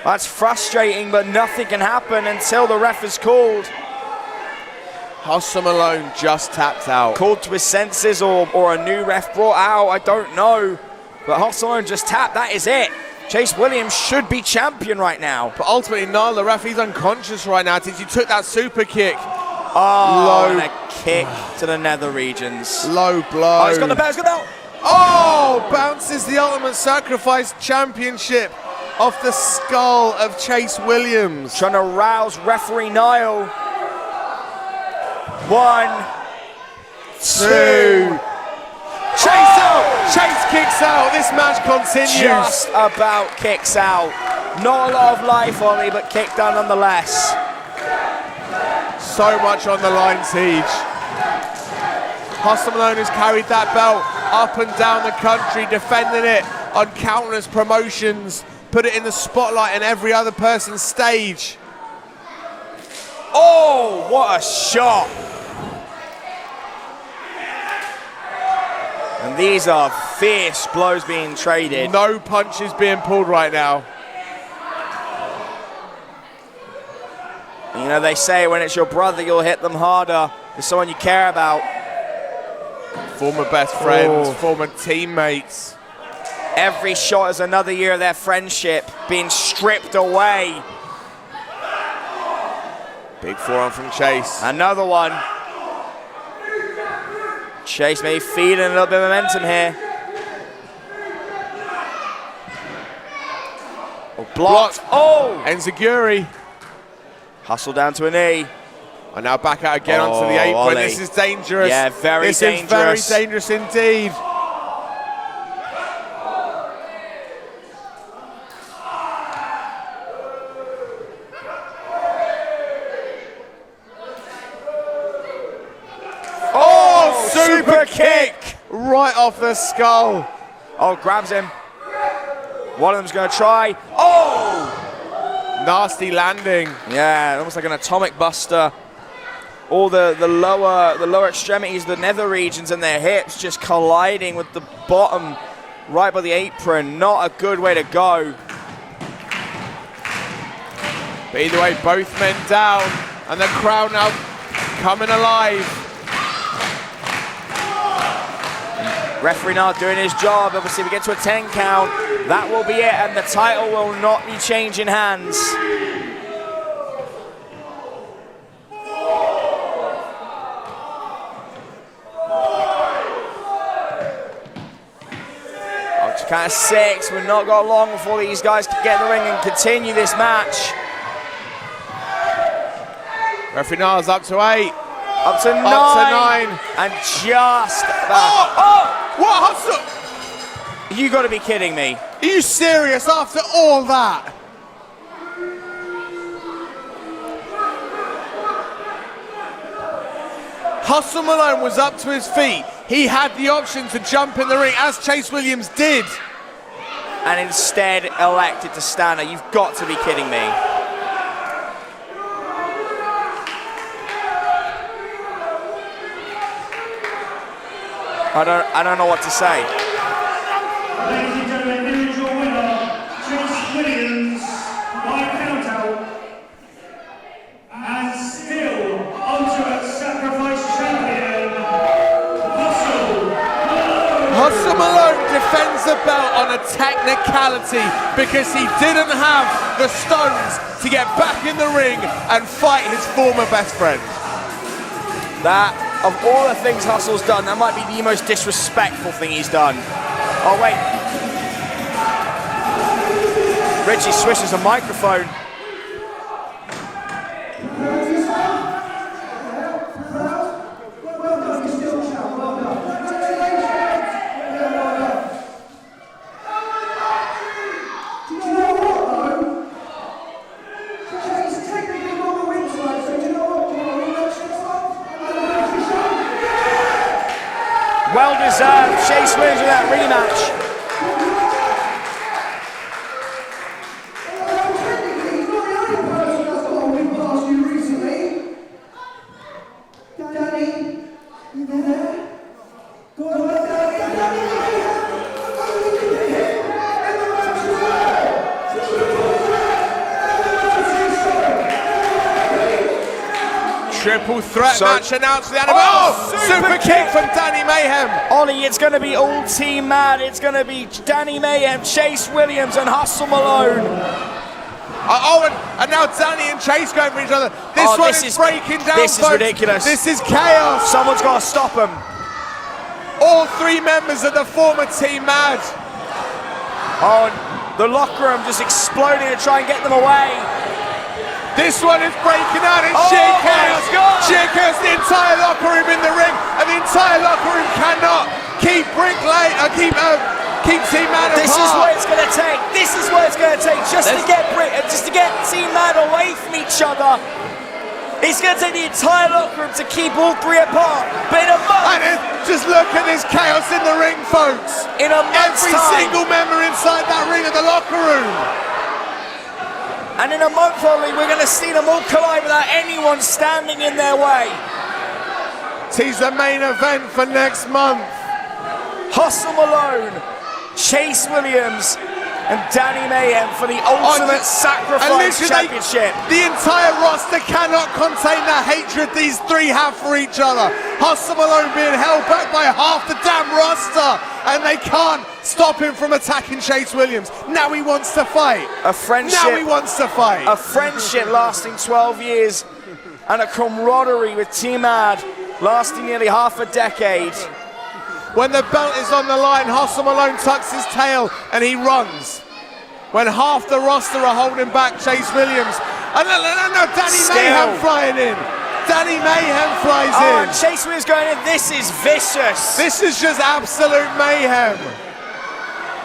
That's frustrating, but nothing can happen until the ref is called. Hustle Malone just tapped out. Called to his senses or a new ref brought out, I don't know. But Hustle Malone just tapped, that is it. Chase Williams should be champion right now. But ultimately, no, the referee's unconscious right now since he took that super kick. Oh, and a kick to the nether regions. Low blow. Oh, he's got the belt, he's got the belt. Oh, bounces the Ultimate Sacrifice Championship off the skull of Chase Williams. Trying to rouse referee Niall. 1, 2. Chase out! Chase kicks out. This match continues. Just about kicks out. Not a lot of life on me, but kicked down nonetheless. So much on the line, Siege. Hustle Malone has carried that belt up and down the country, defending it on countless promotions, put it in the spotlight in every other person's stage. Oh, what a shot. And these are fierce blows being traded. No punches being pulled right now. You know, they say when it's your brother, you'll hit them harder. It's someone you care about. Former best friends, former teammates. Every shot is another year of their friendship being stripped away. Big forearm from Chase. Another one. Chase may be feeding a little bit of momentum here. Oh, blocked. Oh! Enziguri. Hustle down to a knee. And now back out again onto the apron. Ollie. This is dangerous. Yeah, very dangerous. This is very dangerous indeed. Super kick right off the skull. Oh, grabs him. One of them's going to try. Oh! Nasty landing. Yeah, almost like an atomic buster. All the lower extremities, the nether regions and their hips just colliding with the bottom right by the apron. Not a good way to go. But either way, both men down, and the crowd now coming alive. Referee now doing his job. Obviously, we get to a 10 count. That will be it, and the title will not be changing hands. Up to count of 6. We've not got long before these guys can get in the ring and continue this match. Referee Niles up to 8. Up to 9. Up to 9. And just about. Oh! What hustle? You got to be kidding me. Are you serious after all that? Hustle Malone was up to his feet. He had the option to jump in the ring, as Chase Williams did. And instead elected to stand there. You've got to be kidding me. I don't know what to say. Ladies and gentlemen, here is your winner, Chase Williams, by countout. And still, Ultimate Sacrifice Champion, Hustle Malone. Hustle Malone defends the belt on a technicality because he didn't have the stones to get back in the ring and fight his former best friend. That, of all the things Hustle's done, that might be the most disrespectful thing he's done. Oh, wait. Richie swishes a microphone. Well deserved. Chase wins with that rematch. Triple threat match announced for the anniversary. Oh, super kick from Danny Mayhem. Ollie, it's going to be all team mad. It's going to be Danny Mayhem, Chase Williams, and Hustle Malone. And now Danny and Chase going for each other. This is breaking down. This is ridiculous. This is chaos. Someone's got to stop them. All three members of the former team mad. Oh, and the locker room just exploding to try and get them away. This one is breaking out in sheer chaos. Sheer chaos, the entire locker room in the ring, and the entire locker room cannot keep Team Mad apart. This is what it's going to take. This is what it's going to take just to get Team Mad away from each other. It's going to take the entire locker room to keep all three apart. But in a month, just look at this chaos in the ring, folks. In a month's every time, single member inside that ring of the locker room. And in a month only, we're going to see them all collide without anyone standing in their way. Tease the main event for next month. Hustle Malone, Chase Williams, and Danny Mayhem for the Ultimate Sacrifice Championship. The entire roster cannot contain the hatred these three have for each other. Hustle Malone being held back by half the damn roster, and they can't stop him from attacking Chase Williams. Now he wants to fight. A friendship. Now he wants to fight. A friendship lasting 12 years, and a camaraderie with Team Mad lasting nearly half a decade. When the belt is on the line, Hustle Malone tucks his tail and he runs. When half the roster are holding back Chase Williams. And no, Danny Mayhem flying in. Danny Mayhem flies in. And Chase Williams going in. This is vicious. This is just absolute mayhem.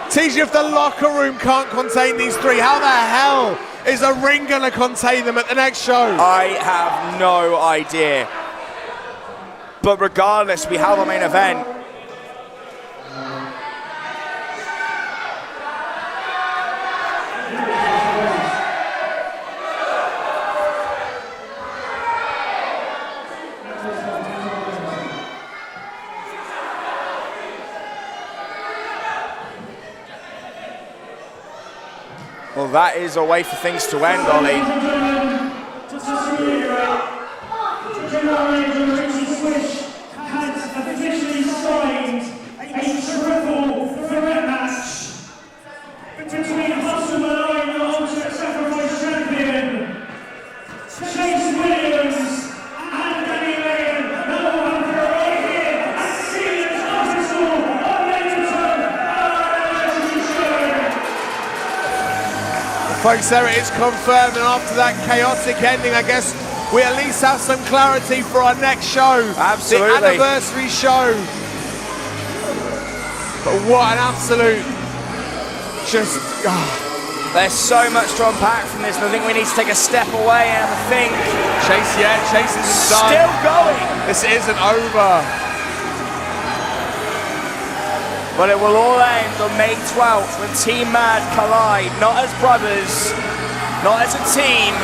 Teach you, if the locker room can't contain these three, how the hell is a ring going to contain them at the next show? I have no idea. But regardless, we have a main event. Well, that is a way for things to end, Ollie. Just to reiterate, General Richie Swish has officially signed a triple threat match between Hustle Malone, the Ultimate Sacrifice Champion, Chase Williams, and Danny Mayhem. Number one for right here at Sealands Hospital on Edmonton, Folks, there it is confirmed, and after that chaotic ending, I guess we at least have some clarity for our next show. Absolutely. The anniversary show. But what an absolute, There's so much to unpack from this, and I think we need to take a step away and think. Chase isn't done. Still going. This isn't over. But it will all end on May 12th when Team Mad collide, not as brothers, not as a team,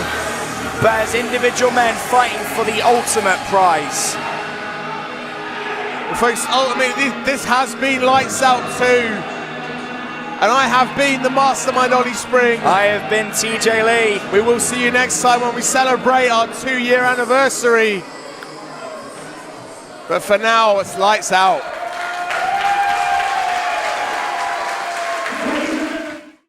but as individual men fighting for the ultimate prize. Well, folks, ultimately, this has been Lights Out 2. And I have been the Mastermind Ollie Spring. I have been TJ Lee. We will see you next time when we celebrate our 2-year anniversary. But for now, it's Lights Out.